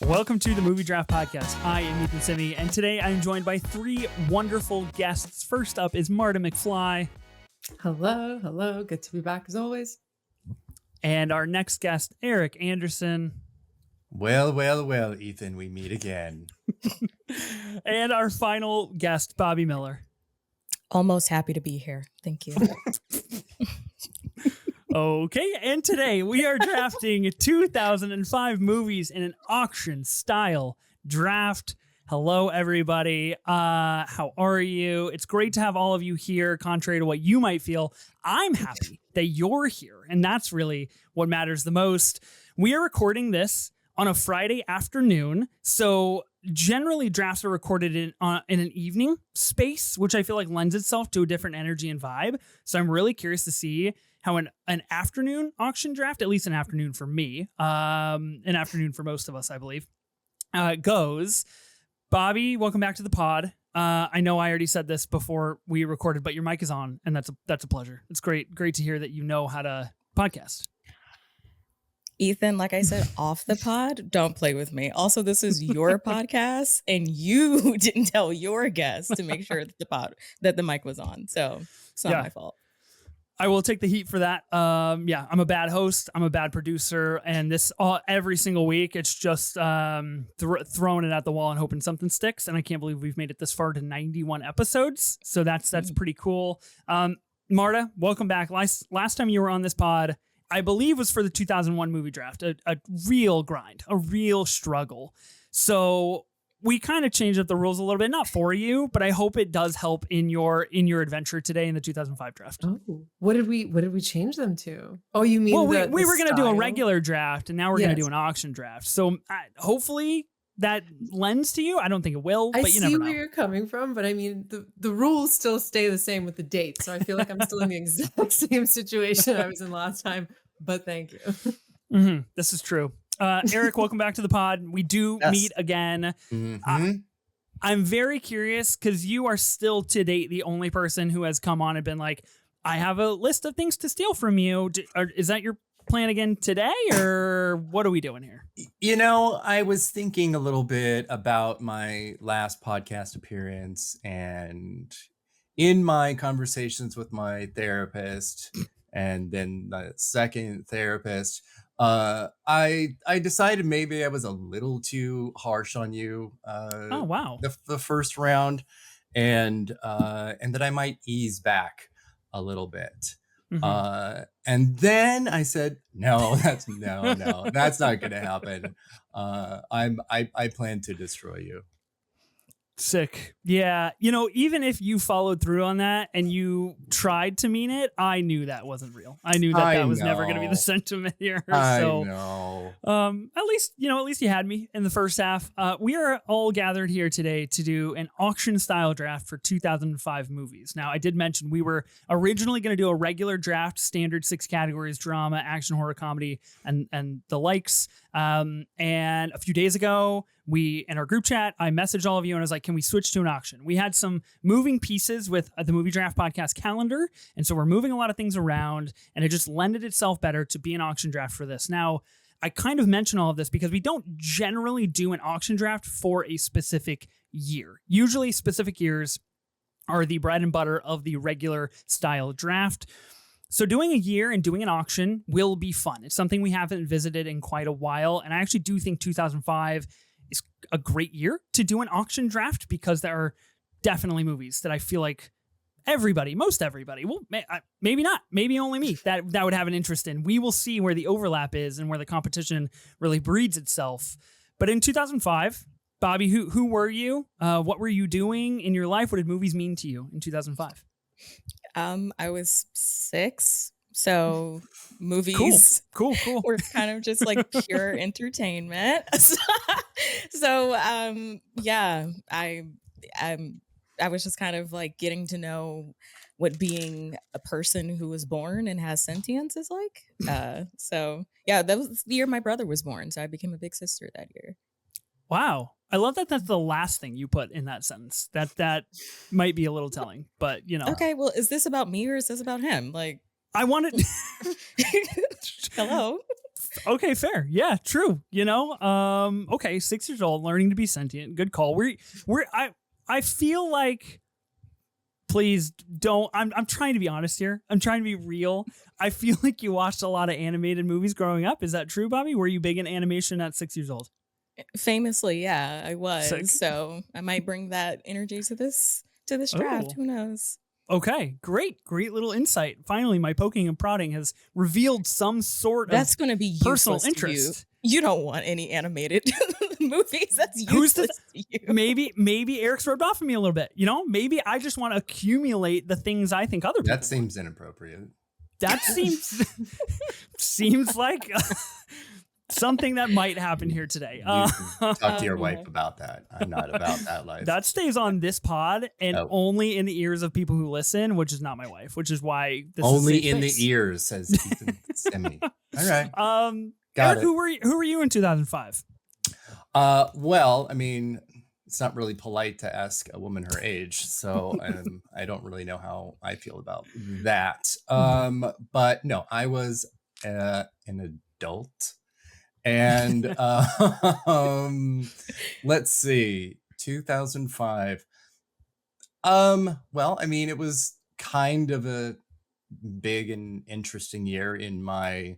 Welcome to the Movie Draft Podcast. I am Ethan Simi, and today I'm joined by three wonderful guests. First up is Marta McFly. Hello. Good to be back as always. And our next guest, Erik Anderson. Well, Ethan, we meet again. And our final guest, Bobbi Miller. Almost happy to be here. Thank you. Okay, and today we are drafting 2005 movies in an auction-style draft. Hello, everybody. How are you? It's great to have all of you here, contrary to what you might feel. I'm happy that you're here, and that's really what matters the most. We are recording this on a Friday afternoon, so generally drafts are recorded in an evening space, which I feel like lends itself to a different energy and vibe. So I'm really curious to see how an afternoon auction draft, at least an afternoon for me, an afternoon for most of us, I believe, goes. Bobbi, welcome back to the pod. I know I already said this before we recorded, but your mic is on, and that's a pleasure. It's great to hear that you know how to podcast. Ethan, like I said, off the pod, don't play with me. Also, this is your podcast, and you didn't tell your guests to make sure that the mic was on. So it's not my fault. I will take the heat for that. I'm a bad host. I'm a bad producer. And this every single week, it's just throwing it at the wall and hoping something sticks. And I can't believe we've made it this far to 91 episodes. So that's pretty cool. Marta, welcome back. Last time you were on this pod, I believe was for the 2001 movie draft, a real grind, a real struggle. So we kind of changed up the rules a little bit, not for you, but I hope it does help in your adventure today in the 2005 draft. Oh, what did we change them to? Oh, you mean we were going to do a regular draft, and now we're going to do an auction draft. So hopefully that lends to you. I don't think it will, but you never know. I see where you're coming from, but I mean the rules still stay the same with the dates. So I feel like I'm still in the exact same situation I was in last time. But thank you. Mm-hmm. This is true. Erik, welcome back to the pod. We do meet again. Mm-hmm. I'm very curious because you are still to date the only person who has come on and been like, I have a list of things to steal from you. Is that your plan again today, or what are we doing here? You know, I was thinking a little bit about my last podcast appearance, and in my conversations with my therapist and then the second therapist, I decided maybe I was a little too harsh on you. Oh wow! The first round, and that I might ease back a little bit. Mm-hmm. And then I said, no, that's not going to happen. I plan to destroy you. Sick. Yeah. You know, even if you followed through on that and you tried to mean it, I knew that wasn't real. I knew that was never going to be the sentiment here. I know. At least you had me in the first half. We are all gathered here today to do an auction style draft for 2005 movies. Now, I did mention we were originally going to do a regular draft, standard 6 categories: drama, action, horror, comedy, and the likes. And a few days ago, in our group chat, I messaged all of you and I was like, can we switch to an auction? We had some moving pieces with the Movie Draft Podcast calendar. And so we're moving a lot of things around, and it just lended itself better to be an auction draft for this. Now, I kind of mention all of this because we don't generally do an auction draft for a specific year. Usually specific years are the bread and butter of the regular style draft. So doing a year and doing an auction will be fun. It's something we haven't visited in quite a while. And I actually do think 2005 is a great year to do an auction draft because there are definitely movies that I feel like most everybody, well, maybe not, maybe only me, that would have an interest in. We will see where the overlap is and where the competition really breeds itself. But in 2005, Bobbi, who were you? What were you doing in your life? What did movies mean to you in 2005? I was 6. So movies cool. were kind of just like pure entertainment. So I was just kind of like getting to know what being a person who was born and has sentience is like. So yeah, that was the year my brother was born. So I became a big sister that year. Wow. I love that that's the last thing you put in that sentence. That might be a little telling, but you know. Okay, well, is this about me or is this about him? Like, I wanted hello. Okay, fair. Yeah, true. Okay, 6 years old, learning to be sentient. Good call. I feel like, please don't. I'm trying to be honest here. I'm trying to be real. I feel like you watched a lot of animated movies growing up. Is that true, Bobby? Were you big in animation at 6 years old? Famously, yeah, I was. Sick. So I might bring that energy to this draft. Oh. Who knows? Okay, great little insight. Finally, my poking and prodding has revealed some sort That's of going to be personal useless to you. interest. You don't want any animated movies. That's Who's useless to you. Maybe Eric's rubbed off on me a little bit. Maybe I just want to accumulate the things I think other people That seems inappropriate. That seems like something that might happen here today. You can talk to your wife about that. I'm not about that life. That stays on this pod and Oh. only in the ears of people who listen, which is not my wife, which is why this Only is a safe in space. the ears, says Ethan Semi. All right. Eric, Got it. who were you in 2005? Well, I mean, it's not really polite to ask a woman her age, so I don't really know how I feel about that. But no, I was an adult, and let's see, 2005. Well, I mean, it was kind of a big and interesting year in my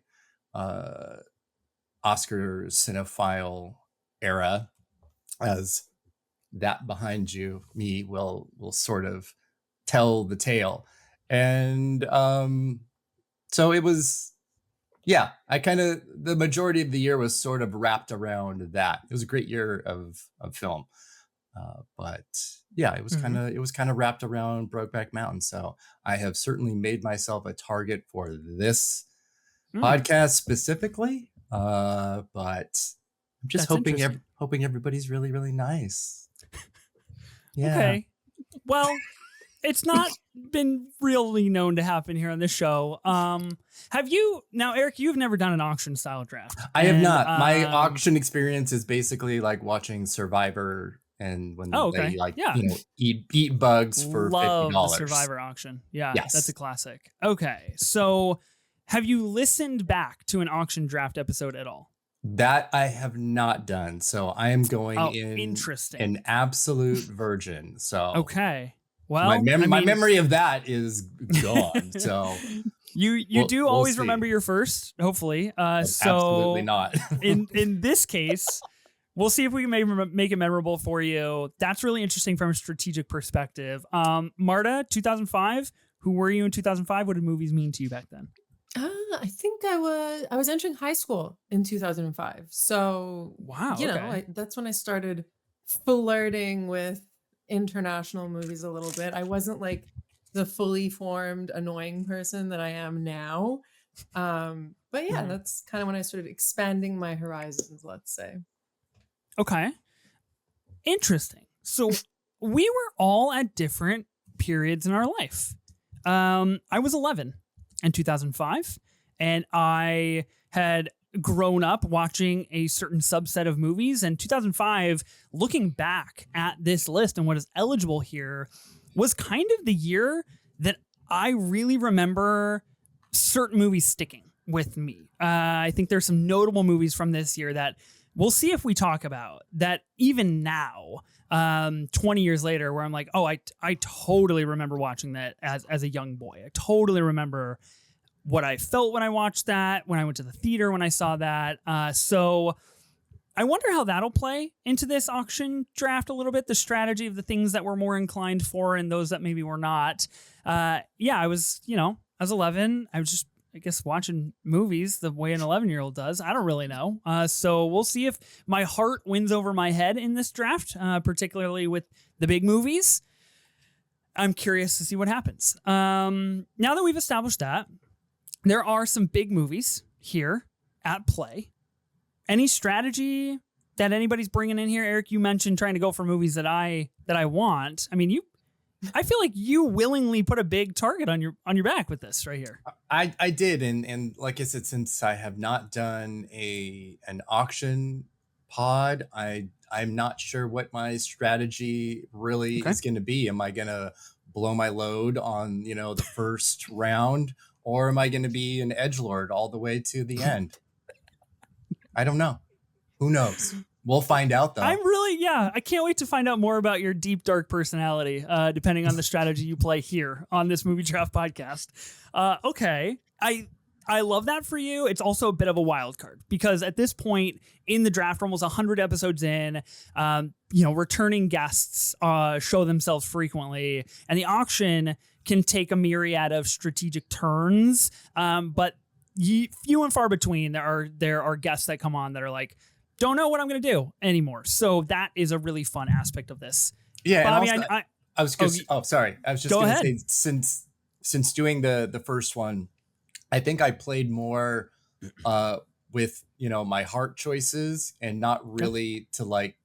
Oscar cinephile era, as that behind me will sort of tell the tale. And so it was, yeah, the majority of the year was sort of wrapped around that. It was a great year of film. But yeah, it was kind of wrapped around Brokeback Mountain. So I have certainly made myself a target for this podcast specifically. But I'm just hoping everybody's really, really nice. Yeah. Okay. Well, it's not been really known to happen here on this show. Have you now, Eric? You've never done an auction style draft. I have not. My auction experience is basically like watching Survivor, and when they eat bugs for Love $50. the Survivor auction. Yeah, Yes. That's a classic. Okay, so have you listened back to an auction draft episode at all? That I have not done. So I am going in interesting. an absolute virgin. So okay. Well, my memory of that is gone. So you we'll always see. remember your first, hopefully. So absolutely not. in this case, we'll see if we can make it memorable for you. That's really interesting from a strategic perspective. Marta, 2005. Who were you in 2005? What did movies mean to you back then? I think I was entering high school in 2005. So wow, that's when I started flirting with international movies a little bit. I wasn't like the fully formed annoying person that I am now. But yeah, that's kind of when I started expanding my horizons, let's say. Okay. Interesting. So we were all at different periods in our life. I was 11 in 2005, and I had grown up watching a certain subset of movies. And 2005, looking back at this list and what is eligible here, was kind of the year that I really remember certain movies sticking with me. I think there's some notable movies from this year that we'll see if we talk about that even now, 20 years later, where I'm like, oh, I totally remember watching that as a young boy. I totally remember what I felt when I watched that, when I went to the theater, when I saw that. So I wonder how that'll play into this auction draft a little bit, the strategy of the things that we're more inclined for and those that maybe we're not. I was 11. I was just, I guess, watching movies the way an 11-year-old does. I don't really know. So we'll see if my heart wins over my head in this draft, particularly with the big movies. I'm curious to see what happens. Now that we've established that, there are some big movies here at play. Any strategy that anybody's bringing in here? Eric, you mentioned trying to go for movies that I want. I mean, I feel like you willingly put a big target on your back with this right here. I did, and like I said, since I have not done an auction pod, I'm not sure what my strategy really is going to be. Am I going to blow my load on the first round, or am I going to be an edgelord all the way to the end? I don't know. Who knows? We'll find out though. I can't wait to find out more about your deep, dark personality, depending on the strategy you play here on this Movie Draft podcast. Okay. I love that for you. It's also a bit of a wild card because at this point in the draft, we're almost 100 episodes in, returning guests show themselves frequently, and the auction can take a myriad of strategic turns. But few and far between, there are guests that come on that are like, don't know what I'm going to do anymore. So that is a really fun aspect of this. Yeah. Bobby, and also, I was just, sorry. I was just going to say, since doing the first one, I think I played more with, my heart choices and not really to like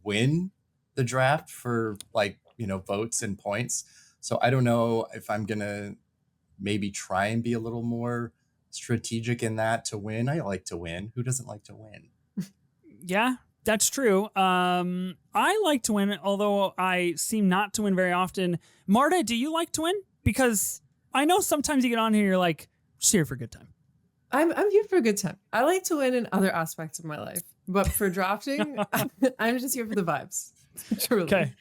win the draft for like, votes and points. So I don't know if I'm going to maybe try and be a little more strategic in that to win. I like to win. Who doesn't like to win? Yeah, that's true. I like to win, although I seem not to win very often. Marta, do you like to win? Because I know sometimes you get on here, you're like, just here for a good time. I'm here for a good time. I like to win in other aspects of my life, but for drafting, I'm just here for the vibes. Truly. Okay,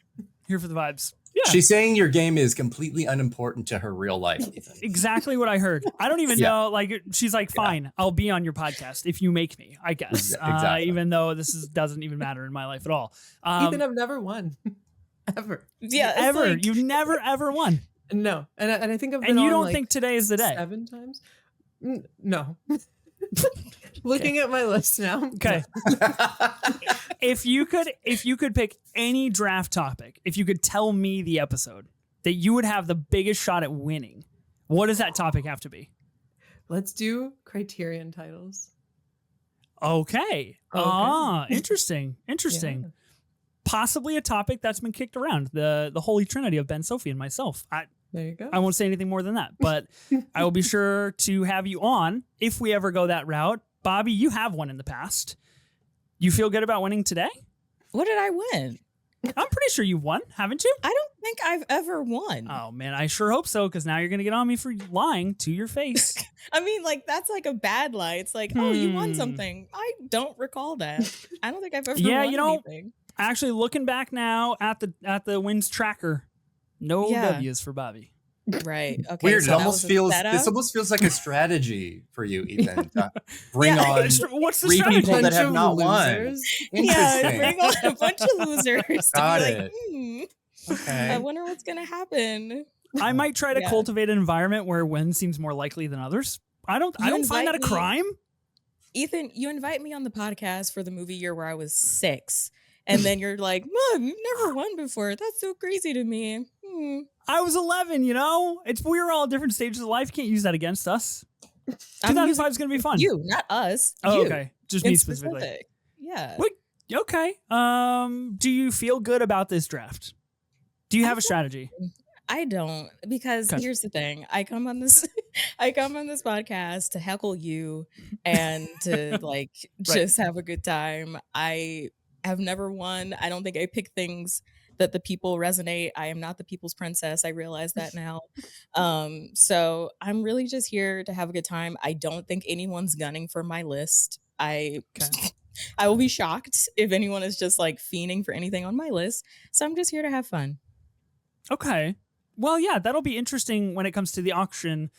here for the vibes. Yeah. She's saying your game is completely unimportant to her real life, Ethan. Exactly what I heard. I don't even know. Like, she's like, fine, I'll be on your podcast if you make me, I guess. Exactly. Even though doesn't even matter in my life at all. Ethan, I've never won. Ever. Yeah, ever. like... You've never, ever won. No. And I think I've been and you on, don't like, think today is the day? 7 times? No. Looking at my list now. Okay. If you could pick any draft topic, if you could tell me the episode that you would have the biggest shot at winning, what does that topic have to be? Let's do Criterion titles. Okay. Interesting. Yeah. Possibly a topic that's been kicked around, the holy trinity of Ben, Sophie, and myself. There you go. I won't say anything more than that, but I will be sure to have you on if we ever go that route. Bobby, you have won in the past. You feel good about winning today? What did I win? I'm pretty sure you've won, haven't you? I don't think I've ever won. Oh, man, I sure hope so, because now you're going to get on me for lying to your face. I mean, like, that's like a bad lie. It's like, oh, you won something. I don't recall that. I don't think I've ever won anything. Actually, looking back now at the wins tracker, no Yeah. W's for Bobby. Right. Okay. Weird. So It almost feels like a strategy for you, Ethan. To bring on what's the 3 strategy? people that Bunch have of not won. losers. Yeah, Interesting. bring on a bunch of losers. Got to be it. like, Okay. I wonder what's gonna happen. I might try to Yeah. cultivate an environment where win seems more likely than others. I don't find that a invite me- crime. Ethan, you invite me on the podcast for the movie year where I was 6, and then you're like, "Mom, you've never won before. That's so crazy to me." I was 11, we were all at different stages of life. Can't use that against us. 2005 is going to be fun. You, not us. Oh, you. okay. Just In me specifically. specific. Yeah. Wait, okay. Do you feel good about this draft? Do you have a strategy? I don't, because Okay. here's the thing. I come on this podcast to heckle you and to like just have a good time. I have never won. I don't think I pick things that the people resonate. I am not the people's princess. I realize that now. So I'm really just here to have a good time. I don't think anyone's gunning for my list. I will be shocked if anyone is just like fiending for anything on my list. So I'm just here to have fun. Okay. Well, yeah, that'll be interesting when it comes to the auction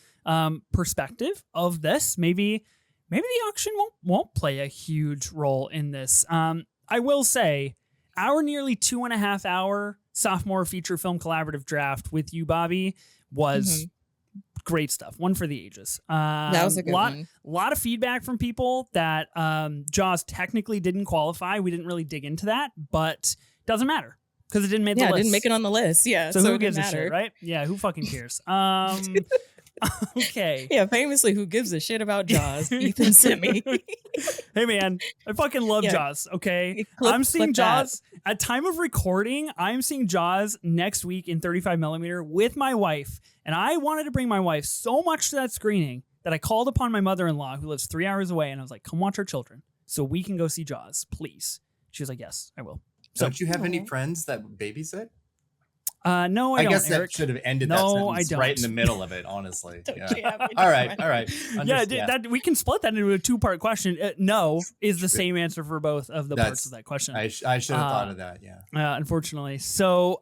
perspective of this. Maybe the auction won't play a huge role in this. I will say, our nearly 2.5 hour sophomore feature film collaborative draft with you, Bobby, was great stuff. One for the ages. That was a good one. A lot of feedback from people that Jaws technically didn't qualify. We didn't really dig into that, but doesn't matter because it didn't make the list. Yeah, it didn't make it on the list. Yeah, So it who didn't gives a matter. shit, right? Yeah, who fucking cares? Okay. Yeah, famously, who gives a shit about Jaws? Ethan sent me. Hey, man, I fucking love Yeah. Jaws, okay? Clip- I'm seeing clip that. Jaws. At time of recording, I'm seeing Jaws next week in 35 millimeter with my wife. And I wanted to bring my wife so much to that screening that I called upon my mother-in-law, who lives 3 hours away, and I was like, come watch our children so we can go see Jaws, please. She was like, yes, I will. So, Don't you have any friends that babysit? No, I don't, guess Eric. that should have ended No, that I sentence right in don't. the middle of it, honestly. Don't Yeah. you have any All right. friends? Yeah, that we can split that into a 2-part question. No is the same answer for both of the parts of that question. I should have thought of that. Yeah. Unfortunately. So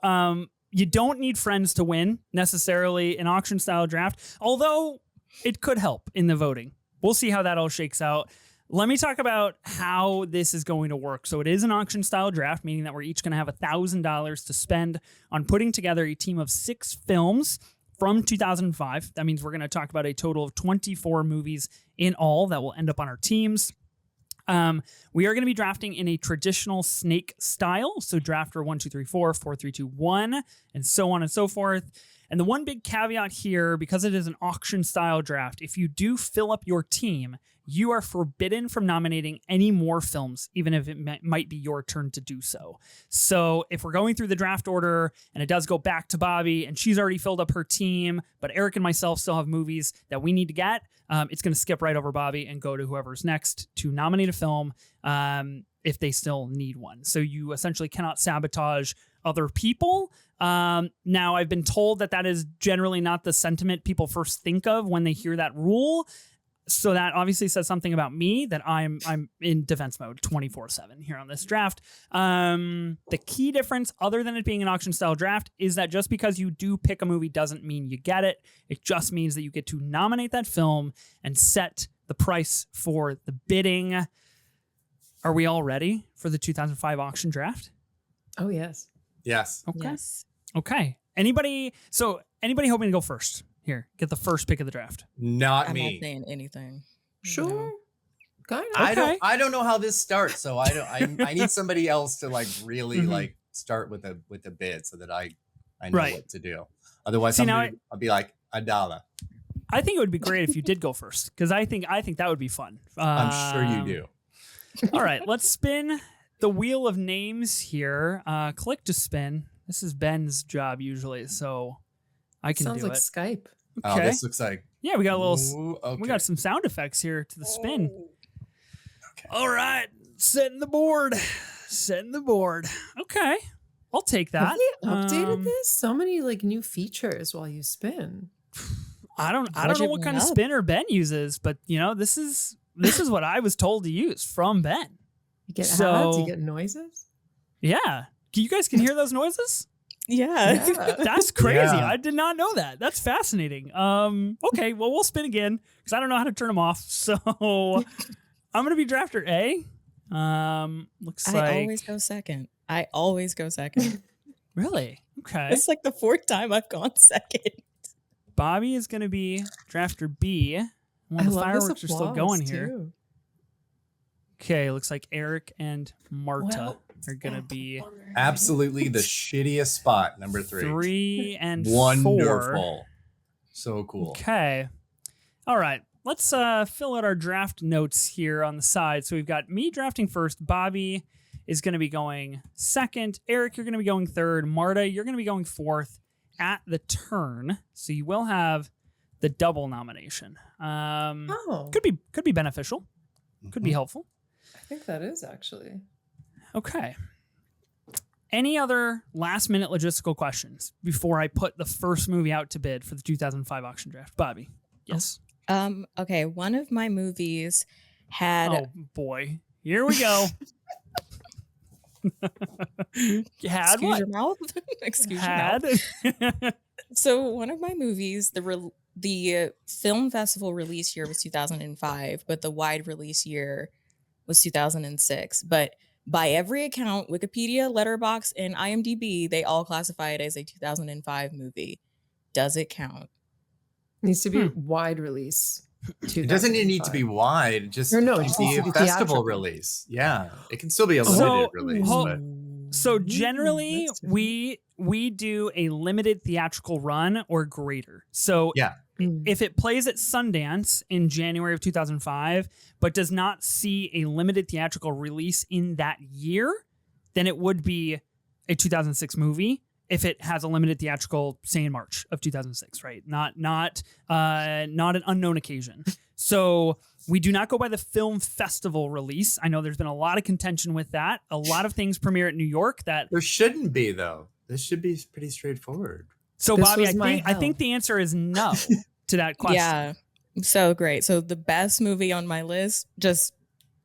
you don't need friends to win necessarily an auction style draft, although it could help in the voting. We'll see how that all shakes out. Let me talk about how this is going to work. So it is an auction style draft, meaning that we're each going to have $1,000 to spend on putting together a team of 6 films from 2005. That means we're going to talk about a total of 24 movies in all that will end up on our teams. We are going to be drafting in a traditional snake style. So draft order 1, 2, 3, 4, 4, 3, 2, 1, and so on and so forth. And the one big caveat here, because it is an auction style draft, if you do fill up your team, you are forbidden from nominating any more films, even if it might be your turn to do so. So if we're going through the draft order and it does go back to Bobbi and she's already filled up her team, but Eric and myself still have movies that we need to get, it's going to skip right over Bobbi and go to whoever's next to nominate a film if they still need one. So you essentially cannot sabotage other people. Now, I've been told that is generally not the sentiment people first think of when they hear that rule. So that obviously says something about me, that I'm in defense mode 24/7 here on this draft. The key difference, other than it being an auction style draft, is that just because you do pick a movie doesn't mean you get it. It just means that you get to nominate that film and set the price for the bidding. Are we all ready for the 2005 auction draft? Oh, yes. Yes. Okay. Yes. Okay. Anybody hoping to go first? Here, get the first pick of the draft. Not I'm me. not saying anything. Sure. No. Kind of. Okay. I don't know how this starts, so I need somebody else to like really Mhm. like start with a bid so that I know Right. what to do. Otherwise, See, now I'll be like $1. I think it would be great if you did go first, because I think that would be fun. I'm sure you do. All right, let's spin the wheel of names here. Click to spin. This is Ben's job usually, so I can Sounds do like it. Skype. Oh, Okay. this looks like Yeah, we got a little. Ooh, okay. We got some sound effects here to the spin. Okay. All right, setting the board. Okay, I'll take that. Have they updated Um, this? So many like new features while you spin. I don't know Budget what kind of went up. spinner Ben uses, but this is what I was told to use from Ben. You get So- ads, you get noises. Yeah, you guys can hear those noises? Yeah. Yeah. That's crazy. Yeah. I did not know that. That's fascinating. Okay, well, we'll spin again because I don't know how to turn them off. So I'm gonna be drafter A. Looks I like always go second. really okay. It's like the 4th time I've gone second. Bobbi is gonna be drafter B. Well, the love fireworks this are still applause, going here. too. Okay, looks like Eric and Marta Well, are gonna be Absolutely the shittiest spot, number 3. 3 and 4. Wonderful. So cool. Okay. All right. Let's fill out our draft notes here on the side. So we've got me drafting first. Bobbi is going to be going second. Eric, you're going to be going third. Marta, you're going to be going fourth at the turn. So you will have the double nomination. Oh, Could be beneficial. Could be helpful. I think that is actually. Okay. Any other last minute logistical questions before I put the first movie out to bid for the 2005 auction draft? Bobbi. Yes. Okay, one of my movies had Oh boy. Here we go. Had excuse what? your mouth. Excuse your Had. mouth. So one of my movies, the film festival release year was 2005, but the wide release year was 2006. But by every account, Wikipedia, Letterboxd, and IMDb, they all classify it as a 2005 movie. Does it count? Needs to be wide release. It doesn't need to be 2005. wide, just Or no, be it just needs to a be festival theatrical. release. Yeah, it can still be a So- limited release. Hold- But So generally that's different. we do a limited theatrical run or greater. So yeah, if it plays at Sundance in January of 2005, but does not see a limited theatrical release in that year, then it would be a 2006 movie. If it has a limited theatrical, say in March of 2006, right? Not an unknown occasion. So we do not go by the film festival release. I know there's been a lot of contention with that. A lot of things premiere at New York that there shouldn't be though. This should be pretty straightforward. So, This Bobby, was my I think hell. the answer is no to that question. Yeah. So great. So the best movie on my list, just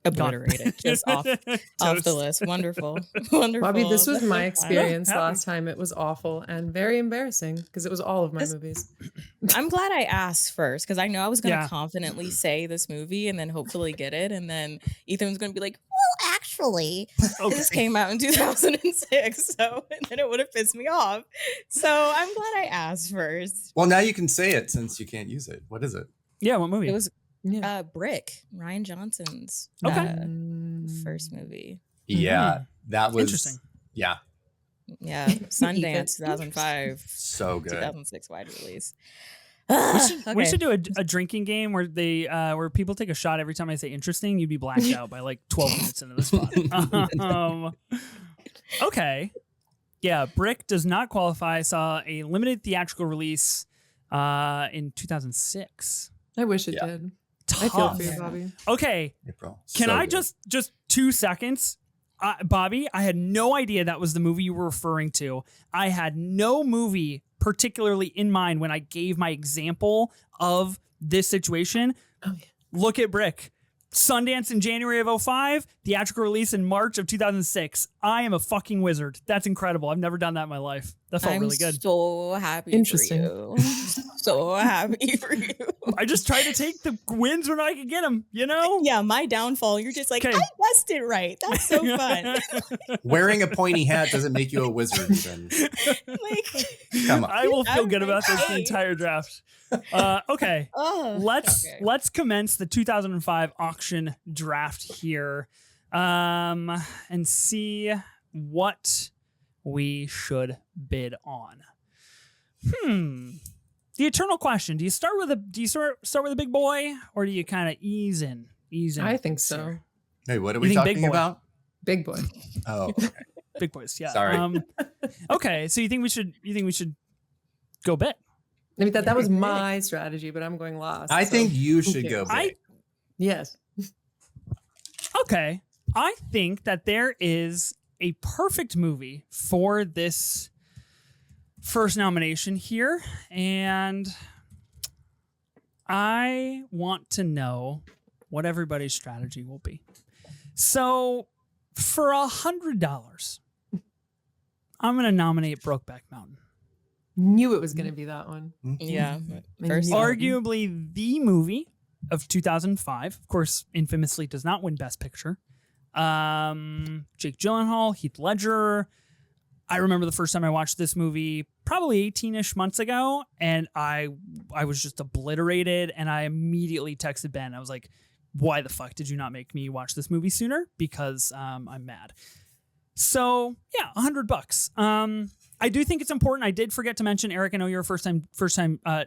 obliterate it. Just off the Toast. list. Wonderful. Wonderful. Bobby, this was That's my so fun. experience happy. last time. It was awful and very embarrassing because it was all of my movies. I'm glad I asked first because I know I was going to Yeah. confidently say this movie and then hopefully get it. And then Ethan was going to be like, well, actually, this came out in 2006. So and then it would have pissed me off. So I'm glad I asked first. Well, now you can say it since you can't use it. What is it? Yeah, what movie? It was Yeah. Brick, Ryan Johnson's Okay. first movie. Yeah, that was Interesting. Yeah, Yeah, Sundance 2005, so good. 2006 wide release. We should do a drinking game where they where people take a shot every time I say interesting. You'd be blacked out by like 12 minutes into the spot. Okay. Yeah, Brick does not qualify. Saw a limited theatrical release in 2006. I wish it Yeah. did. I feel Tough. for you, Bobby. Okay, April. can So I good. just 2 seconds? Bobby, I had no idea that was the movie you were referring to. I had no movie particularly in mind when I gave my example of this situation. Oh, yeah. Look at Brick. Sundance in January of 2005, theatrical release in March of 2006. I am a fucking wizard. That's incredible. I've never done that in my life. That felt I'm really good. so happy Interesting. for you. So happy for you. I just tried to take the wins when I could get them, you know? Yeah, my downfall. You're just like, Okay. I guessed it right. That's so fun. Wearing a pointy hat doesn't make you a wizard. Even. Like, Come on. I will feel good about this the Hey. entire draft. Okay. oh, Let's okay. commence the 2005 auction draft here, and see what we should bid on. The eternal question: do you start with a big boy, or do you kind of ease in? I think so. Hey, what are You we think big talking boy? about? Big boy. Oh, Big boys, yeah. Sorry. Okay, so you think we should go big? I mean, that was my strategy, but I'm going last. I so think you who should go cares? big. Yes. Okay. I think that there is a perfect movie for this first nomination here. And I want to know what everybody's strategy will be. So for $100, I'm going to nominate Brokeback Mountain. Knew it was going to be that one. Yeah. I First knew it. Arguably the movie of 2005. Of course, infamously does not win Best Picture. Jake Gyllenhaal, Heath Ledger. I remember the first time I watched this movie probably 18-ish months ago, and I was just obliterated, and I immediately texted Ben. I was like, why the fuck did you not make me watch this movie sooner? Because I'm mad. So yeah, $100. I do think it's important. I did forget to mention, Eric, I know you're a first time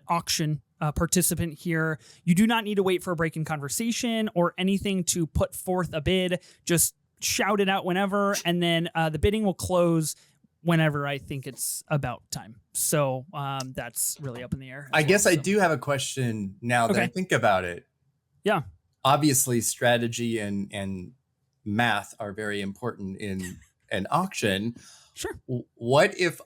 auction participant here. You do not need to wait for a break in conversation or anything to put forth a bid. Just shout it out whenever, and then the bidding will close whenever I think it's about time. So that's really up in the air. I guess I so. do have a question now that I Okay. think about it. Yeah. Obviously, strategy and math are very important in an auction. Sure. What if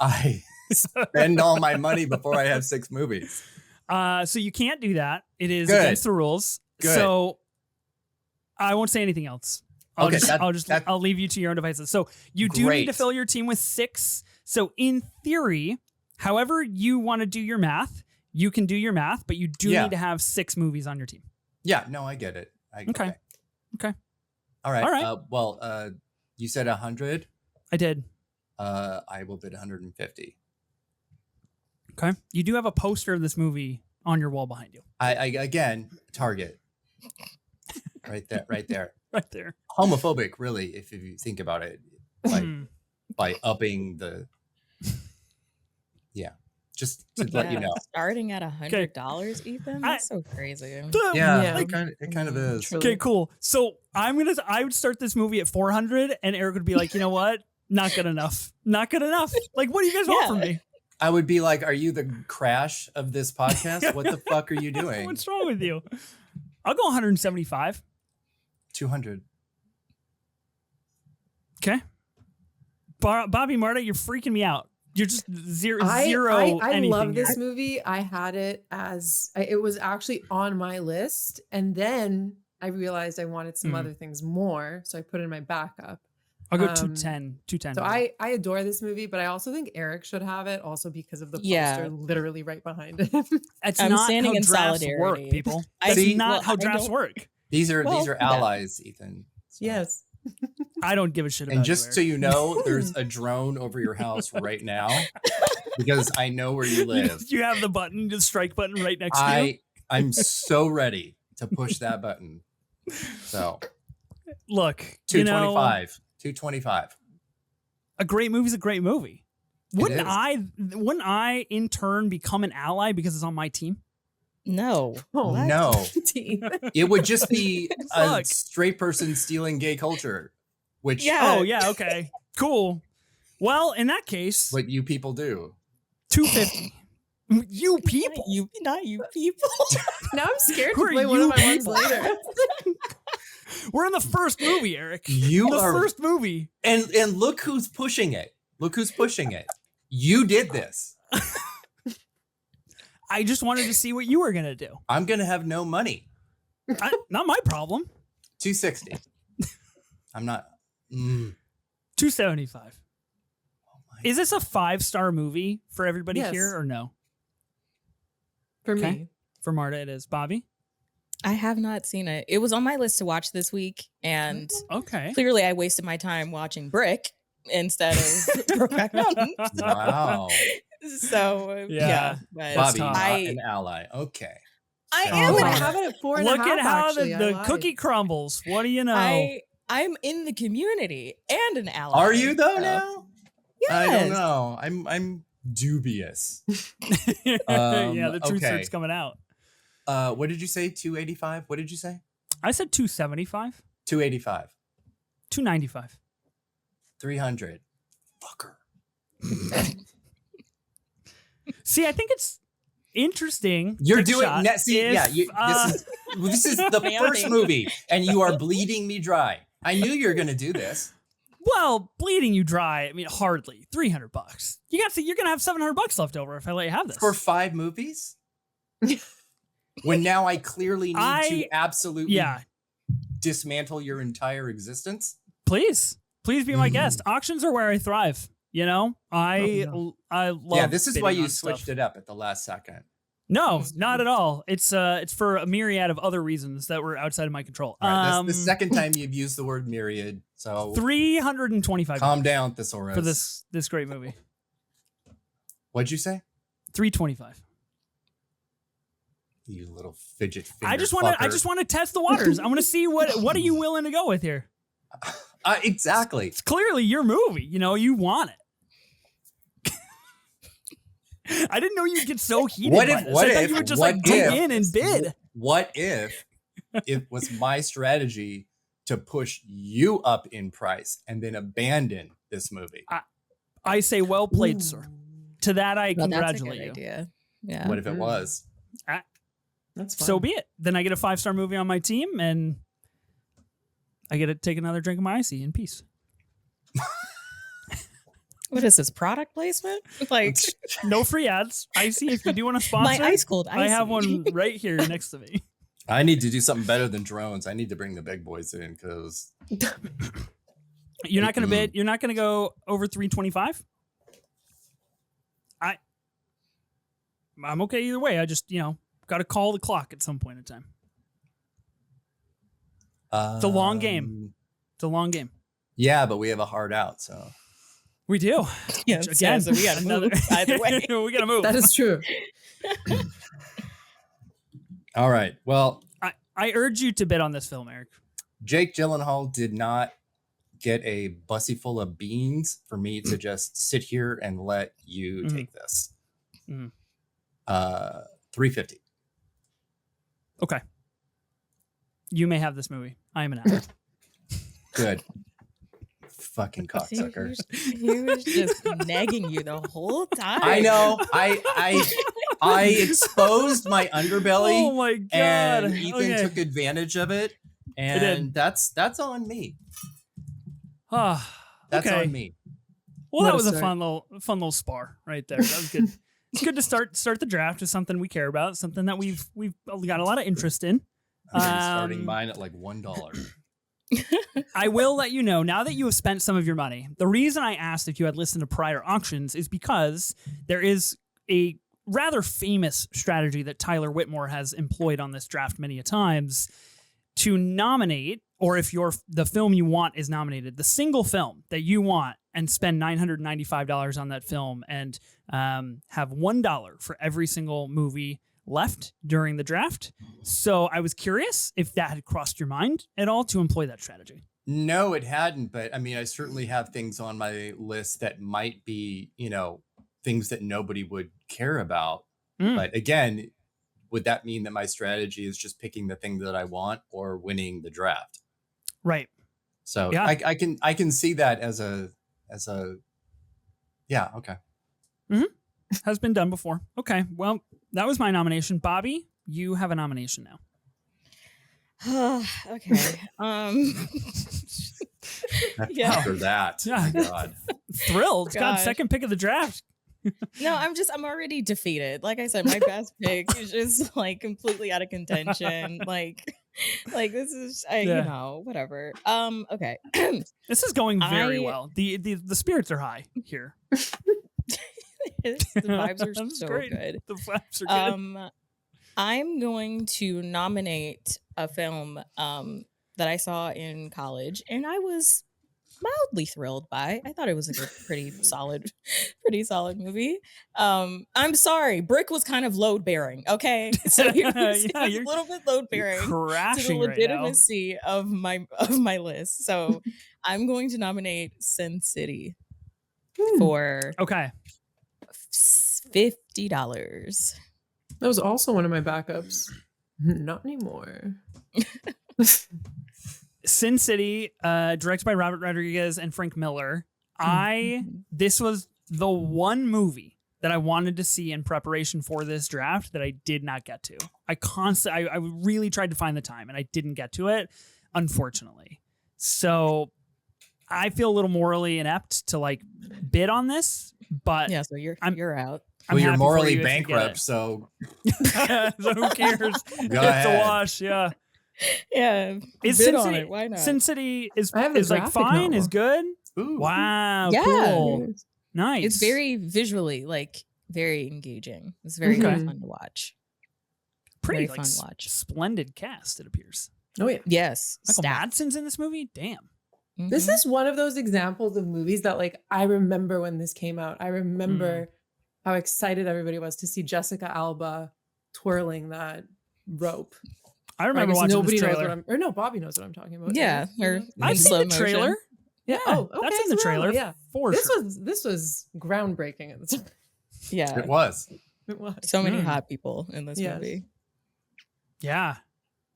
I spend all my money before I have 6 movies? So you can't do that. It is Good. against the rules. Good. So I won't say anything else. Okay, I'll leave you to your own devices. So you do need to Great. fill your team with 6. So in theory, however you want to do your math, you can do your math, but you do Yeah. need to have 6 movies on your team. Yeah, no, I get it. Okay. All right. All right. You said 100. I did. I will bid 150. Okay. You do have a poster of this movie on your wall behind you. I again, Target. Right there. Right there. Homophobic, really, if you think about it, like Hmm. by upping the. Yeah, just to let you know. Starting at $100, Ethan? I- That's so crazy. Yeah, Yeah. it kind of is. Truly. Okay, cool. So I would start this movie at 400, and Eric would be like, you know what? Not good enough. Not good enough. Like, what do you guys want from me? I would be like, "Are you the Crash of this podcast? What the fuck are you doing?" What's wrong with you? I'll go 175. 200. Okay. Bobbi, Marta, you're freaking me out. You're just zero I anything love this here. movie. I had it it was actually on my list, and then I realized I wanted some other things more, so I put it in my backup. I'll go 210. 210. So I adore this movie, but I also think Eric should have it, also because of the poster literally right behind him. It's I'm not standing how in drafts solidarity. work, people. I That's see- not well, how I drafts don't- work. These are Well, allies, Ethan. So- Yes. I don't give a shit about And just you, so Eric. you know, there's a drone over your house right now because I know where you live. You have the button, the strike button right next to you. I'm so ready to push that button. So Look, you know, 225. 225. a great movie is a great movie. It Wouldn't is. I in turn become an ally because it's on my team? No. Oh, What? No, Team. it would just be a Fuck. straight person stealing gay culture, which Yeah. Oh yeah, okay. Cool. Well, in that case, what you people do. 250. You people. Not you people. Now I'm scared Who to are play one of you my ones people? later. We're in the first movie, Eric. You the are first movie. and look who's pushing it. Look who's pushing it. You did this. I just wanted to see what you were gonna do. I'm gonna have no money. Not my problem. 260. I'm not. 275. my Is this a 5-star movie for everybody Yes. here or no? For Okay. me. For Marta, it is. Bobby? I have not seen it. It was on my list to watch this week, and Okay. clearly I wasted my time watching Brick instead of Brokeback Mountain. Wow. So Yeah. yeah, but Bobby, tough. not I an ally. Okay. I So- am Oh, an I Wow. have it at 4.5. Look at how actually. I the lied. cookie crumbles. What do you know? I'm in the community and an ally. Are you though so- now? Yes. I don't know. I'm dubious. Yeah, the truth okay. starts coming out. What did you say? 285? What did you say? I said 275, 285. 295. 300. Fucker. See, I think it's interesting. You're Take a doing shot, net. See, if, yeah. This is the first movie, and you are bleeding me dry. I knew you were gonna do this. well, bleeding you dry. I mean, hardly $300. You're gonna have $700 left over if I let you have this. For 5 movies? When now I clearly need to absolutely Yeah, dismantle your entire existence? please be my guest. Auctions are where I thrive. You know, I love. Yeah, this is why bidding you on switched stuff. it up at the last second. No, not at all. It's for a myriad of other reasons that were outside of my control. All right, that's the second time you've used the word myriad, so $325 calm down, thesaurus. for this great movie. What'd you say? $325. You little fidget finger I just want to test the waters. I want to see what are you willing to go with here. Exactly. It's clearly your movie. You know, you want it. I didn't know you'd get so heated. What by if- this. what I thought if- you would just what like dig if- in and bid. What if it was my strategy to push you up in price and then abandon this movie? I say, well played, sir. To that, I Well, that's a congratulate good you. idea. Yeah. What if it was? That's fine. So be it. Then I get a 5-star movie on my team, and I get to take another drink of my icy in peace. What is this, product placement? Like No free ads. Icy, if you do want to my sponsor, ice cold icy. I have one right here next to me. I need to do something better than drones. I need to bring the big boys in because You're not going to bid. You're not going to go over 325. I'm okay either way. I just got to call the clock at some point in time. It's a long game. It's a long game. Yeah, but we have a hard out, so We do. Yeah, Again, so we gotta move either way. We got to move. That is true. all right. Well, I urge you to bid on this film, Eric. Jake Gyllenhaal did not get a bussy full of beans for me to just sit here and let you Mhm. take this. Mhm. 350. Okay. You may have this movie. I am an actor. Good. Fucking See, cocksucker. he was just nagging you the whole time. I know. I exposed my underbelly Oh my god. and Ethan Okay. took advantage of it. did. And that's on me. Ah, That's okay. on me. Well, What that a was a start. fun little spar right there. That was good. It's good to start the draft with something we care about, something that we've got a lot of interest in. I'm gonna be starting mine at like $1. I will let you know, now that you have spent some of your money, the reason I asked if you had listened to prior auctions is because there is a rather famous strategy that Tyler Whitmore has employed on this draft many a times to nominate, or if the film you want is nominated, the single film that you want, and spend $995 on that film and have $1 for every single movie left during the draft. So I was curious if that had crossed your mind at all to employ that strategy. No, it hadn't. But I mean, I certainly have things on my list that might be, things that nobody would care about. But again, would that mean that my strategy is just picking the thing that I want or winning the draft? Right. So Yeah. I can see that as a yeah. Okay. Has been done before. Okay. Well, that was my nomination. Bobby, you have a nomination now. Okay. Yeah. After that, Yeah. my God. Thrilled. God, Gosh. second pick of the draft. No, I'm already defeated. Like I said, my best pick is just like completely out of contention. Like this is whatever. Okay. This is going very I- well. The spirits are high here. The vibes are That's so great. good. The vibes are good. I'm going to nominate a film that I saw in college, and I was mildly thrilled by. I thought it was a pretty solid movie. I'm sorry, Brick was kind of load bearing. Okay, so Yeah, a you're little bit load bearing to the crashing right now. legitimacy of my list. So I'm going to nominate Sin City for Okay. $50. That was also one of my backups. Not anymore. Sin City, directed by Robert Rodriguez and Frank Miller. This was the one movie that I wanted to see in preparation for this draft that I did not get to. I really tried to find the time and I didn't get to it, unfortunately. So I feel a little morally inept to like bid on this, but Yeah, so you're out. I'm You're happy for morally you if you get bankrupt, it. so So who cares? Go It's ahead. a wash. Yeah. Yeah, Is bid Sin on City, it. Why not? Sin City is I have the like graphic fine, novel. is good. ooh. Wow. Yeah. Cool. Nice. It's very visually very engaging. It's very Okay. fun to watch. pretty very like fun watch. splendid cast, it appears. Oh yeah. Yes, Michael staff. Madsen's in this movie? Damn. This Mhm. is one of those examples of movies that like I remember when this came out. I remember how excited everybody was to see Jessica Alba twirling that rope. I remember guess watching nobody this knows trailer. what Bobby knows what I'm talking about. Yeah, You or know? I've in seen slow the motion. trailer. Yeah. Yeah, Oh, okay. that's in the so trailer. yeah. For This sure. was groundbreaking at the time. Yeah, It was. It was. so many Mm. hot people in this Yes. movie. Yeah.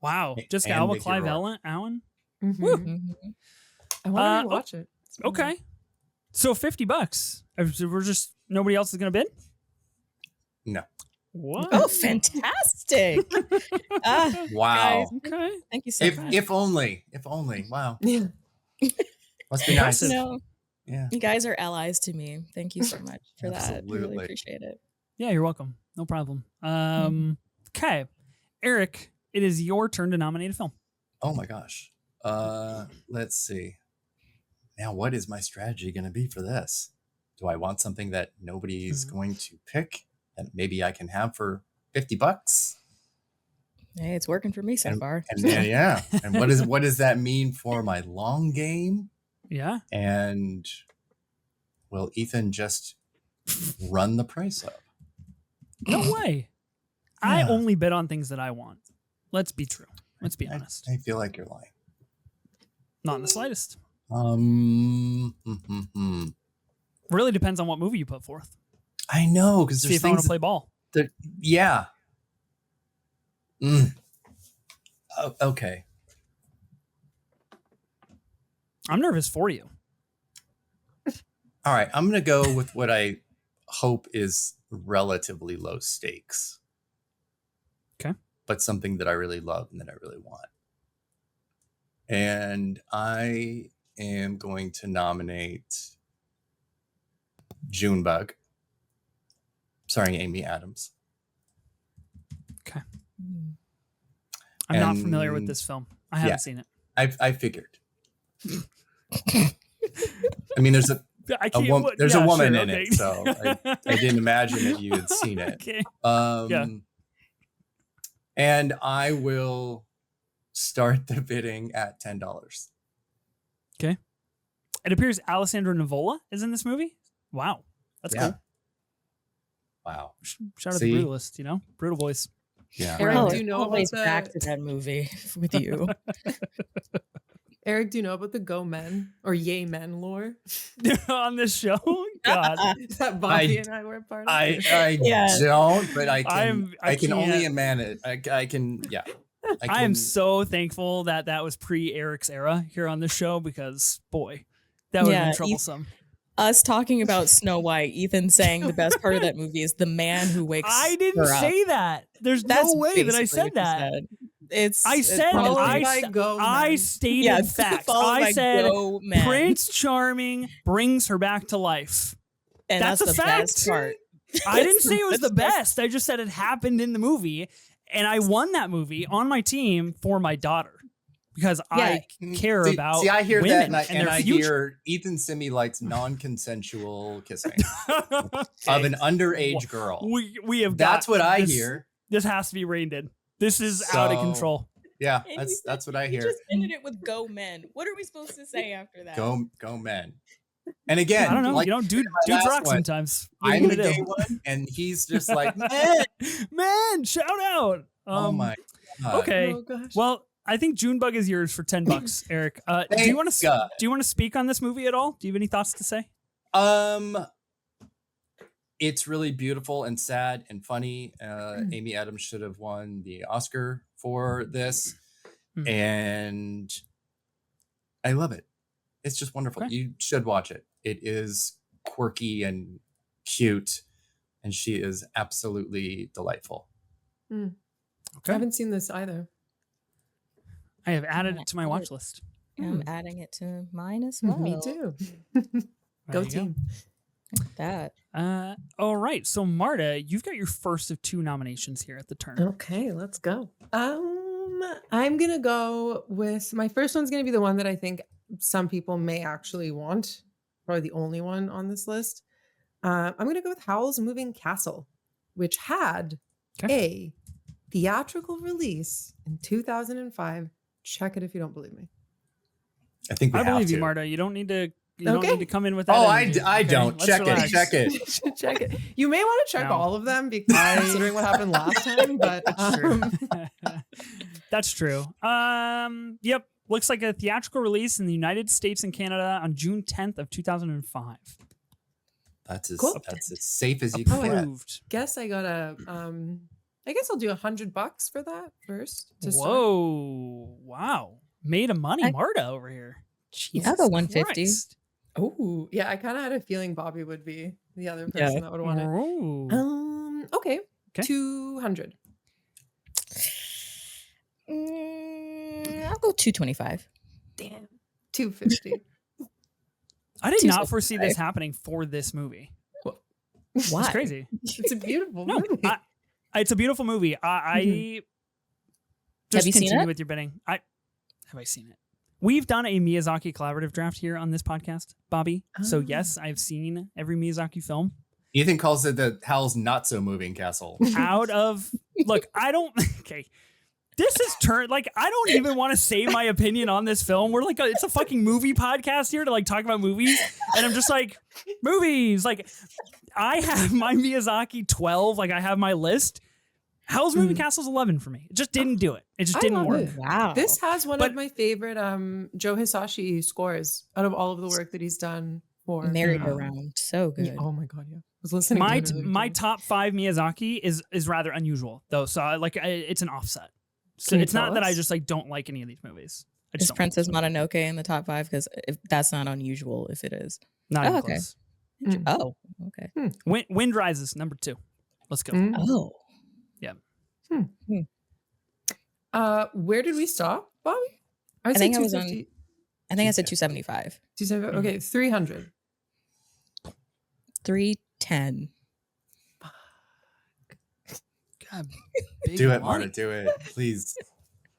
Wow. Jessica And Alba, Mickey Clive Rourke. Allen. Mhm. Woo. Mhm. I want to Oh, rewatch it. Okay. So $50. We're just nobody else is gonna bid? No. What? Oh, fantastic! Wow. Okay. Thank you so much. If only. Wow. Yeah. Must be nice. Impressive. No, Yeah. you guys are allies to me. Thank you so much for that. I really Absolutely. appreciate it. Yeah, you're welcome. No problem. Okay. Eric, it is your turn to nominate a film. Oh my gosh. Let's see. Now, what is my strategy going to be for this? Do I want something that nobody's going to pick that maybe I can have for $50? Hey, it's working for me so far. And then, yeah. And what does that mean for my long game? Yeah. And will Ethan just run the price up? No way. I Yeah. only bid on things that I want. Let's be true. Let's be honest. I feel like you're lying. Not in the slightest. Really depends on what movie you put forth. I know, because See there's if I want things to play ball. that, yeah. Oh, okay. I'm nervous for you. All right. I'm going to go with what I hope is relatively low stakes. Okay. But something that I really love and that I really want. And I am going to nominate Junebug, starring Amy Adams. Okay. I'm not familiar with this film. I haven't seen it. I figured. I mean, there's a woman in it, so I didn't imagine that you had seen it. Okay. And I will start the bidding at $10. Okay. It appears Alessandro Nivola is in this movie. Wow. That's cool. Wow. Shout out to the Brutalist, you know? Brutal voice. Yeah. Eric, do you know always about back to that movie with you? Eric, do you know about the Go Men or Yay Men lore on this show? God. that Bobby and I were a part of? I don't, but I can only imagine it. I can. I am so thankful that was pre Eric's era here on the show, because boy, that would have been troublesome. Us talking about Snow White, Ethan saying the best part of that movie is the man who wakes her up. I didn't say that. There's no way that I said that. I stated facts. I said Prince Charming brings her back to life. And that's a fact. Best part. I didn't say it was the best. I just said it happened in the movie, and I won that movie on my team for my daughter, because I care about. See, I hear women that, and I future. hear Ethan Simi likes non-consensual kissing of an underage girl. We have. That's what I hear. This has to be reined in. This is out of control. Yeah, that's what I hear. You just ended it with "Go Men." What are we supposed to say after that? Go men. And again, I don't know. You know, dudes rock sometimes. I'm the gay one, and he's just like, man, shout out. Oh my God. Okay. Oh gosh. Well, I think Junebug is yours for $10, Eric. Do you want to speak on this movie at all? Do you have any thoughts to say? It's really beautiful and sad and funny. Amy Adams should have won the Oscar for this, and I love it. It's just wonderful. Okay. You should watch it. It is quirky and cute, and she is absolutely delightful. Okay. I haven't seen this either. I have added it to my watch list. I'm adding it to mine as well. Me too. Go team. That. All right. So Marta, you've got your first of 2 nominations here at the turn. Okay, let's go. I'm gonna go with my first one's gonna be the one that I think some people may actually want. Probably the only one on this list. I'm gonna go with Howl's Moving Castle, which had a theatrical release in 2005. Check it if you don't believe me. I think I believe you, Marta. You don't need to. You don't need to come in with that. I don't. Check it. Check it. You may want to check all of them, because considering what happened last time. But that's true. Yep. Looks like a theatrical release in the United States and Canada on June 10th of 2005. That's as cool. That's as safe as you can get. Guess I got a. I guess I'll do $100 for that first. Whoa! Wow, made of money, Marta over here. Jesus, I'll go 150. Oh, yeah. I kind of had a feeling Bobby would be the other person that would want it. Okay. 200. I'll go 225. Damn. 250. I did not foresee this happening for this movie. Why? It's crazy. It's a beautiful movie. It's a beautiful movie. I just continue with your bidding. Have I seen it? We've done a Miyazaki collaborative draft here on this podcast, Bobby. So yes, I've seen every Miyazaki film. Ethan calls it the Howl's Not So Moving Castle. Look, I don't. Okay. This is I don't even want to say my opinion on this film. We're it's a fucking movie podcast here to talk about movies. And I'm just movies. I have my Miyazaki 12. I have my list. Howl's Moving Castle's 11 for me. It just didn't do it. It just didn't work. Wow. This has one of my favorite Joe Hisashi scores out of all of the work that he's done for Merry-Go-Round. So good. Yeah, oh my God, yeah. I was listening my top 5 Miyazaki is rather unusual though. So it's an offset. So it's not that I just don't like any of these movies. Is Princess Mononoke in the top 5? Because that's not unusual if it is. Not even close. Oh, okay. Wind Rises, number 2. Let's go. Oh. Yeah. Where did we stop, Bobby? I think I said 275. 275. Okay, 300. 310. God, big Do it, money. Marta. Do it, please.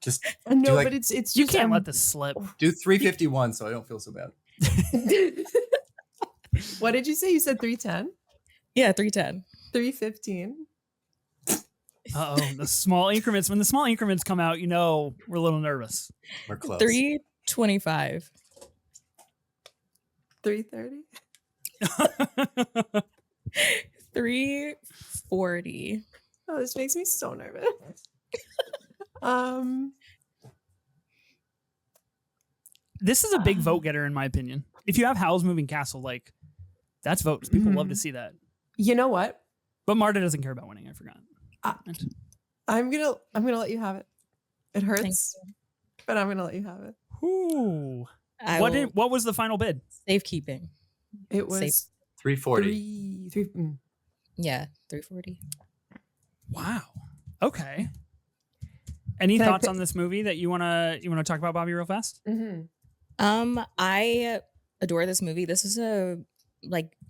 Just No, like- but it's just You can't let this slip. do 351 so I don't feel so bad. What did you say? You said 310? Yeah, 310. 315? Uh-oh, the small increments. When the small increments come out, we're a little nervous. We're close. 325. 330? 340. Oh, this makes me so nervous. This is a big vote getter, in my opinion. If you have Howl's Moving Castle, like, that's votes. People love to see that. You know what? But Marta doesn't care about winning. I forgot. I'm gonna let you have it. It Thank hurts, but I'm gonna let you have it. Ooh. I What will- what was the final bid? Safekeeping. It was Safe. 340. three. Yeah, 340. Wow. Okay. Any Can I thoughts pick- on this movie that you wanna talk about, Bobby, real fast? I adore this movie. This is a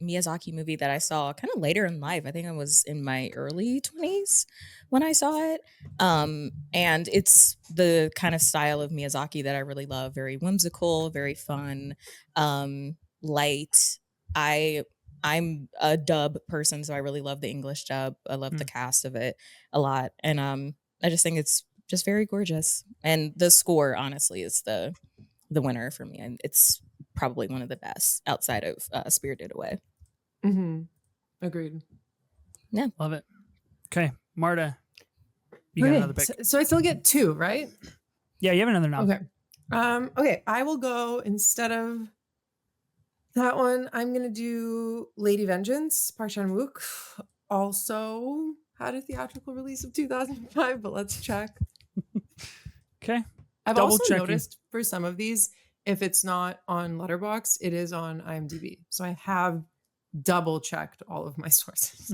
Miyazaki movie that I saw kind of later in life. I think I was in my early 20s when I saw it. And it's the kind of style of Miyazaki that I really love. Very whimsical, very fun, light. I'm a dub person, so I really love the English dub. I love the cast of it a lot. And I just think it's just very gorgeous. And the score, honestly, is the winner for me. And it's probably one of the best outside of Spirited Away. Agreed. Love it. Okay, Marta, you got another pick. So I still get two, right? Yeah, you have another nom. Okay. Okay, I will go instead of that one. I'm gonna do Lady Vengeance. Park Chan-wook also had a theatrical release of 2005, but let's check. Okay. I've Double also checking. noticed for some of these, if it's not on Letterboxd, it is on IMDb. So I have double checked all of my sources.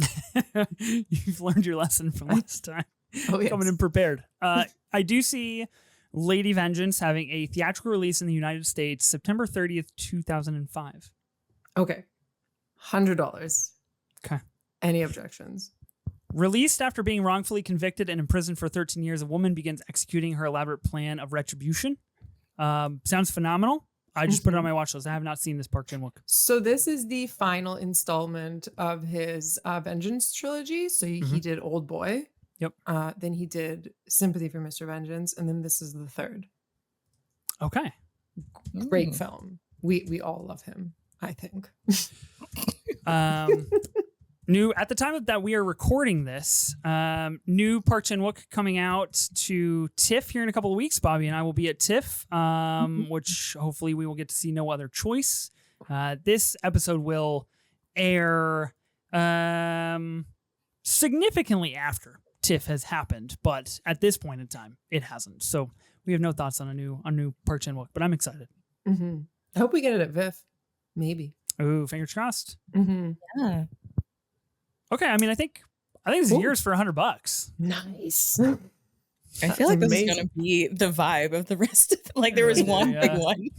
You've learned your lesson from last time. Oh, yes. Coming in prepared. I do see Lady Vengeance having a theatrical release in the United States September 30th, 2005. Okay. $100. Okay. Any objections? Released after being wrongfully convicted and imprisoned for 13 years, a woman begins executing her elaborate plan of retribution. Sounds phenomenal. I just put it on my watch list. I have not seen this Park Chan-wook. So this is the final installment of his Vengeance trilogy. So he did Old Boy. Yep. Then he did Sympathy for Mr. Vengeance, and then this is the third. Okay. Great film. We all love him, I think. New at the time that we are recording this, new Park Chan-wook coming out to TIFF here in a couple of weeks. Bobby and I will be at TIFF, which hopefully we will get to see No Other Choice. This episode will air significantly after TIFF has happened, but at this point in time, it hasn't. So we have no thoughts on a new Park Chan-wook, but I'm excited. I hope we get it at VIF. Maybe. Ooh, fingers crossed. Yeah. Okay, I mean, I think this is Ooh. yours for $100. Nice. I feel like this is going to be the vibe of the rest of like there was one big one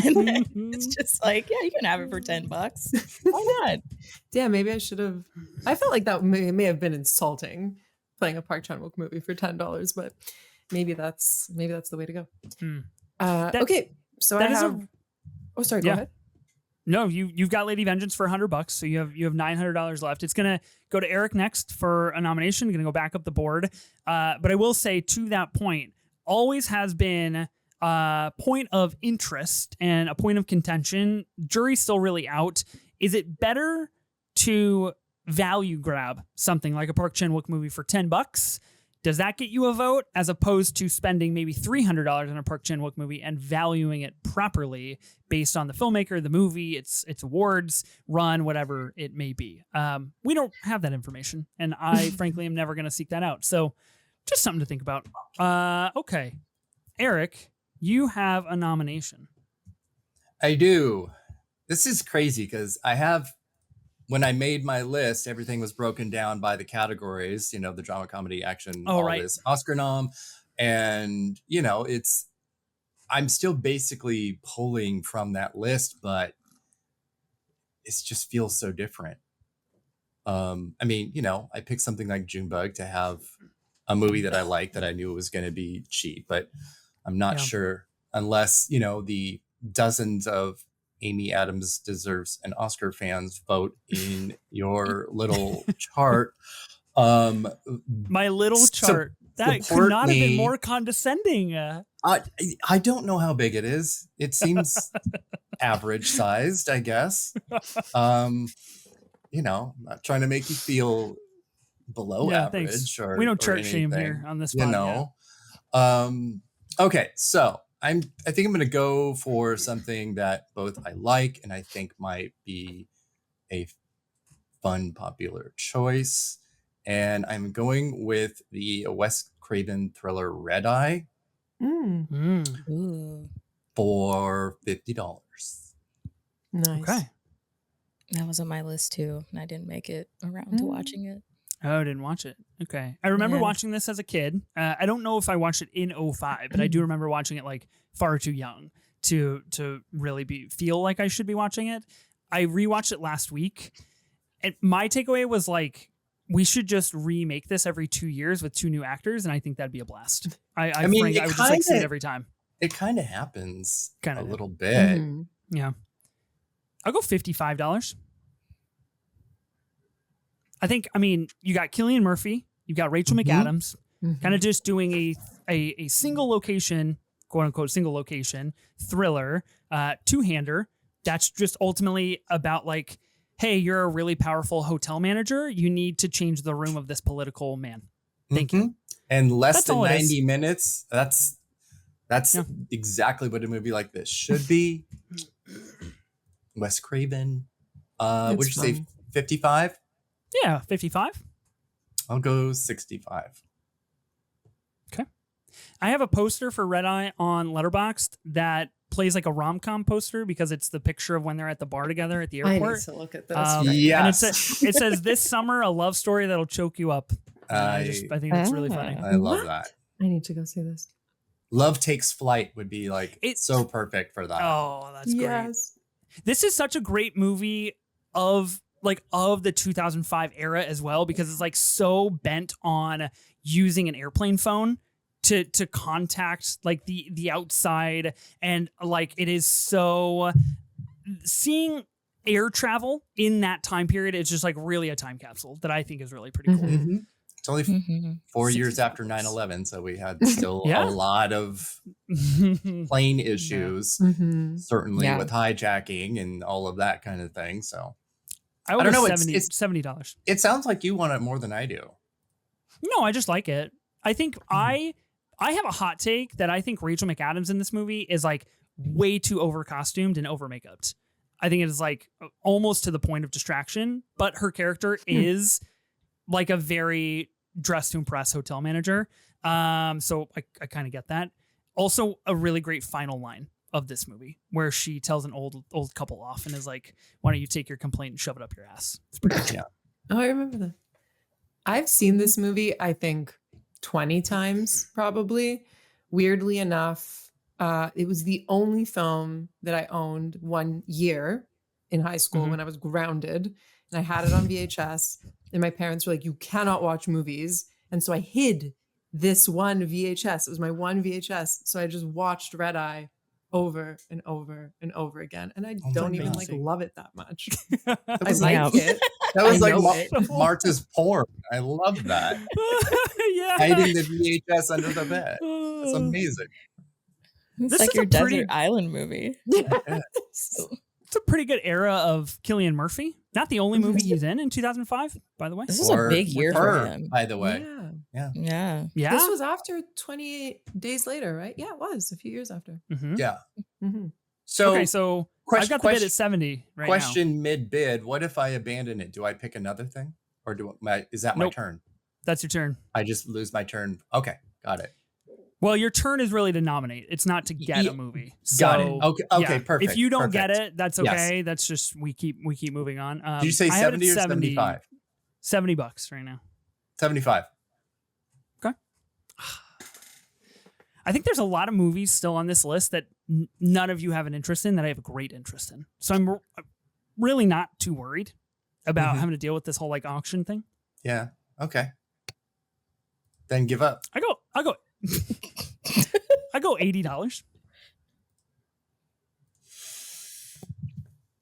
and then it's just like, yeah, you can have it for $10. Why not? Yeah, maybe I should have. I felt like that may have been insulting, playing a Park Chan-wook movie for $10, but maybe that's the way to go. Okay, so I have. Oh, sorry. Go ahead. No, you've got Lady Vengeance for $100, so you have $900 left. It's gonna go to Erik next for a nomination. Gonna go back up the board, but I will say to that point, always has been a point of interest and a point of contention. Jury's still really out. Is it better to value grab something like a Park Chan-wook movie for $10? Does that get you a vote as opposed to spending maybe $300 on a Park Chan-wook movie and valuing it properly based on the filmmaker, the movie, its awards run, whatever it may be? We don't have that information, and I frankly am never going to seek that out. So just something to think about. Okay. Erik, you have a nomination. I do. This is crazy because when I made my list, everything was broken down by the categories, the drama, comedy, action, this Oscar nom. And, I'm still basically pulling from that list, but it just feels so different. I mean, I picked something like Junebug to have a movie that I liked that I knew was going to be cheap, but I'm not sure unless, the dozens of Amy Adams deserves an Oscar fans vote in your little chart. My little chart. That could not have been more condescending. I don't know how big it is. It seems average sized, I guess. I'm not trying to make you feel below average. Thanks. Or we don't church anything, shame here on this podcast. Okay, so I think I'm going to go for something that both I like and I think might be a fun, popular choice. And I'm going with the Wes Craven thriller Red Eye for $50. Nice. Okay. That was on my list too, and I didn't make it around to watching it. Oh, I didn't watch it. Okay. I remember watching this as a kid. I don't know if I watched it in 2005, but I do remember watching it like far too young to really feel like I should be watching it. I rewatched it last week, and my takeaway was like, we should just remake this every 2 years with 2 new actors, and I think that'd be a blast. I would just like see it every time. It kind of happens a little bit. Mm-hmm. Yeah. I'll go $55. I think, you got Cillian Murphy, you've got Rachel McAdams, kind of just doing a single location, quote unquote, single location thriller, two-hander. That's just ultimately about like, hey, you're a really powerful hotel manager. You need to change the room of this political man. Thank you. And less than 90 minutes. That's exactly what a movie like this should be. Wes Craven. Would you say 55? Yeah, 55. I'll go 65. Okay. I have a poster for Red Eye on Letterboxd that plays like a rom-com poster because it's the picture of when they're at the bar together at the airport. I need to look at this. And it says this summer, a love story that'll choke you up. I think it's really funny. I love that. I need to go see this. Love Takes Flight would be like so perfect for that. Oh, that's great. This is such a great movie of the 2005 era as well, because it's like so bent on using an airplane phone to contact like the outside, and like it is so seeing air travel in that time period. It's just like really a time capsule that I think is really pretty cool. Mm-hmm. It's only 4 years after 9/11, so we had still a lot of plane issues, certainly with hijacking and all of that kind of thing. So I don't know. It's $70. It sounds like you want it more than I do. No, I just like it. I think I have a hot take that I think Rachel McAdams in this movie is like way too over costumed and over makeuped. I think it is like almost to the point of distraction, but her character is like a very dressed to impress hotel manager. So I kind of get that. Also a really great final line of this movie where she tells an old couple off and is like, why don't you take your complaint and shove it up your ass? It's pretty good. Oh, I remember that. I've seen this movie, I think 20 times probably. Weirdly enough, it was the only film that I owned 1 year in high school when I was grounded, and I had it on VHS, and my parents were like, you cannot watch movies. And so I hid this one VHS. It was my one VHS. So I just watched Red Eye over and over and over again. And I don't even like love it that much. I like it. That was like Marta's porn. I love that. Hiding the VHS under the bed. That's amazing. It's like your desert island movie. It's a pretty good era of Cillian Murphy. Not the only movie he's in 2005, by the way. This is a big year for him. By the way. Yeah. This was after 28 Days Later, right? Yeah, it was a few years after. Yeah. So I've got the bid at 70 right now. Question mid-bid. What if I abandon it? Do I pick another thing? Or is that my turn? That's your turn. I just lose my turn. Okay. Got it. Well, your turn is really to nominate. It's not to get a movie. Got it. Okay, perfect. If you don't get it, that's okay. Yes. That's just we keep moving on. Did you say 70 or 75? $70 right now. 75. Okay. I think there's a lot of movies still on this list that none of you have an interest in that I have a great interest in. So I'm really not too worried. about Mhm. having to deal with this whole like auction thing. Yeah. Okay. Then give up. I go I go $80.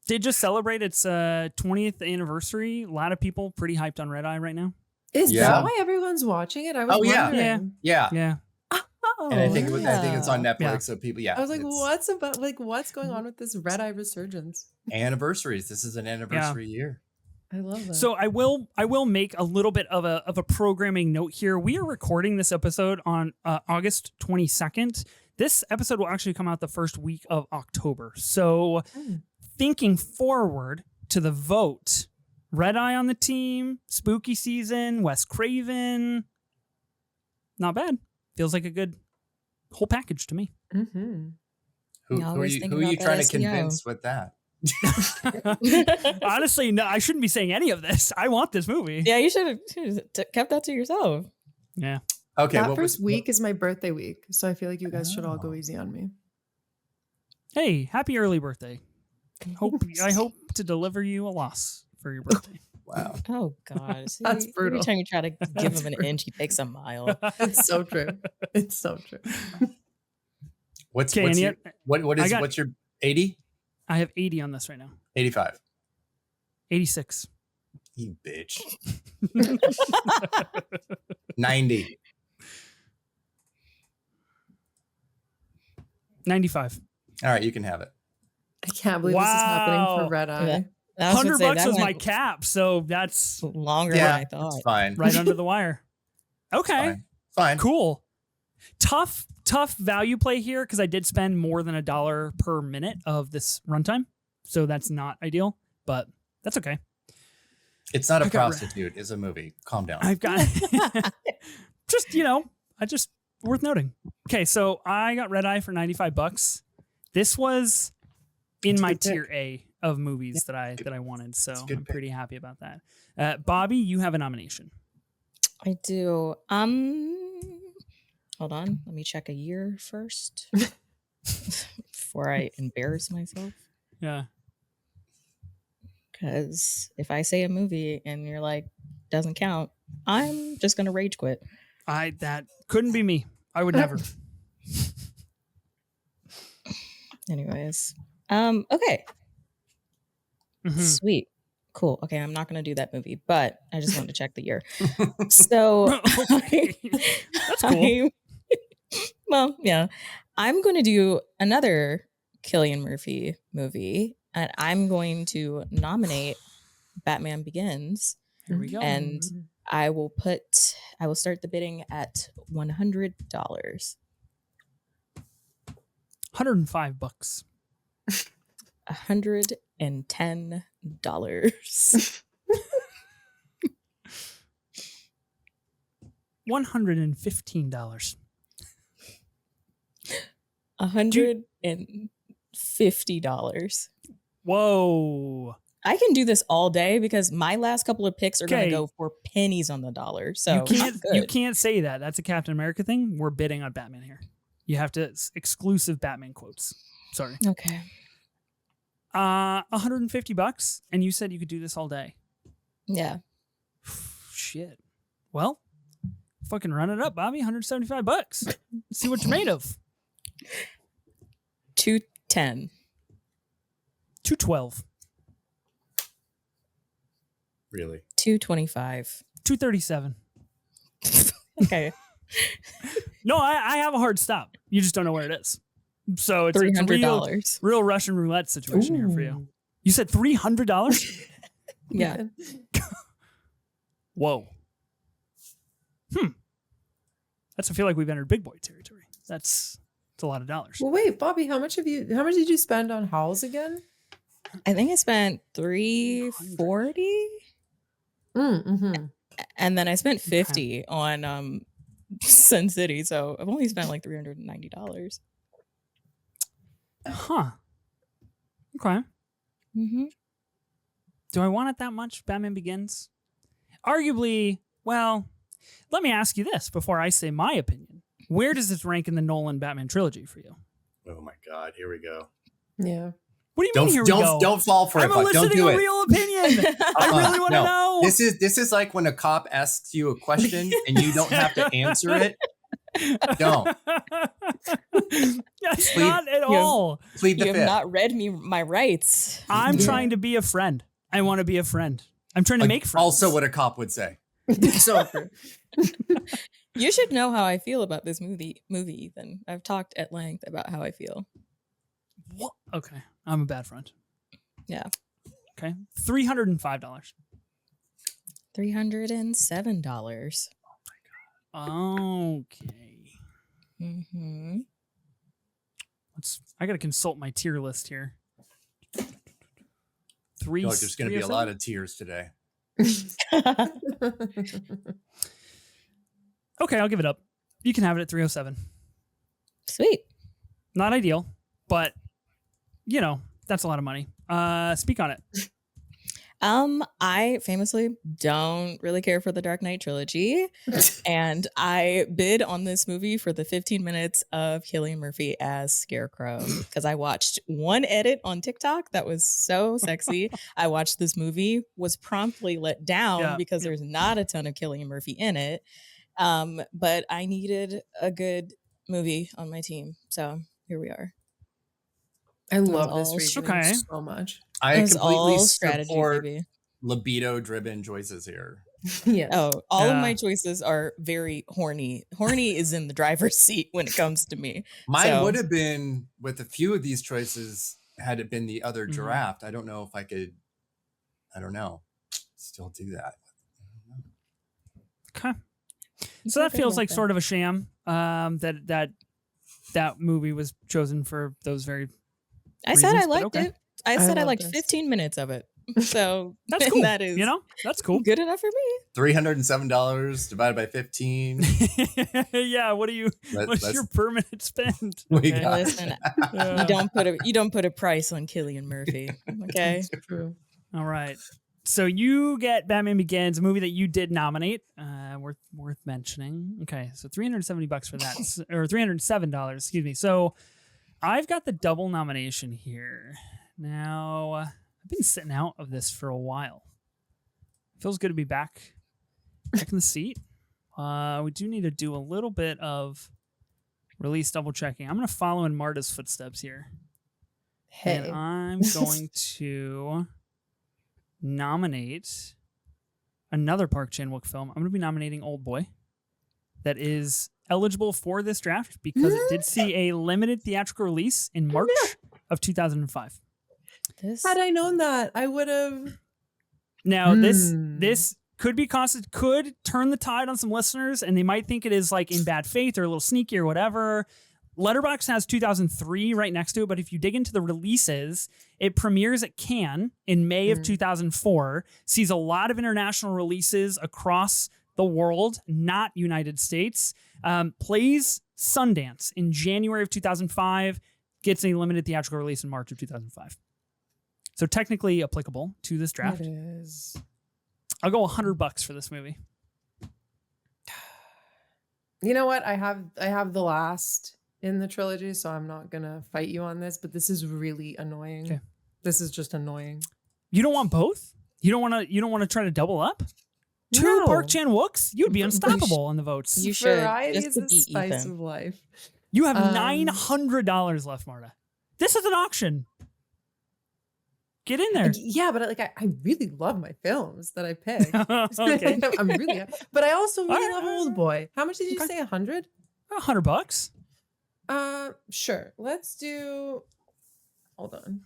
Did just celebrate its 20th anniversary. A lot of people pretty hyped on Red Eye right now. Is Yeah. that why everyone's watching it? I was Oh, yeah. wondering. Yeah. Yeah. Oh, And I think it's on Netflix. Yeah. So people, yeah. I was like, it's what's going on with this Red Eye resurgence? anniversaries. This is an anniversary year. I love that. So I will make a little bit of a programming note here. We are recording this episode on August 22nd. This episode will actually come out the first week of October. So thinking forward to the vote, Red Eye on the team, spooky season, Wes Craven. Not bad. Feels like a good whole package to me. Mm-hmm. Who You are always you, think who are you about trying that to SEO. convince with that? Honestly, no, I shouldn't be saying any of this. I want this movie. Yeah, you should have kept that to yourself. Yeah. Okay. That what first was, week is my birthday week, so I feel like you guys should all go Oh. easy on me. Hey, happy early birthday. I hope to deliver you a loss for your birthday. Wow. Oh God, See, That's Every brutal. time you try to give That's him an brutal. inch, he takes a mile. It's so true. It's so true. What's Okay, and your, yet what's your 80? I have 80 on this right now. 85. 86. You bitch. 90. 95. All right, you can have it. I can't believe this is happening Wow. for Red Eye. I was gonna $100 say, that was my went cap, so that's longer Yeah, than I It's thought. fine. right under the wire. Okay, Fine. Fine. cool. Tough value play here because I did spend more than $1 per minute of this runtime, so that's not ideal, but that's okay. It's not a I got prostitute. It's a movie. Calm down. I've got just worth noting. Okay, so I got Red Eye for $95. This was in That's a my good pick. tier A of movies that I wanted, so That's a good I'm pick. pretty happy about that. Bobby, you have a nomination. I do. Hold on. Let me check a year first before I embarrass myself. Yeah. Because if I say a movie and you're like, doesn't count, I'm just gonna rage quit. That couldn't be me. I would never. Anyways, okay, Mhm. sweet, cool. Okay, I'm not gonna do that movie, but I just wanted to check the year. So, Okay. That's cool. well, yeah, I'm going to do another Cillian Murphy movie, and I'm going to nominate Batman Begins. Here we go. And I will start the bidding at $100. $105. $110. $115. $150. Whoa. I can do this all day because my last couple of picks are going Okay. to go for pennies on the dollar. So You can't I'm you good. can't say that. That's a Captain America thing. We're bidding on Batman here. You have to exclusive Batman quotes. Sorry. Okay. $150, and you said you could do this all day. Yeah. Shit. Well, fucking run it up, Bobby. $175. Let's see what you're made of. 210. $212. Really? 225. $237. Okay. No, I have a hard stop. You just don't know where it is. So it's a $300. real Russian roulette situation here for you. You said $300? Yeah. Whoa. I feel like we've entered big boy territory. That's a lot of dollars. Well, wait, Bobby, how much did you spend on Howls again? I think I spent $340. Mm-hmm. And then I spent $50 on Sin City. So I've only spent like $390. Huh. Okay. Mm-hmm. Do I want it that much? Batman Begins? Arguably, well, let me ask you this before I say my opinion. Where does this rank in the Nolan Batman trilogy for you? Oh my God. Here we go. Yeah. What do you mean? Here we go. Don't fall for it, I'm Buck. Don't eliciting do a it. real opinion. I really want to know. This is like when a cop asks you a question and you don't have to answer it. Don't. That's not at all. Plead the You have fifth. not read me my rights. I'm trying to be a friend. I want to be a friend. I'm trying to make friends. Also, what a cop would say. So true. You should know how I feel about this movie, Ethan. I've talked at length about how I feel. What? Okay, I'm a bad friend. Yeah. Okay, $305. $307. Okay. Mm-hmm. I got to consult my tier list here. I feel like there's going to be a lot of tears today. Okay, I'll give it up. You can have it at 307. Sweet. Not ideal, but that's a lot of money. Speak on it. I famously don't really care for the Dark Knight trilogy, and I bid on this movie for the 15 minutes of Cillian Murphy as Scarecrow because I watched one edit on TikTok that was so sexy. I watched this movie, was promptly let down because there's not a ton of Cillian Murphy in it, but I needed a good movie on my team, so here we are. I love this reasoning okay. so much. I completely strategy, support baby. libido-driven choices here. Yeah. Oh, all of my choices are very horny. Horny is in the driver's seat when it comes to me. Mine would have been with a few of these choices had it been the other draft. I don't know if I could. I don't know. Still do that. Okay. So that feels like sort of a sham. That movie was chosen for those very. I said I liked okay. it. I said I liked this. 15 minutes of it. So That's cool. That is, that's cool. good enough for me. $307 divided by 15. Yeah. What's your permanent spend? We got Listen, you don't put a price on Cillian Murphy. Okay. True. All right. So you get Batman Begins, a movie that you did nominate. Worth mentioning. Okay. So $370 for that, or $307. Excuse me. So I've got the double nomination here. Now, I've been sitting out of this for a while. Feels good to be back in the seat. We do need to do a little bit of release double checking. I'm going to follow in Marta's footsteps here. Hey. And I'm going to nominate another Park Chan-wook film. I'm going to be nominating Old Boy. That is eligible for this draft because it did see a limited theatrical release in March of 2005. Had I known that, I would have. Now this could turn the tide on some listeners, and they might think it is like in bad faith or a little sneaky or whatever. Letterboxd has 2003 right next to it, but if you dig into the releases, it premieres at Cannes in May of 2004, sees a lot of international releases across the world, not United States, plays Sundance in January of 2005, gets a limited theatrical release in March of 2005. So technically applicable to this draft. It is. I'll go $100 for this movie. You know what? I have the last in the trilogy, so I'm not gonna fight you on this, but this is really annoying. Okay. This is just annoying. You don't want both? You don't want to try to double up? Two No. Park Chan-wooks? You'd be unstoppable on the votes. You should. Variety Just is to the beat spice Ethan. of life. You have $900 left, Marta. This is an auction. Get in there. Yeah, but I really love my films that I pick. Okay. I'm really, but I also really All love right. Old Boy. How much did you Okay. say? 100? $100. Sure. Let's do. Hold on.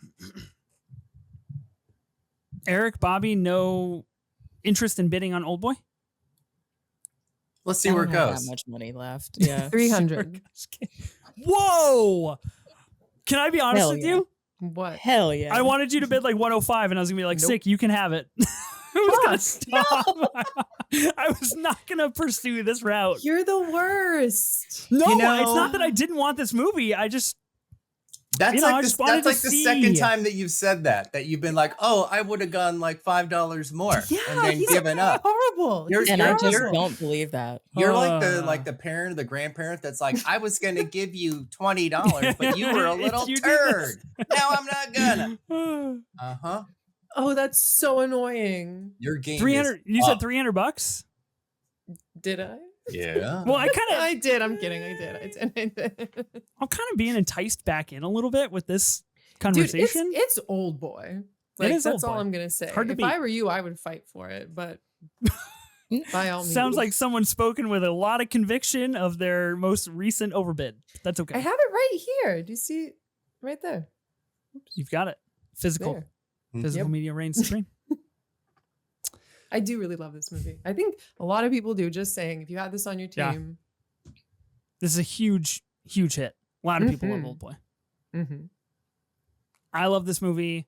Eric, Bobby, no interest in bidding on Old Boy? Let's see I where it don't have goes. that much money left. Yeah. 300. Whoa! Can I be honest Hell with yeah. you? What? Hell yeah. I wanted you to bid like 105, and I was gonna be like, Nope. "Sick, you can have it." I was gonna stop. I was not gonna pursue this route. You're the worst. No, You know- it's not that I didn't want this movie. That's I like just wanted that's to like the second see. time that you've said that you've been like, oh, I would have gone like $5 more Yeah, and then he's given up. horrible. You're- He's And I just you're- horrible. don't believe that. You're Uh. like the parent or the grandparent that's like, I was gonna give you $20, but you were a little You did turd. Now I'm not gonna. this. Uh-huh. Oh, that's so annoying. Your game 300. is You said up. $300. Did I? Yeah. Well, I kind of. I did. I'm kidding. I did. I'm kind of being enticed back in a little bit with this Dude, conversation. it's old boy. Like, is that's old all boy. I'm gonna say. Hard to If beat. I were you, I would fight for it. But by all means, Sounds like someone spoken with a lot of conviction of their most recent overbid. That's okay. I have it right here. Do you see it right there? You've got it. Physical. There. Physical Yep. media reigns supreme. I do really love this movie. I think a lot of people do. Just saying, if you had this on your Yeah. team, This is a huge, huge hit. A lot of people love Mhm. Old Boy. mhm. I love this movie.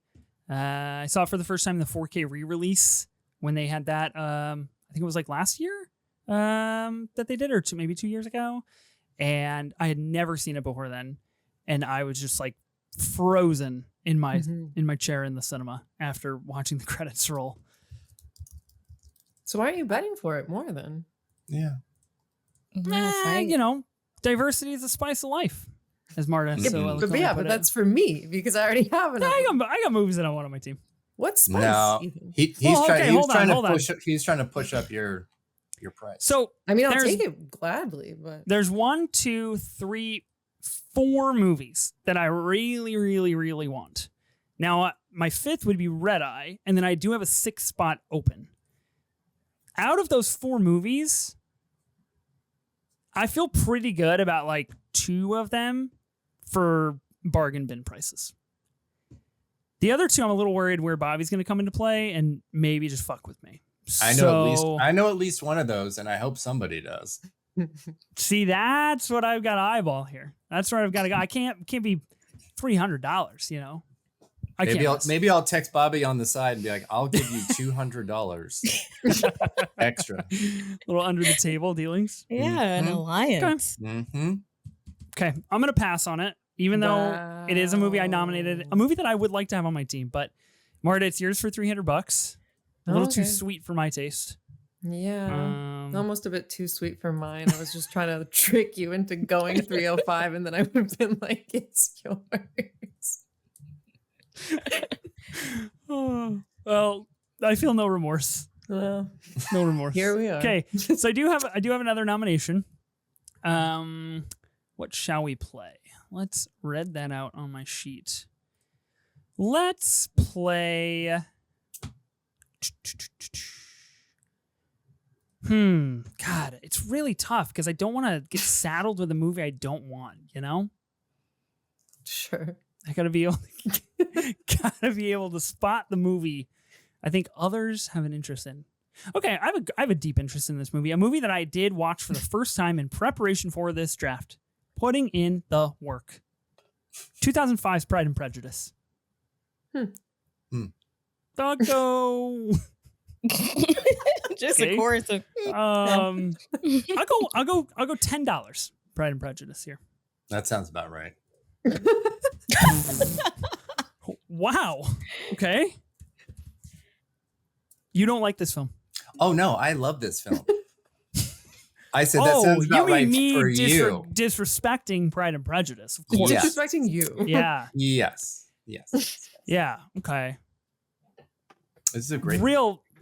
I saw it for the first time in the 4K re-release when they had that. I think it was like last year that they did, or maybe 2 years ago. And I had never seen it before then, and I was just like frozen in my Mhm. in my chair in the cinema after watching the credits roll. So why aren't you betting for it more then? Yeah. You know, diversity is the spice of life, as Marta Yeah, so but eloquently yeah, put but it. that's for me because I already have Yeah, enough. I got movies that I want on my team. What spice? No. Ethan? He's Well, trying okay, he was hold on, trying hold to on. push up, he's trying to push up your price. So I mean, I'll there's- take it gladly, but there's 1, 2, 3, 4 movies that I really, really, really want. Now, my 5th would be Red Eye, and then I do have a 6th spot open. Out of those 4 movies, I feel pretty good about like 2 of them for bargain bin prices. The other 2, I'm a little worried where Bobby's going to come into play and maybe just fuck with me. I know at least one of those, and I hope somebody does. See, that's what I've got to eyeball here. That's where I've got to go. I can't be $300. You know, Maybe I'll text Bobby on the side and be like, I'll give you $200 extra. Little under the table dealings. Yeah, an Mhm. alliance. Mm-hmm. Okay, I'm gonna pass on it, even though it is a movie I nominated, a movie that I would like to have on my team. But Marta, it's yours for $300. A little too Okay. sweet for my taste. yeah. Almost a bit too sweet for mine. I was just trying to trick you into going 305, and then I would have been like, it's yours. Oh, well, I feel no remorse. Well, No remorse. here we are. Okay, so I do have another nomination. What shall we play? Let's read that out on my sheet. Let's play. God, it's really tough because I don't want to get saddled with a movie I don't want. You know, Sure. I gotta be able to spot the movie I think others have an interest in. Okay, I have a deep interest in this movie. A movie that I did watch for the first time in preparation for this draft. Putting in the work. 2005's Pride and Prejudice. Doggo. Just Okay. a chorus of I'll go $10. Pride and Prejudice here. That sounds about right. Wow. Okay. You don't like this film. Oh no, I love this film. I said that sounds you about mean right me for you. disrespecting Pride and Prejudice, of course. Yeah. Disrespecting you. Yeah. Yes. Yeah. Okay. This is a great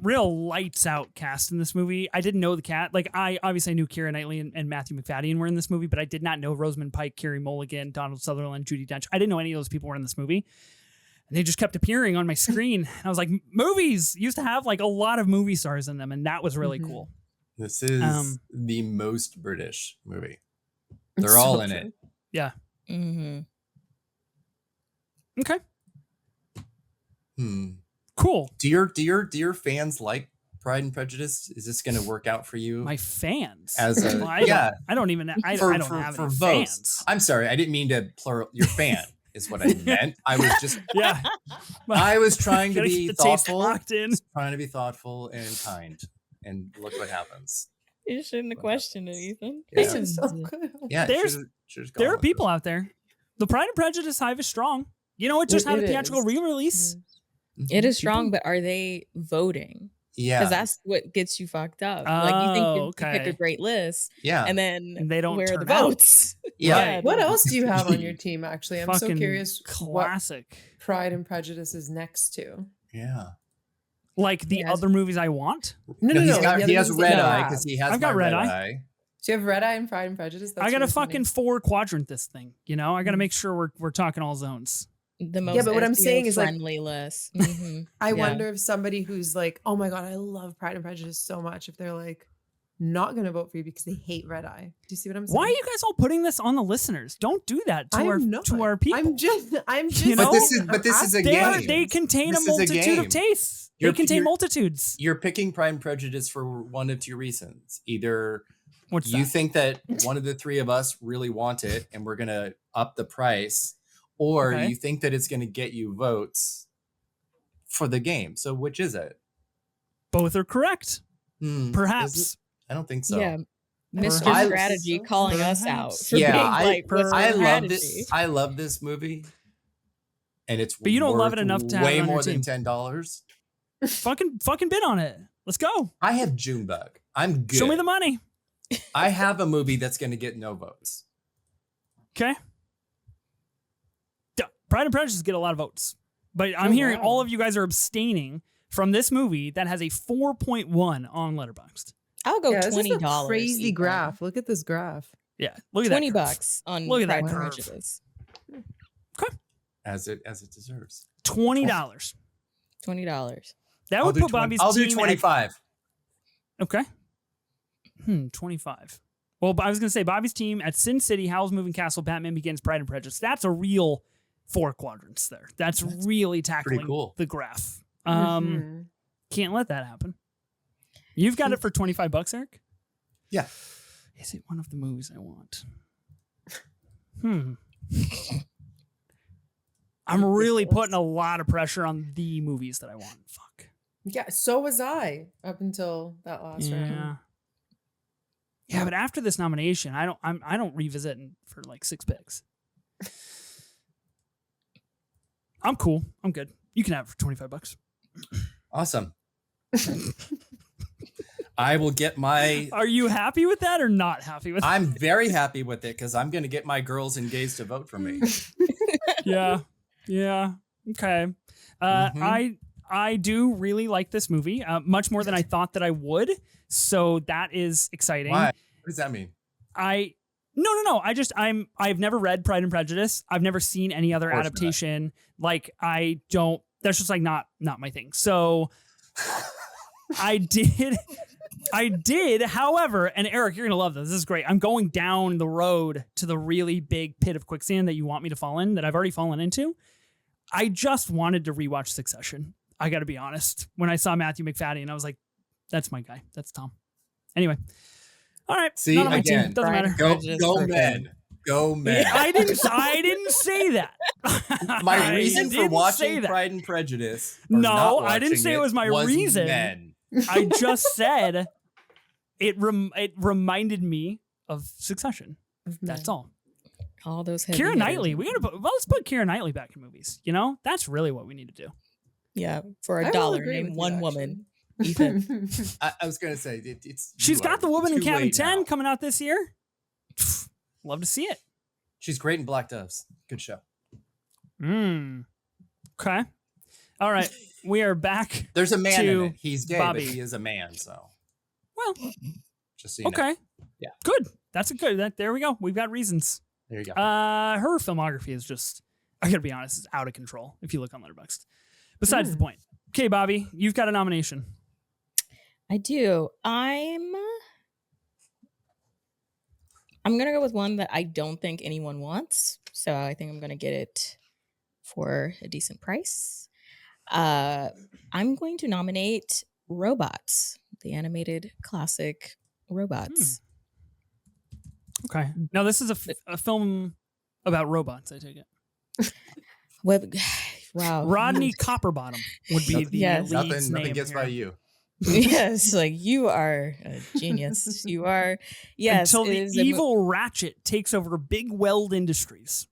Real lights out cast in this movie. I didn't know the cat. Like, I obviously knew Keira Knightley and Matthew McFadden were in this movie, but I did not know Rosamund Pike, Carey Mulligan, Donald Sutherland, Judi Dench. I didn't know any of those people were in this movie. And they just kept appearing on my screen. And I was like, movies used to have like a lot of movie stars in them, and that was really Mhm. cool. This is the most British movie. They're So all in true. it. Yeah. mm-hmm. Okay. Cool. Cool. Do your fans like Pride and Prejudice? Is this going to work out for you? My fans. As a- Well, yeah. I don't even. I for, don't for, have for any votes. fans. I'm sorry, I didn't mean to plural. Your fan is what I meant. I was just. Yeah. I was trying to Gotta be keep the taste thoughtful. locked in. Trying to be thoughtful and kind, and look what happens. You shouldn't have questioned it, Ethan. Yeah. This is so good. Yeah, There's- should've There gone are with people this. out there The Pride and Prejudice hype is strong. You know, it just had a It theatrical is. re-release. It is strong, but are they voting? Yeah. Because that's what gets you fucked up. Like you think you pick okay. a great list, Yeah. and then And they don't where are the turn out. votes? Yeah. Right. What else do you have on your team? Actually, I'm so Fucking curious. What classic. Pride and Prejudice is next to? Yeah. Like the Yes. other movies I want. No. He's the got, other he has ones that red you eye have. because he has I've got my red red eye. eye. Do you have Red Eye and Pride and Prejudice? That's I got to really funny. fucking 4 quadrant this thing. You know, I got to make sure we're talking all zones. The most but what I'm saying is, like, friendly list. Mhm. I Yeah. wonder if somebody who's like, oh my God, I love Pride and Prejudice so much, if they're like not going to vote for you because they hate Red Eye. Do you see what I'm saying? Why are you guys all putting this on the listeners? Don't do that to I'm not. our people. I'm just. You know? But this is a they game. contain This a is a multitude of game. tastes. You're- they contain you're- multitudes. You're picking Pride and Prejudice for one of 2 reasons. Either What's you that? think that one of the 3 of us really want it and we're going to up the price, or Okay. you think that it's going to get you votes for the game. So which is it? Both are correct. Is Perhaps. it? I don't think so. Yeah, Perhaps. Mr. Strategy calling us out. Perhaps. For Yeah, being I- like, what's I the love strategy? this. I love this movie, and it's But you don't love it worth enough to have way it on your more than team. $10. fucking bid on it. Let's go. I have Junebug. I'm good. Show me the money. I have a movie that's going to get no votes. Okay. Pride and Prejudice get a lot of votes, but I'm Oh, hearing wow. all of you guys are abstaining from this movie that has a 4.1 on Letterboxd. I'll go Yeah, this is a $20. crazy even. graph. Look at this graph. Yeah, look at 20 that. curve. bucks on Look at that Pride and curve. Prejudice. As it deserves. $20. $20. That I'll would do put 20 Bobby's I'll team do at- 25. Okay. 25. Well, I was going to say Bobby's team at Sin City, Howl's Moving Castle, Batman Begins, Pride and Prejudice. That's a real 4 quadrants there. That's really tackling cool. the graph. Mhm. Can't let that happen. You've got it for $25, Eric? Yeah. Is it one of the movies I want? I'm really putting a lot of pressure on the movies that I want. Fuck. Yeah, so was I up until that last Yeah. round. Yeah, but after this nomination, I don't revisit for like 6 picks. I'm cool. I'm good. You can have it for $25. Awesome. I will get my. Are you happy with that or not happy with that? I'm very happy with it because I'm going to get my girls and gays to vote for me. Yeah. Yeah. Okay. I do really like this movie, much more than I thought that I would. So that is exciting. Why? What does that mean? No. I've never read Pride and Prejudice. I've never seen any other course not. adaptation. Like that's just like not my thing. So I did, however, and Eric, you're going to love this. This is great. I'm going down the road to the really big pit of quicksand that you want me to fall in, that I've already fallen into. I just wanted to rewatch Succession. I got to be honest. When I saw Matthew McFadden, I was like, that's my guy. That's Tom. Anyway. All right. See, not on my team. again, Doesn't matter. Go men. Go men. I didn't say that. My I reason for didn't say watching that. Pride and Prejudice. or No, not I didn't watching say it was my reason. Men. I just said it reminded me of Succession. That's all. All those heavy Keira hitters. Knightley. Let's put Keira Knightley back in movies. You know, that's really what we need to do. Yeah, for I a will dollar, agree name with you, one actually. woman. Ethan. I was going to say, it's. She's you got are The Woman in too Cabin late 10 now. coming out this year. Love to see it. She's great in Black Doves. Good show. Okay. All right. We are back. There's a man To in it. He's gay, Bobby. but he is a man. So Well, just so you know. okay. Yeah. Good. That's a good. There we go. We've got reasons. There you go. Her filmography is just, I gotta be honest, it's out of control if you look on Letterboxd. Besides the point. Okay, Bobby, you've got a nomination. I do. I'm gonna go with one that I don't think anyone wants. So I think I'm gonna get it for a decent price. I'm going to nominate Robots, the animated classic Robots. Okay. Now this is a film about robots, I take it. What? Wow. Rodney Copperbottom would be the Yes. lead's Nothing name gets here. by you. Yes, like you are a genius. You are. Yes. Until it the is a mo- evil Ratchet takes over Big Weld Industries.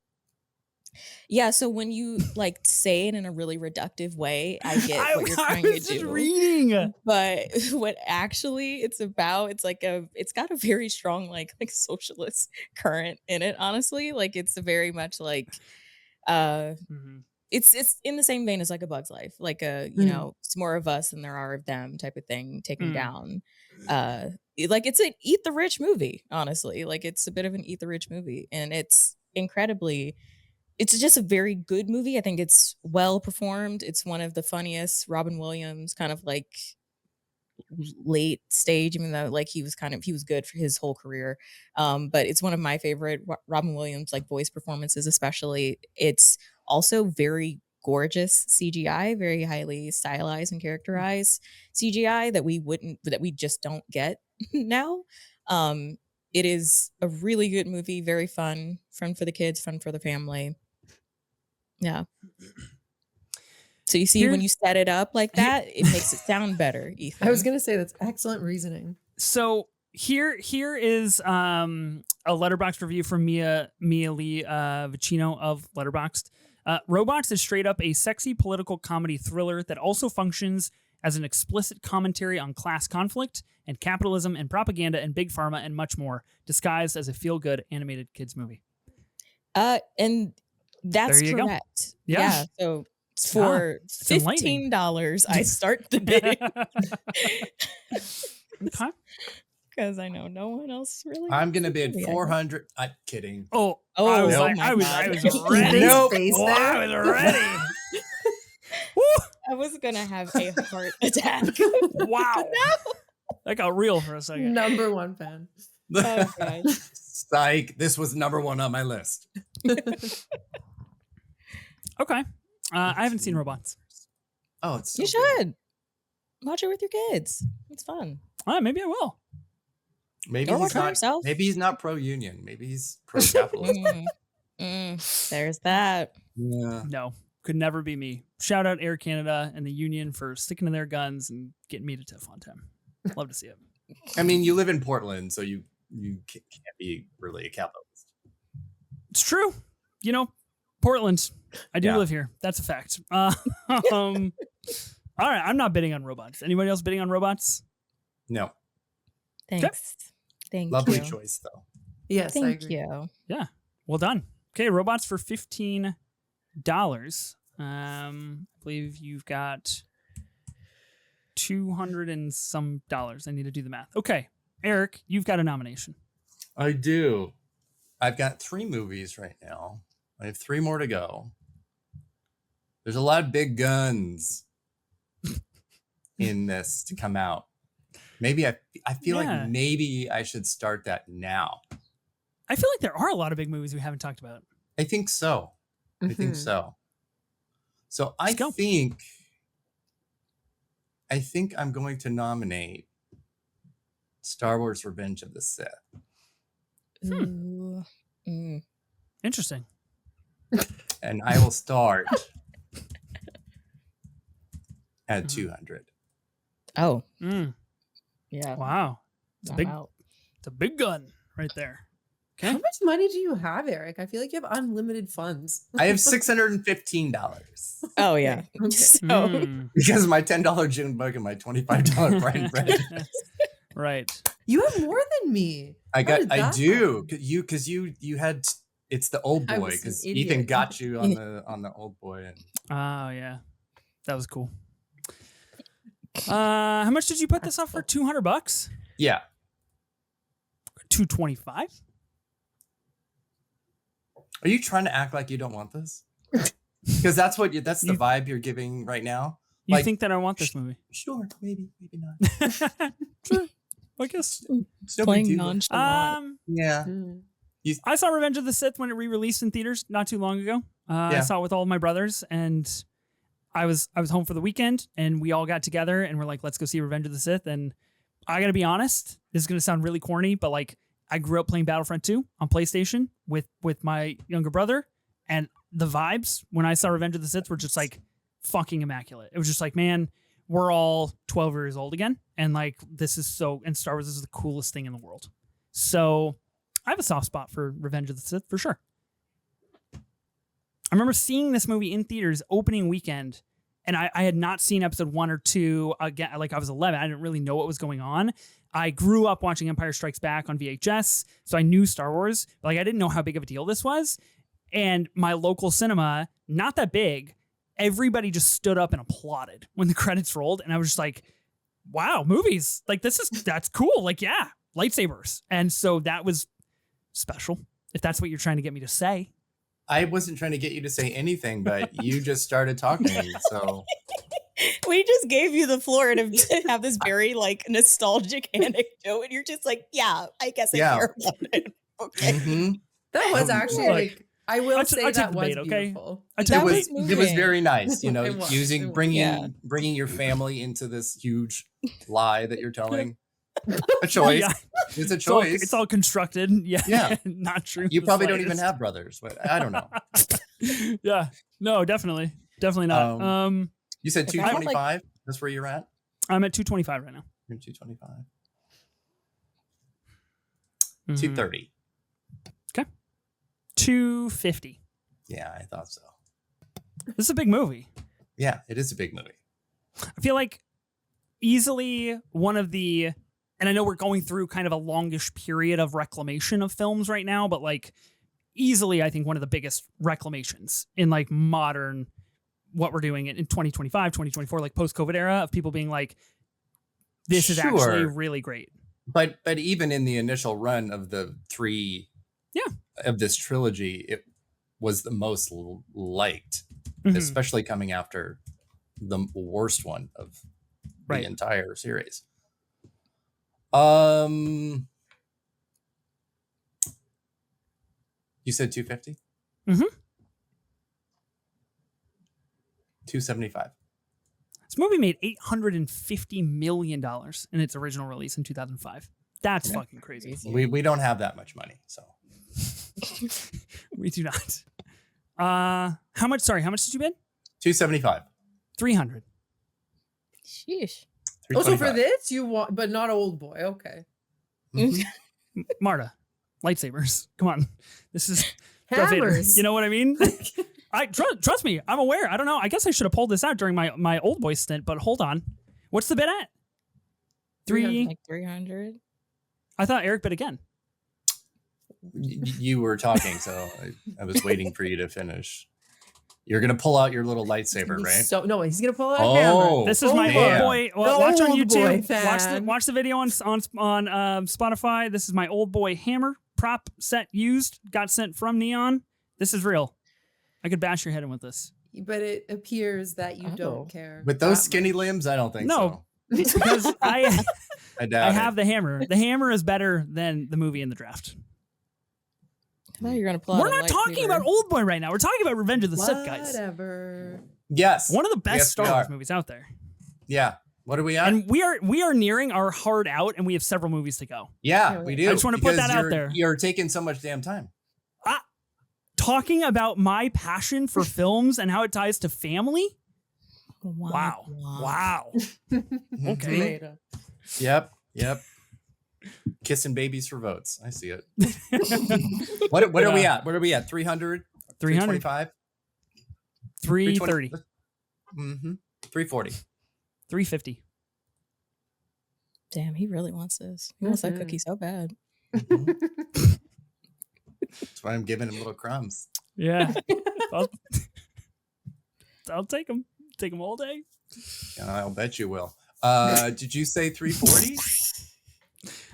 Yeah, so when you like say it in a really reductive way, I get what you're I trying to was just do. reading. But what actually it's about, it's got a very strong like socialist current in it, honestly. Like it's very much like uh Mhm. it's in the same vein as like A Bug's Life, like it's more of us than there are of them type of thing taken Mm. down. Like it's an eat the rich movie, honestly. Like it's a bit of an eat the rich movie, and it's just a very good movie. I think it's well performed. It's one of the funniest Robin Williams kind of like late stage, even though like he was good for his whole career. But it's one of my favorite Robin Williams like voice performances, especially. It's also very gorgeous CGI, very highly stylized and characterized CGI that we just don't get now. It is a really good movie, very fun for the kids, fun for the family. Yeah. So you see, when you set it up like that, it makes it sound better, Ethan. I was going to say that's excellent reasoning. So here is a Letterboxd review from Mia Lee Vicino of Letterboxd. Robots is straight up a sexy political comedy thriller that also functions as an explicit commentary on class conflict and capitalism and propaganda and big pharma and much more, disguised as a feel-good animated kids movie. And that's There you go. correct. Yeah. So for enlightening. $15, I start the bidding Okay. because I know no one else really. I'm gonna wants the bid movie, I 400. I'm kidding. Oh, Oh, I was oh like, my I was God. ready. Nope. Face Oh, there. I was ready. Woo! I was gonna have a heart attack. Wow. That got real for a second. Number one fan. Oh, God. Psych. This was number one on my list. Okay. I haven't seen Robots. Oh, it's so You good. should watch it with your kids. It's fun. Maybe I will. Maybe Or he's watch it not. yourself. Maybe he's not pro-union. Maybe he's pro-capitalist. There's that. Yeah. No, could never be me. Shout out Air Canada and the union for sticking to their guns and getting me to TIFF on time. Love to see it. I mean, you live in Portland, so you can't be really a capitalist. It's true. Portland. I do Yeah. live here. That's a fact. All right. I'm not bidding on Robots. Anybody else bidding on Robots? No. Thanks. Thank Lovely you. choice, though. Yes, I Thank agree. you. Yeah. Well done. Okay. Robots for $15. I believe you've got 200 and some dollars. I need to do the math. Okay. Eric, you've got a nomination. I do. I've got 3 movies right now. I have 3 more to go. There's a lot of big guns in this to come out. Maybe I feel Yeah. like maybe I should start that now. I feel like there are a lot of big movies we haven't talked about. I think so. I think Mhm. so. So I Let's go. think I'm going to nominate Star Wars Revenge of the Sith. Ooh. Interesting. And I will start at 200. Oh, Mm, yeah. wow. It's a I'm big, out. it's a big gun right there. How Okay. much money do you have, Eric? I feel like you have unlimited funds. I have $615 Oh, yeah. Okay. So, Mm. because of my $10 June bug and my $25 Brian bread. Right. You have more than me. I How did that do. happen? Because you had it's the old I boy was an because idiot. Ethan got you on the old boy and Oh, yeah. That was cool. How much did you put this up for? $200? yeah. $225? Are you trying to act like you don't want this? Because that's the vibe you're giving right now. You Like, think that I want this movie? Sure, maybe not. Sure. I guess. It's no big playing deal. nonchalant. Yeah. Mm. I saw Revenge of the Sith when it re-released in theaters not too long ago. I Yeah. saw it with all of my brothers, and I was home for the weekend, and we all got together, and we're like, let's go see Revenge of the Sith. And I gotta be honest, this is gonna sound really corny, but like, I grew up playing Battlefront 2 on PlayStation with my younger brother, and the vibes when I saw Revenge of the Sith were just like fucking immaculate. It was just like, man, we're all 12 years old again, and like this is and Star Wars is the coolest thing in the world. So I have a soft spot for Revenge of the Sith for sure. I remember seeing this movie in theaters opening weekend, and I had not seen episode 1 or 2 again. Like I was 11, I didn't really know what was going on. I grew up watching Empire Strikes Back on VHS, so I knew Star Wars, but like I didn't know how big of a deal this was. And my local cinema, not that big, everybody just stood up and applauded when the credits rolled, and I was just like, "Wow, movies! Like that's cool! Like yeah, lightsabers!" And so that was special, if that's what you're trying to get me to say. I wasn't trying to get you to say anything, but you just started talking. So We just gave you the floor to have this very like nostalgic anecdote, and you're just like, yeah, I guess I care about it. Okay. mhm. That was actually Look, like, I will I say took that the was bait, okay? beautiful. I It took That was was it was moving. very nice, It was, it using was. bringing your family into this huge lie that you're telling. A choice. Yeah. It's a It's all, choice. it's all constructed. Yeah. Yeah. Not true. You the probably don't even slightest. have brothers, but I don't know. Yeah. No, definitely not. You said If I had, like- 225. That's where you're at. I'm at 225 right now. You're 225. Mhm. 230. 250. Yeah, I thought so. This is a big movie. Yeah, it is a big movie. I feel like easily one of the, and I know we're going through kind of a longish period of reclamation of films right now, but like easily, I think one of the biggest reclamations in like modern, what we're doing in 2025, 2024, like post-COVID era of people being like, this is actually Sure. really great. But even in the initial run of the 3 of this trilogy, it was the most liked, Mhm. especially coming after the worst one of the Right. entire series. You said 250? Mhm. 275. This movie made $850 million in its original release in 2005. That's Yeah. fucking crazy. We don't have that much money, so We do not. How much did you bid? 275. 300. Sheesh. Also for 325. this, you want, but not Old Boy. Okay. Mhm. Marta, lightsabers. Come on. This is Darth Vader. Hammers. You know what I mean? I trust me. I'm aware. I don't know. I guess I should have pulled this out during my Old Boy stint, but hold on. What's the bid at? 3. Like 300. I thought Eric bid again. You were talking, so I was waiting for you to finish. You're gonna pull out your little lightsaber, He's right? So no, he's gonna pull out a hammer. Oh, This is my yeah. old boy. Well, watch on Old Boy YouTube. fan. Watch the video on Spotify. This is my Old Boy hammer prop set used. Got sent from Neon. This is real. I could bash your head in with this. But it appears that you Oh. don't care. With those that skinny much. limbs, I don't think No. so. Because I doubt have it. the hammer. The hammer is better than the movie in the draft. I thought you were gonna pull out We're a not talking lightsaber. about Old Boy right now. We're talking about Revenge of the Sith, guys. Whatever. Yes. One of the best Yes, Star we Wars are. movies out there. Yeah. What are we at? And we are nearing our hard out, and we have several movies to go. Yeah, we do. I just wanna put because that out you're- there. You're taking so much damn time. Talking about my passion for films and how it ties to family. Wow. Wow. Okay. Tomato. Yep. Kissing babies for votes. I see it. What are we at? What are we at? 300? 300. 325? 330. 340. 350. Damn, he really wants this. He wants that Mhm. cookie so bad. Mhm. That's why I'm giving him little crumbs. Yeah. I'll take them. Take them all day. And I'll bet you will. Did you say 340?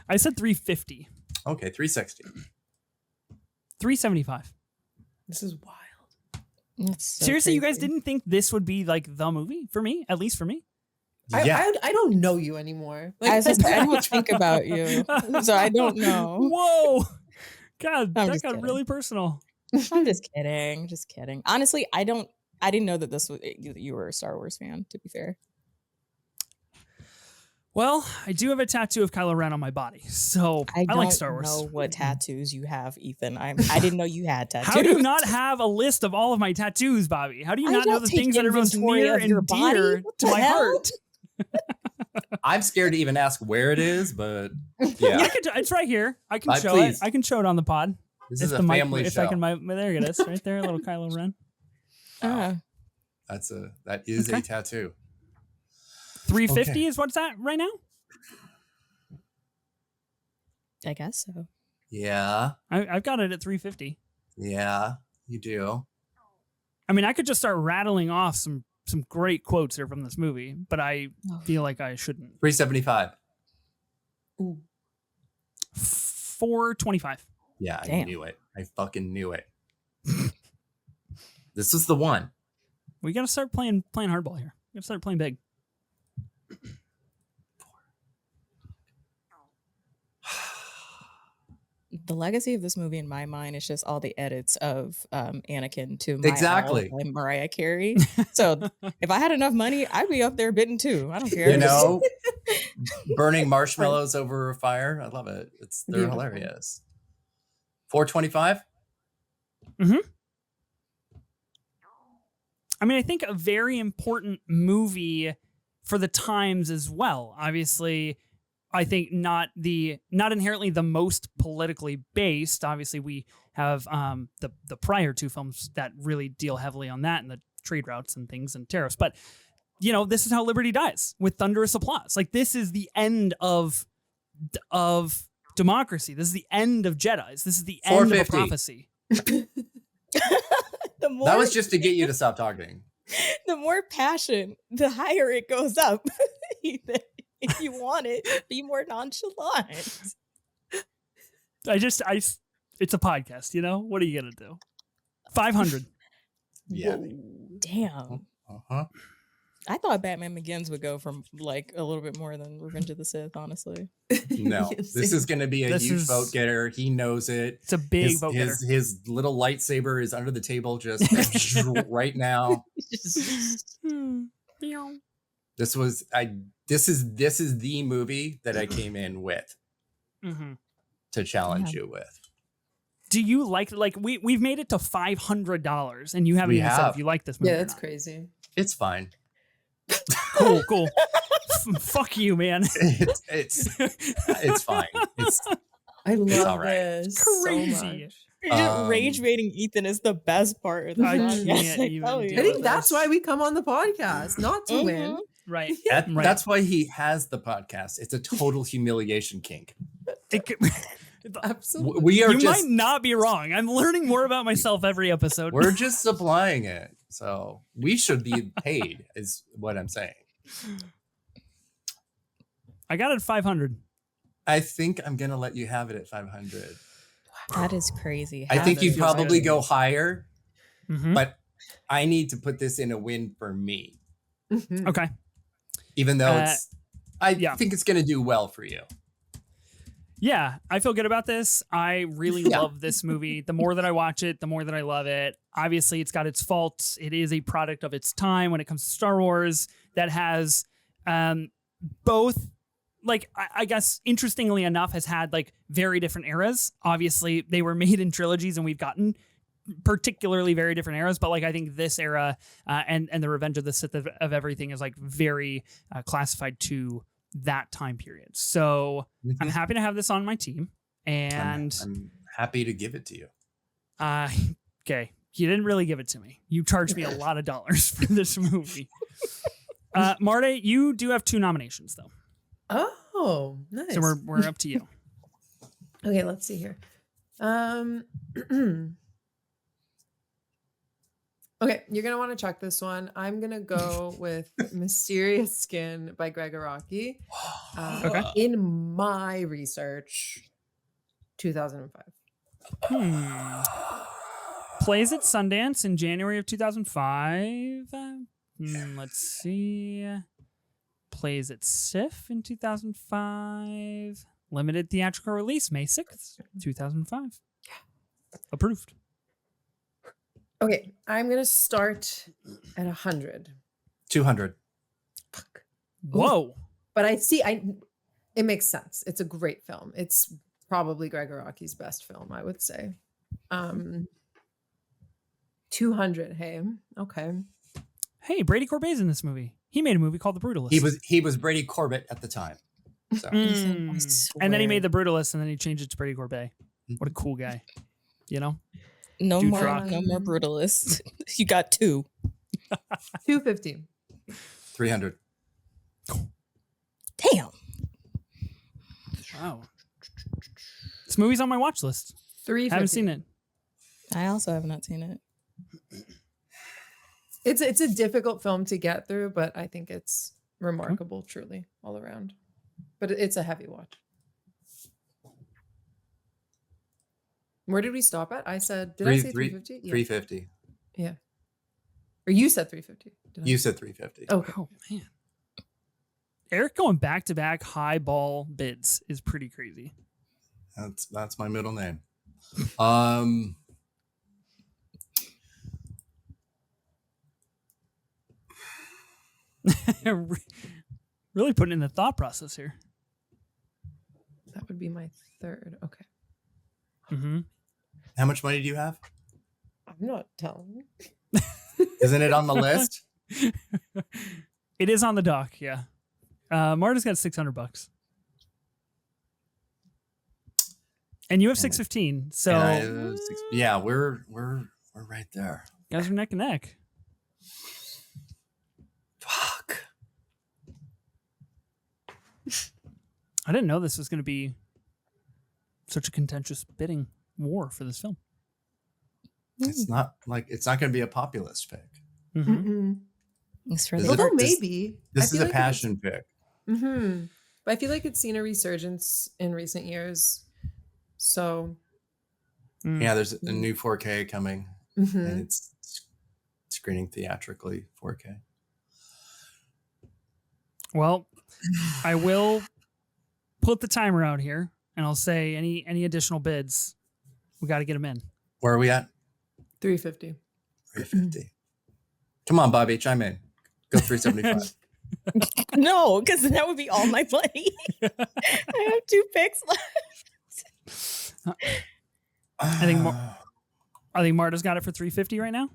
I said 350. Okay, 360. 375. This is wild. That's so Seriously, you guys crazy. didn't think this would be like the movie for me? At least for me? Yeah. I don't know you anymore. I was just, I don't think about you, so I don't know. Whoa. God, I'm that just got kidding. really personal. I'm just kidding. Just kidding. Honestly, I didn't know that this was you were a Star Wars fan. To be fair, Well, I do have a tattoo of Kylo Ren on my body, so I don't like Star Wars. know what tattoos you have, Ethan. I didn't know you had tattoos. How do you not have a list of all of my tattoos, Bobby? How do you I not know don't the take things that are most inventory near of your and body. dear What to the my hell? heart? I'm scared to even ask where it is, but Yeah, yeah. it's right here. I can show please. it. I can show it on the pod. This if is a the mic- family if show. I can, there it is, right there, a little Kylo Ren. Wow. That is Okay. a tattoo. 350 Okay. is what's that right now? I guess so. Yeah. I've got it at 350. Yeah, you do. I mean, I could just start rattling off some great quotes here from this movie, but I feel like I shouldn't. 375. Ooh. 425. Yeah, I Damn. knew it. I fucking knew it. This is the one. We got to start playing hardball here. We got to start playing big. The legacy of this movie in my mind is just all the edits of Anakin to My Exactly. All by Mariah Carey. So if I had enough money, I'd be up there bidding too. I don't care. You know, burning marshmallows over a fire. I love it. They're Beautiful. hilarious. 425. I mean, I think a very important movie for the times as well. Obviously, I think not inherently the most politically based. Obviously, we have the prior two films that really deal heavily on that and the trade routes and things and tariffs. But you know, this is how liberty dies, with thunderous applause. Like, this is the end of democracy. This is the end of Jedis. This is the end of a 450. prophecy. The more, That was just to get you to stop talking. the more passion, the higher it goes up. If you want it, be more nonchalant. It's a podcast, you know? What are you going to do? 500. Yeah. Damn. Uh-huh. I thought Batman Begins would go from like a little bit more than Revenge of the Sith, honestly. No, this is going to be a This huge is- vote getter. He knows it. It's a big vote getter. His little lightsaber is under the table just right now. This is the movie that I came in with Mhm. to challenge you with. Do you like we've made it to $500 and you haven't We even said have. if you like this movie? Yeah, or that's not. crazy. It's fine. Cool. Fuck you, man. It's fine. I love all right. this Crazy. so much. Just rage baiting Ethan is the best part of the I podcast. can't I even tell do you. I it. think that's why we come on the podcast, not to win. Right. That- Right. That's why he has the podcast. It's a total humiliation kink. It could- Absolutely. We are you just might not be wrong. I'm learning more about myself every episode. we're just supplying it. So we should be paid, is what I'm saying. I got it at 500. I think I'm gonna let you have it at 500. That is crazy. I think you'd feels probably good. go higher, Mhm. but I need to put this in a win for me. Mhm. Okay. Even though I yeah. think it's gonna do well for you. Yeah, I feel good about this. I really Yeah. love this movie. The more that I watch it, the more that I love it. Obviously, it's got its faults. It is a product of its time when it comes to Star Wars that has both, like, I guess, interestingly enough, has had like very different eras. Obviously, they were made in trilogies and we've gotten particularly very different eras, but like I think this era and the Revenge of the Sith of everything is like very classified to that time period. So I'm happy to have this on my team, and I'm happy to give it to you. okay, you didn't really give it to me. You charged me a lot of dollars for this movie. Marta, you do have 2 nominations though, Oh, nice. so we're up to you. Okay, let's see here. Okay, you're gonna want to check this one. I'm gonna go with "Mysterious Skin" by Greg Araki. Okay. In my research, 2005. Plays at Sundance in January of 2005. Let's see. Plays at SIFF in 2005. Limited theatrical release May 6th, 2005. Approved. Okay, I'm gonna start at 100. 200. Fuck. Whoa. But it makes sense. It's a great film. It's probably Greg Araki's best film, I would say. 200. Hey, okay. Hey, Brady Corbett's in this movie. He made a movie called The Brutalist. He was Brady Corbett at the time. So Ethan, I And then he swear. made The Brutalist, and then he changed it to Brady Corbet. What a cool guy. You know? No Dude more, rock. no more brutalists. You got 2. 250. 300. Damn. Wow. This movie's on my watch list. 350. Haven't seen it. I also have not seen it. It's a difficult film to get through, but I think it's remarkable, truly, all around. But it's a heavy watch. Where did we stop at? I said, did I say 350? Yeah. 350. Yeah. Or you said 350. Did I? You said 350. Okay. Oh man. Eric going back to back high ball bids is pretty crazy. That's my middle name. Really putting in the thought process here. That would be my third. Okay. Mm-hmm. How much money do you have? I'm not telling. Isn't it on the list? It is on the dock, yeah. Marta's got $600. And you have 615, so And I have yeah, we're right there. you guys are neck and neck. Fuck. I didn't know this was going to be such a contentious bidding war for this film. It's not going to be a populist pick. Mm-hmm. Mm-mm. It's for Is the it- Although this- maybe. This I is feel a like passion pick. Mm-hmm. But I feel like it's seen a resurgence in recent years. So, Mm. Yeah, there's a new 4K coming, mhm. and it's screening theatrically 4K. Well, I will put the timer out here, and I'll say any additional bids, we got to get them in. Where are we at? 350. 350. Come on, Bobby, chime in. Go 375. No, because that would be all my money. I have 2 picks left. I think Marta's got it for 350 right now.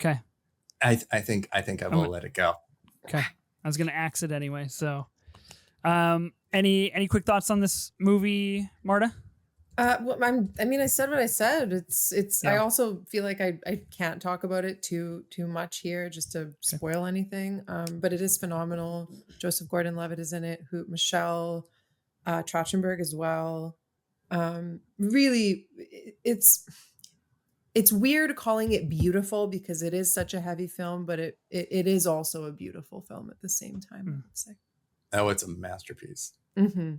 Okay. I think I will let it go. Okay. I was gonna axe it anyway. So, any quick thoughts on this movie, Marta? Well, I said what I said. It's. I Yeah. also feel like I can't talk about it too much here, just to spoil anything. But it is phenomenal. Joseph Gordon-Levitt is in it. Hoot Michelle, Trachtenberg as well. Really, it's weird calling it beautiful because it is such a heavy film, but it is also a beautiful film at the same time. I would say. Oh, it's a masterpiece. Mm-hmm.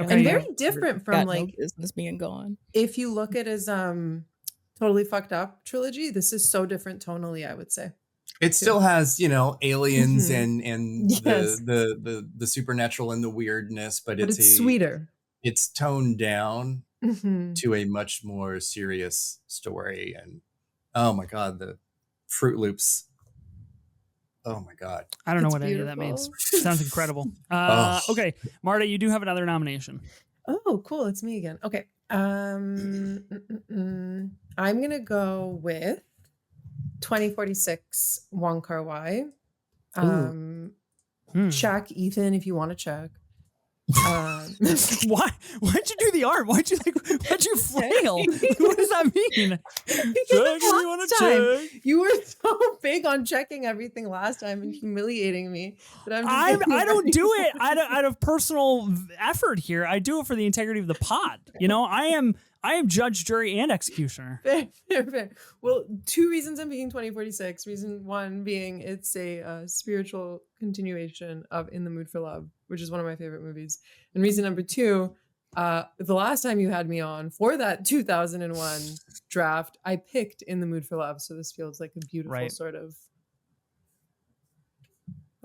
Okay, And yeah. very different from Got like no business being gone. if you look at his Totally Fucked Up trilogy, this is so different tonally, I would say. It still has, aliens Mhm. and Yes. the supernatural and the weirdness, but But it's sweeter. It's toned down Mhm. to a much more serious story. And oh my god, the Fruit Loops. Oh my god. I don't know It's what any of that means. beautiful. Sounds incredible. Oh. Okay, Marta, you do have another nomination. Oh, cool. It's me again. Okay. I'm gonna go with 2046 Wong Kar-wai. Check, Ethan, if you want to check. Why'd you do the arm? Why'd you flail? What does that mean? Last time, you were so big on checking everything last time and humiliating me that I don't do it out of personal effort here. I do it for the integrity of the pod. I am judge, jury, and executioner. Fair. Well, 2 reasons I'm picking 2046. Reason 1 being it's a spiritual continuation of In the Mood for Love, which is one of my favorite movies. And reason number 2, the last time you had me on for that 2001 draft, I picked In the Mood for Love. So this feels like a beautiful sort of,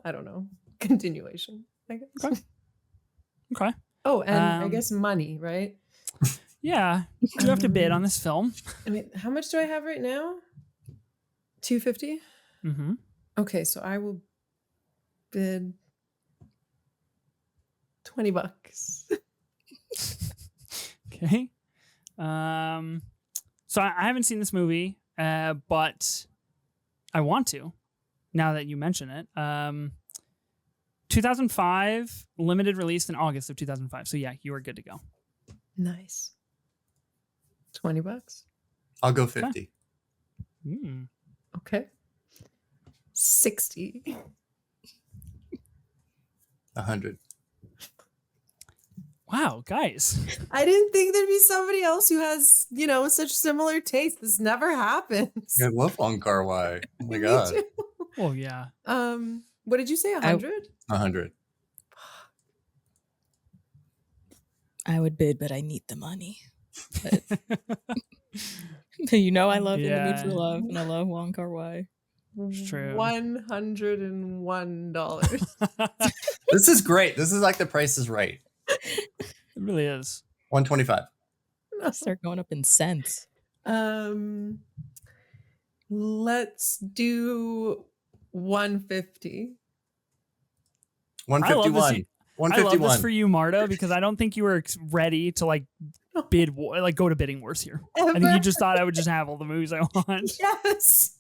I don't know, continuation, I guess. Okay. Oh, and I guess money, right? Yeah, you have to bid on this film. I mean, how much do I have right now? 250? Mm-hmm. Okay, so I will bid $20. Okay. So I haven't seen this movie, but I want to, now that you mention it. 2005, limited release in August of 2005. So yeah, you are good to go. Nice. $20. I'll go 50. Okay. 60. 100. Wow, guys. I didn't think there'd be somebody else who has, such similar taste. This never happens. I love Wong Kar-wai. Oh my Me god. too. Oh yeah. What did you say? 100? 100. I would bid, but I need the money. But I love In the Mood for Love, and I love Wong Kar-wai. It's true. $101. This is great. This is like The Price is Right. It really is. 125. Start going up in cents. Let's do 150. 151. I love this for you, Marta, because I don't think you were ready to bid go to bidding wars here. I think you just thought I would just have all the movies I want. Yes.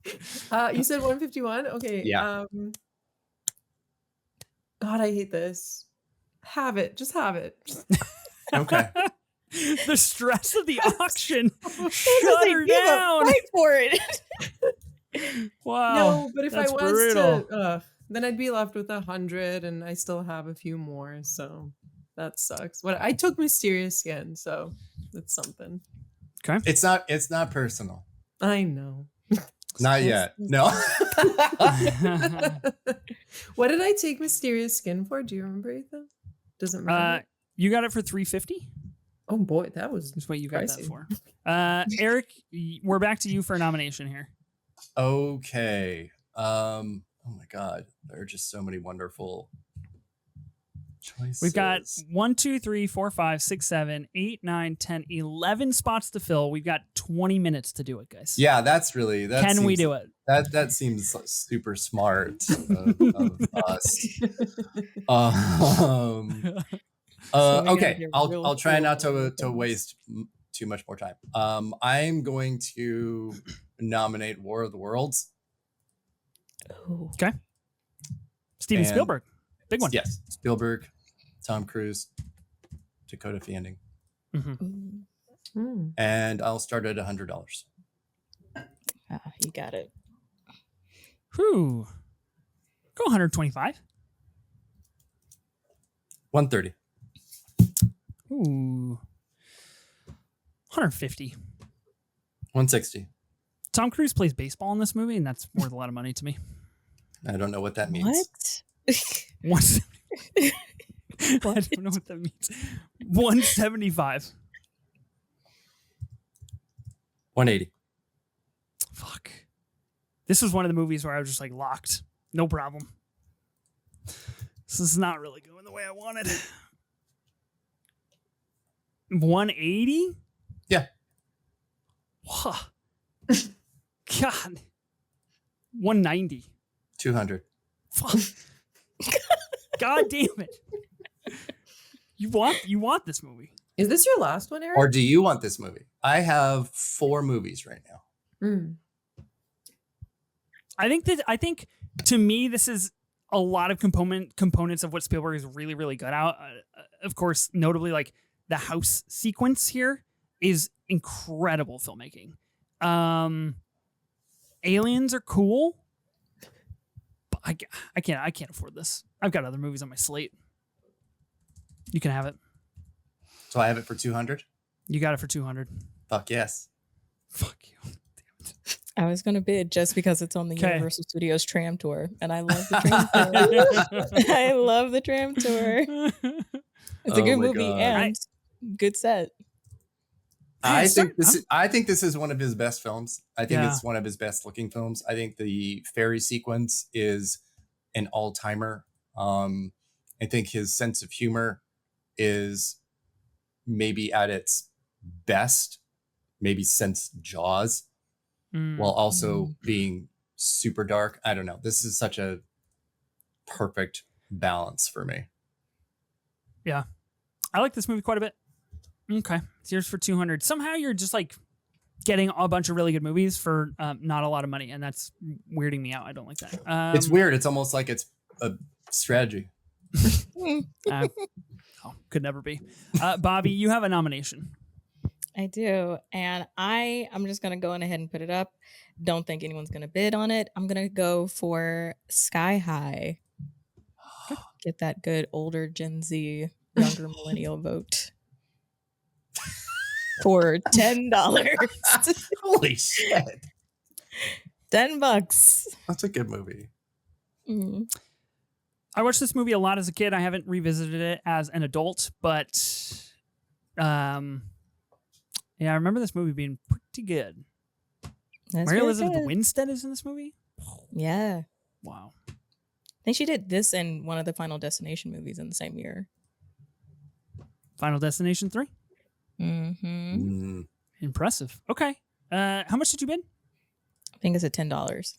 You said 151. Okay. Yeah. God, I hate this. Have it. Just have it. Okay. The stress of the auction. Shut her down. Fight for it. Wow. No, but if I was brutal. to, then I'd be left with 100, and I still have a few more. So that sucks. I took Mysterious Skin, so that's something. Okay. It's not personal. I know. Not yet. No. What did I take Mysterious Skin for? Do you remember, Ethan? Doesn't matter. You got it for $350. Oh boy, that was That's what you got pricey. that for. Eric, we're back to you for a nomination here. Okay. Oh my god, there are just so many wonderful choices. We've got 1, 2, 3, 4, 5, 6, 7, 8, 9, 10, 11 spots to fill. We've got 20 minutes to do it, guys. Yeah, that's really. Can we do it? That seems super smart of us. Okay, I'll try not to waste too much more time. I'm going to nominate War of the Worlds. Ooh. Okay. Steven Spielberg. Big one. Yes. Spielberg, Tom Cruise, Dakota Fanning. Mm-hmm. And I'll start at $100. You got it. Whew. Go 125. 130. Ooh. 150. 160. Tom Cruise plays baseball in this movie, and that's worth a lot of money to me. I don't know what that means. What? I don't know what that means. 175. 180. Fuck. This was one of the movies where I was just locked. No problem. This is not really going the way I wanted. 180? Yeah. Whoa. God. 190. 200. Fuck. God damn it. You want this movie. Is this your last one, Eric? Or do you want this movie? I have 4 movies right now. I think to me this is a lot of components of what Spielberg is really, really good at. Of course, notably the house sequence here is incredible filmmaking. Aliens are cool, but I can't afford this. I've got other movies on my slate. You can have it. So I have it for 200. You got it for 200. Fuck yes. Fuck you. Damn it. I was going to bid just because it's on the Universal Studios tram tour, and I love the tram tour. I love the tram tour. It's a good movie and good set. I think this is one of his best films. I think it's one of his best looking films. I think the ferry sequence is an all-timer. I think his sense of humor is maybe at its best, maybe since Jaws, while also being super dark. I don't know. This is such a perfect balance for me. Yeah. I like this movie quite a bit. Okay. It's yours for 200. Somehow you're just getting a bunch of really good movies for not a lot of money, and that's weirding me out. I don't like that. It's weird. It's almost like it's a strategy. Could never be. Bobbi, you have a nomination. I do. And I'm just going to go on ahead and put it up. Don't think anyone's going to bid on it. I'm going to go for Sky High. Get that good older Gen Z, younger millennial vote for $10. Holy shit. $10. That's a good movie. Mm. I watched this movie a lot as a kid. I haven't revisited it as an adult, but yeah, I remember this movie being pretty good. That's Mary really Elizabeth good. Winstead is in this movie? Yeah. Wow. I think she did this in one of the Final Destination movies in the same year. Final Destination 3? Mm-hmm. Impressive. Okay. How much did you bid? I think it's at $10.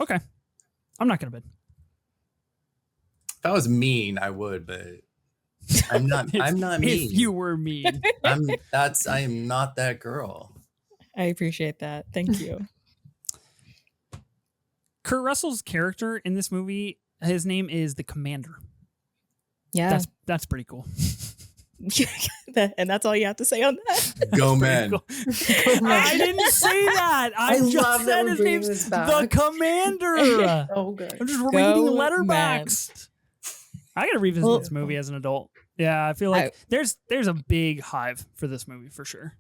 Okay. I'm not going to bid. If I was mean, I would, but I'm not. I'm not mean. If you were mean. I am not that girl. I appreciate that. Thank you. Kurt Russell's character in this movie, his name is the Commander. Yeah. That's pretty cool. And that's all you have to say on that? Go men. Cool. I didn't say that. I just love that said we're his bringing name's this the back. Commander. Oh, good. I'm just reading Go Letterboxd. I gotta revisit Well- this movie as an adult. Yeah, I feel like there's a big hive for this movie for sure.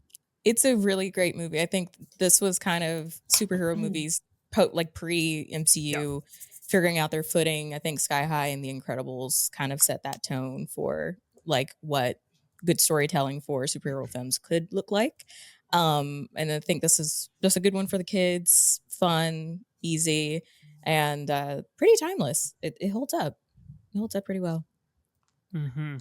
It's a really great movie. I think this was kind of superhero movies pre MCU figuring out their footing. I think Sky High and The Incredibles kind of set that tone for like what good storytelling for superhero films could look like. And I think this is just a good one for the kids, fun, easy, and pretty timeless. It holds up. It holds up pretty well. Mm-hmm.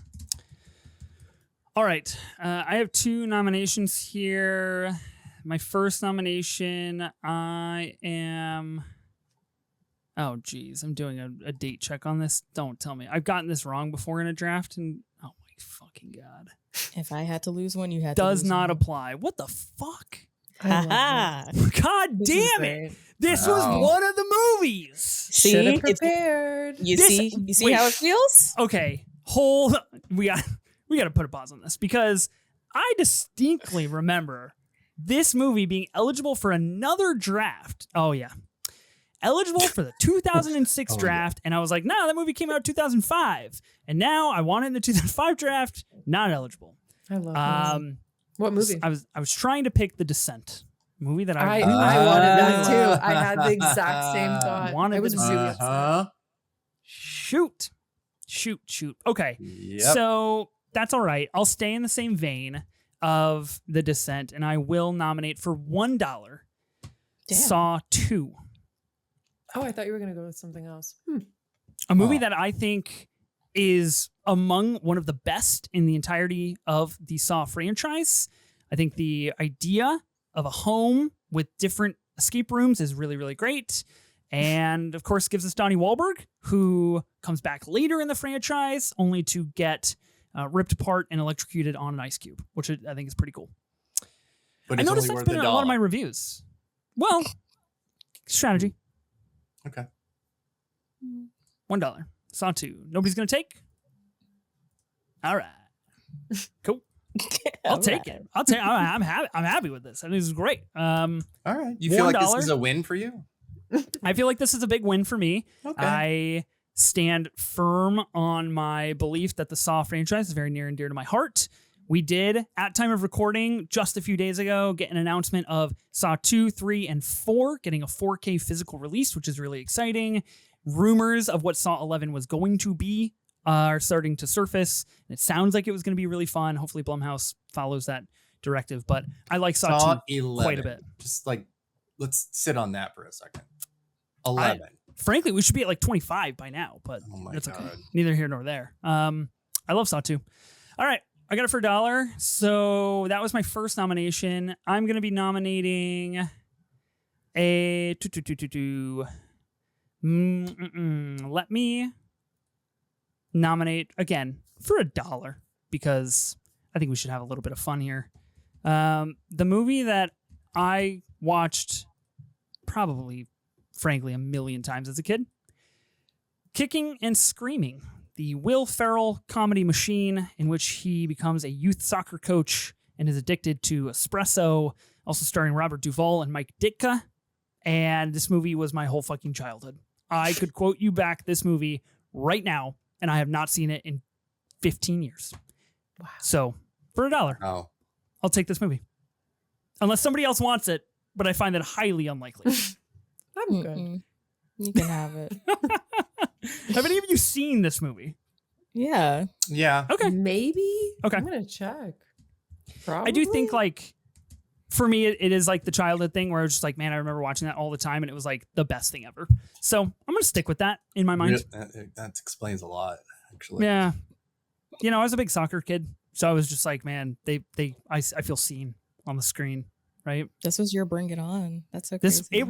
All right. I have 2 nominations here. My first nomination, I am... Oh, geez. I'm doing a date check on this. Don't tell me. I've gotten this wrong before in a draft, and oh my fucking God. If I had to lose one, you had to Does lose not one. apply. What the fuck? Ha God This is damn it. great. This Wow. was one of the movies. See? Should have It's- prepared. You This- see wait. how it feels? Okay. We got to put a pause on this because I distinctly remember this movie being eligible for another draft. Oh yeah. Eligible for the 2006 Oh, yeah. draft, and I was like, "No, that movie came out 2005." And now I want it in the 2005 draft, not eligible. I love this. What movie? I was trying to pick The Descent, movie that I I wanted that too. Uh, I had the exact same thought. Wanted I was to- really upset. Uh-huh. shoot. Okay. Yep. So that's all right. I'll stay in the same vein of The Descent, and I will nominate for $1 Damn. Saw 2, Oh, I thought you were going to go with something else. a movie Oh. that I think is among one of the best in the entirety of the Saw franchise. I think the idea of a home with different escape rooms is really, really great. And of course, gives us Donnie Wahlberg, who comes back later in the franchise only to get ripped apart and electrocuted on an ice cube, which I think is pretty cool. But I it's noticed only that's worth been in a lot of my $1. reviews. Well, strategy. Okay. $1. Saw 2. Nobody's going to take? All right. Cool. I'll take it. I'm happy with this. I think this is great. All right. You feel like this $1? is a win for you? I feel like this is a big win for me. Okay. I stand firm on my belief that the Saw franchise is very near and dear to my heart. We did, at time of recording, just a few days ago, get an announcement of Saw 2, 3, and 4 getting a 4K physical release, which is really exciting. Rumors of what Saw 11 was going to be are starting to surface. And it sounds like it was going to be really fun. Hopefully Blumhouse follows that directive. But I like Saw 2 11. quite a bit. Just like, let's sit on that for a second. 11. Frankly, we should be at like 25 by now, but Oh my that's okay. God. Neither here nor there. I love Saw 2. All right. I got it for $1. So that was my first nomination. I'm going to be nominating a... Let me nominate again for $1 because I think we should have a little bit of fun here. The movie that I watched probably, frankly, a million times as a kid, Kicking and Screaming, the Will Ferrell comedy machine in which he becomes a youth soccer coach and is addicted to espresso, also starring Robert Duvall and Mike Ditka. And this movie was my whole fucking childhood. I could quote you back this movie right now, and I have not seen it in 15 years. Wow. So for $1, Oh, I'll take this movie. Unless somebody else wants it, but I find that highly unlikely. I'm good. Mm-mm. You can have it. Have any of you seen this movie? Yeah. yeah. Okay. Maybe. Okay. I'm gonna check. Probably. I do think, like, for me, it is like the childhood thing where I was just like, man, I remember watching that all the time, and it was like the best thing ever. So I'm going to stick with that in my mind. That explains a lot, actually. Yeah. You know, I was a big soccer kid, so I was just like, man, I feel seen on the screen, right? This was your Bring It On. That's so This crazy.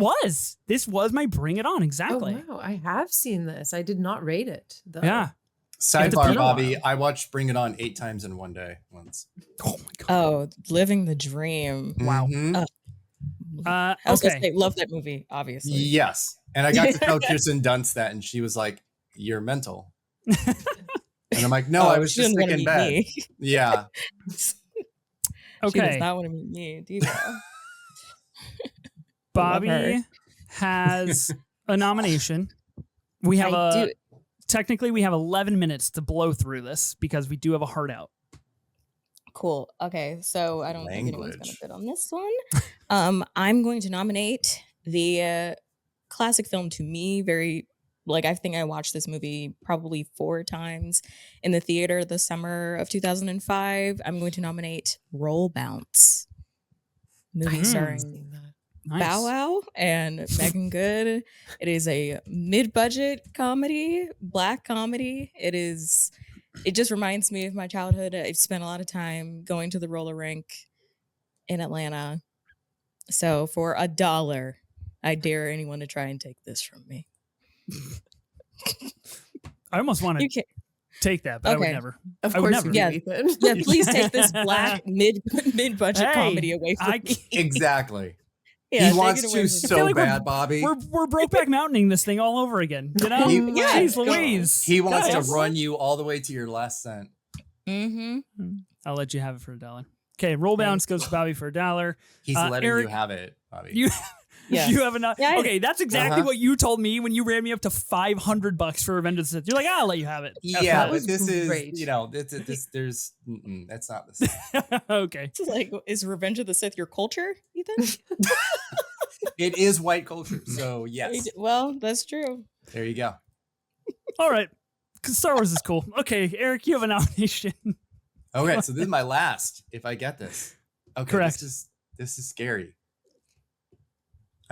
This was my Bring It On, Oh exactly. wow, I have seen this. I did not rate it though. Yeah. Sidebar, been a Bobby. while. I watched Bring It On 8 times in one day once. Oh my god. Oh, living the dream. Wow. Mhm. I was gonna Okay. say, love that movie, obviously. Yes. And I got to tell Kirsten Dunst that, and she was like, "You're mental." And I'm like, "No, I was she just didn't sick wanna in meet bed." me. Yeah. She Okay. does not want to meet me, Diva. Bobby has a nomination. We have technically we have 11 minutes to blow through this because we do have a hard out. Cool. Okay, so I don't think anyone's Language. gonna bid on this one. I'm going to nominate the classic film to me. I think I watched this movie probably 4 times in the theater the summer of 2005. I'm going to nominate Roll Bounce, movie starring Seen that. Nice. Bow Wow and Megan Good. It is a mid-budget comedy, black comedy. It just reminds me of my childhood. I've spent a lot of time going to the roller rink in Atlanta. So for $1, I dare anyone to try and take this from me. I almost want to You can't. take that, but I would Okay. never. Of I would course never. you Yeah. do, Ethan. Yeah, please take this black mid-budget Hey, comedy away from me. Exactly. Yeah, He take wants it away to from me. so like we're- bad, Bobby. We're Brokeback Mounting this thing all over again. You know? He- Yeah. Jeez Louise. He wants Guys. to run you all the way to your last cent. Mm-hmm. I'll let you have it for $1. Okay, Roll Bounce goes to Bobby for $1. He's letting Eric, you have it, Bobby. You Yeah. you have enough. Yeah, Okay, that's exactly Uh-huh. what you told me when you ran me up to $500 for Revenge of the Sith. You're like, I'll let you have it. Yeah, That was but this great. is, there's, that's not the same. Okay. It's like, is Revenge of the Sith your culture, Ethan? It is white culture, so yes. Well, that's true. There you go. All right. 'Cause Star Wars is cool. Okay, Eric, you have a nomination. Okay, so this is my last. If I get this, okay, Correct. this is scary.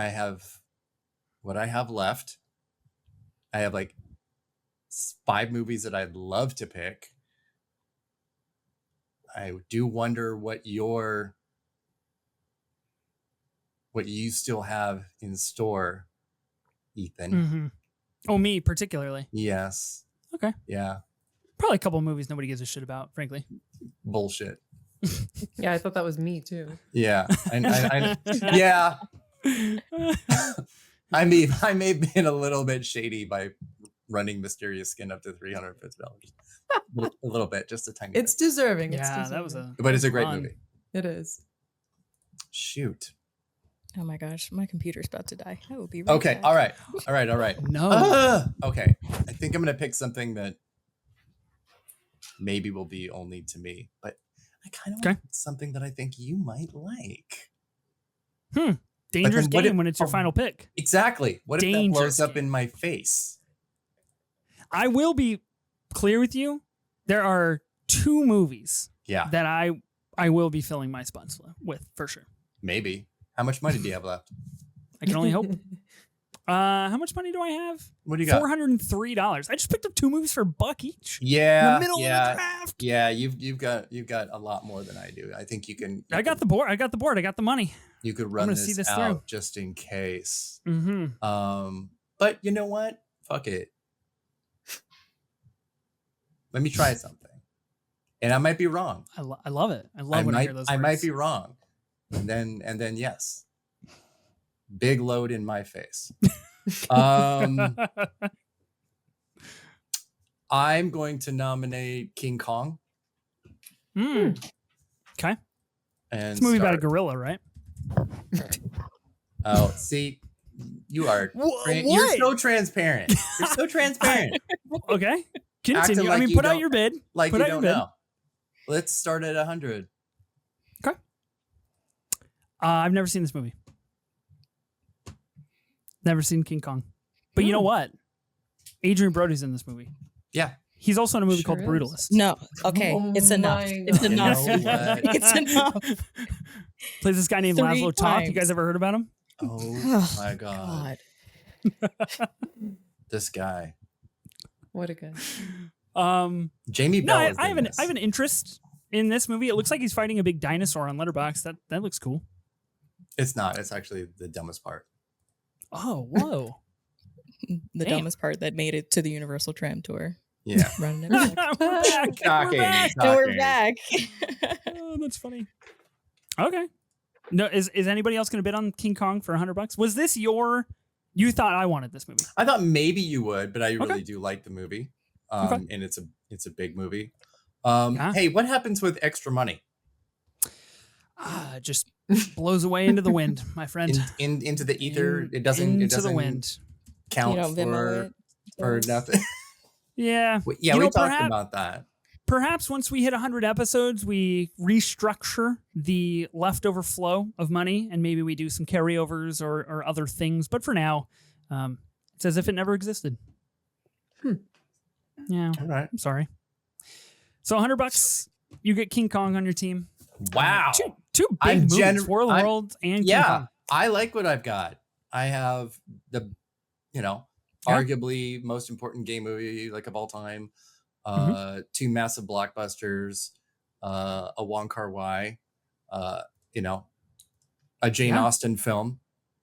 I have what I have left. I have like 5 movies that I'd love to pick. I do wonder what you still have in store, Ethan. Mm-hmm. Oh, me particularly. Yes. Okay. Yeah. Probably a couple of movies nobody gives a shit about, frankly. Bullshit. Yeah, I thought that was me too. Yeah. Yeah. I mean, I may have been a little bit shady by running Mysterious Skin up to $350. A little bit, just a tiny It's deserving. It's Yeah, deserving. that was a. bit. But it's a great fun. movie. It is. Shoot. Oh my gosh, my computer's about to die. I will be right Okay. back. All right. No. Okay. I think I'm going to pick something that maybe will be only to me, but I kind of want something that I think you might like. Dangerous then what game if- when it's your final pick. Exactly. What if that blows Dangerous up game. in my face? I will be clear with you. There are 2 movies Yeah, that I will be filling my spots with for sure. maybe. How much money do you have left? I can only hope. How much money do I have? What do you got? $403. I just picked up 2 movies for $1 each. Yeah, in the middle of the yeah, draft. yeah. You've got a lot more than I do. I think you can. I got the board. I got the money. You could run gonna this, see this out through. just in case. Mm-hmm. But you know what? Fuck it. Let me try something, and I might be wrong. I love it. I love when I hear those words. I might be wrong, and then yes, big load in my face. I'm going to nominate King Kong. Okay. And It's a movie about a start. gorilla, right? Oh, see, you are. You're What? so transparent. You're so transparent. Okay. Continue. like I mean, you put out don't- your bid. Like Put you out your don't bid. know. Let's start at 100. I've never seen this movie. Never seen King Kong. But you know what? Adrian Brody's in this movie. Yeah. He's also in a movie Sure called is. Brutalist. No, okay, Oh it's enough. my It's God. enough. You know what? It's enough. Plays this guy named 3 Laszlo Toth. You times. guys ever heard about him? Oh my God. This guy. What a guy. Jamie No, Bell. I is have in I have an interest in this movie. It looks like he's fighting a big dinosaur on Letterboxd. That looks cool. It's not. It's actually the dumbest part. Oh, whoa. The Damn. dumbest part that made it to the Universal Tram Tour. Yeah. Running it We're back. back. Shocking. We're back. And we're Shocking. back. Oh, that's funny. Okay. No, is anybody else going to bid on King Kong for $100? Was this you thought I wanted this movie? I thought maybe you would, but I really Okay. do like the movie. Okay. And it's a big movie. Yeah. Hey, what happens with extra money? Just blows away into the wind, my friend. Into the ether? In- It doesn't into the wind. count You don't Venmo it. for nothing. Yeah. Yeah, You we know, talked about that. Perhaps once we hit 100 episodes, we restructure the leftover flow of money and maybe we do some carryovers or other things. But for now, it's as if it never existed. Yeah. All right. I'm sorry. So $100, you get King Kong on your team. Wow. Two big I'm movies, War of the I'm- Worlds and King Yeah, Kong. I like what I've got. I have the, Yeah. arguably most important gay movie like of all time. Two massive blockbusters, a Wong Kar-wai, a Jane Yeah. Austen film.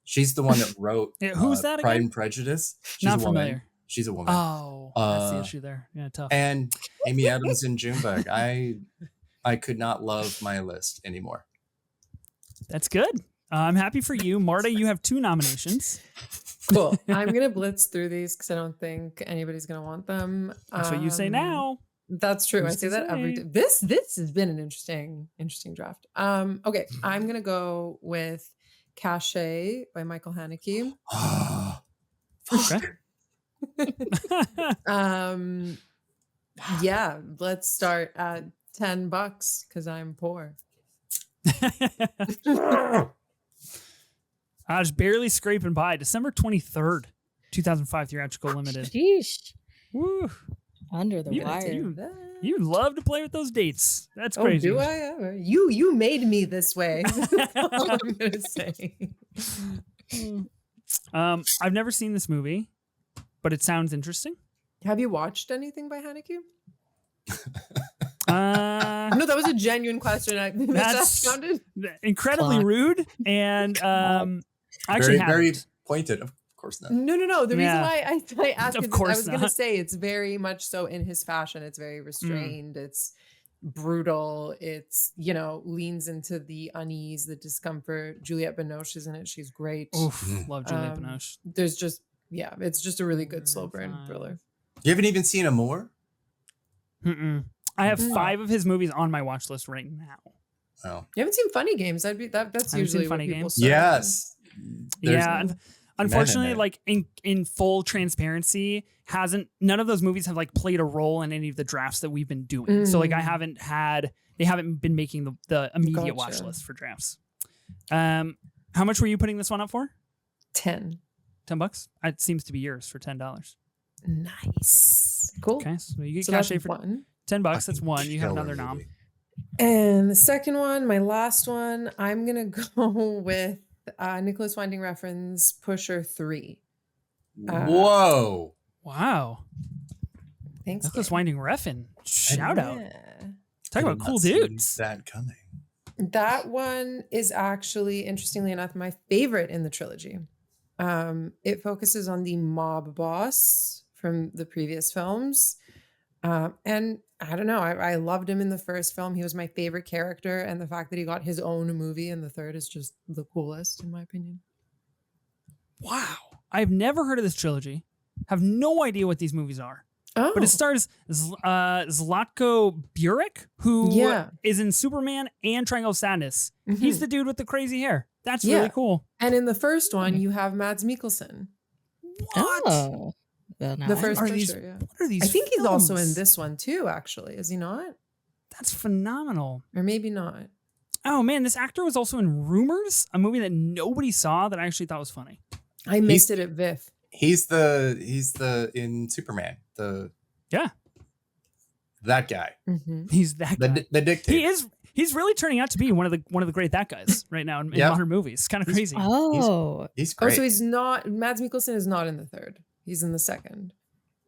She's the one that wrote Yeah, who's that Pride again? and Prejudice. She's Not a woman. familiar. She's a woman. Oh, that's the Uh, issue there. Yeah, tough. And Amy Adams and Junebug. I could not love my list anymore. That's good. I'm happy for you. Marta, you have 2 nominations. Cool. I'm going to blitz through these because I don't think anybody's going to want them. That's what you say now. That's true. Who's I say to that every say? day. This has been an interesting draft. Okay, I'm going to go with Cachet by Michael Haneke. Okay. Yeah, let's start at $10 because I'm poor. I was barely scraping by. December 23rd, 2005 theatrical limited. Sheesh. Woo. Under the You- wire. You love to play with those dates. That's Oh, crazy. do I ever? You made me this way. That's all I'm gonna say. I've never seen this movie, but it sounds interesting. Have you watched anything by Haneke? No, No, that was a genuine question. That's- That counted. incredibly Clock. rude, and I actually very haven't. pointed. Of course not. No. The reason Yeah. why I asked Of is I course was going to not. say it's very much so in his fashion. It's very restrained. It's brutal. It's, leans into the unease, the discomfort. Juliette Binoche is in it. She's great. Oof, love Juliette Um, Binoche. There's just, it's just a really good slow burn thriller. You haven't even seen Amour? Mm-mm. I have Mm. 5 of his movies on my watch list right now. Oh. You haven't seen Funny Games? That's Haven't seen usually Funny what people Games? start with. Yes. There's- Yeah, unfortunately, it. like in full transparency, none of those movies have like played a role in any of the drafts that we've been doing. So like they haven't been making the immediate watch Gotcha. list for drafts. How much were you putting this one up for? 10. $10? It seems to be yours for $10. Nice. Cool. Okay, so you get So that's Cachet for one. $10. That's one. You have Killer another nom. movie. And the second one, my last one, I'm going to go with Nicholas Winding Refn's Pusher 3. Whoa. Wow, Thanks. Nicholas gang. Winding Refn. Shout out. Yeah. Talk I about did cool not see dudes. That coming. That one is actually, interestingly enough, my favorite in the trilogy. It focuses on the mob boss from the previous films. And I don't know, I loved him in the first film. He was my favorite character. And the fact that he got his own movie in the third is just the coolest, in my opinion. Wow, I've never heard of this trilogy. Have no idea what these movies are. Oh, but it stars Zlatko Burek, who is Yeah. in Superman and Triangle of Sadness. He's Mhm. the dude with the crazy hair. That's Yeah. really cool. And in the first one, you have Mads Mikkelsen. What? Oh. Well, now The I first are Pusher, these- yeah. What are these? I think he's also in films? this one too, actually. Is he not? That's phenomenal. Or maybe not. Oh man, this actor was also in Rumors, a movie that nobody saw that I actually thought was funny. I missed it at VIF. He's the in Superman. That guy. Mhm. He's that guy. The dictator. He is. He's really turning out to be one of the great that guys right now in Yep. modern movies. It's kind of crazy. Oh. He's Oh, great. so he's not. Mads Mikkelsen is not in the third. He's in the second,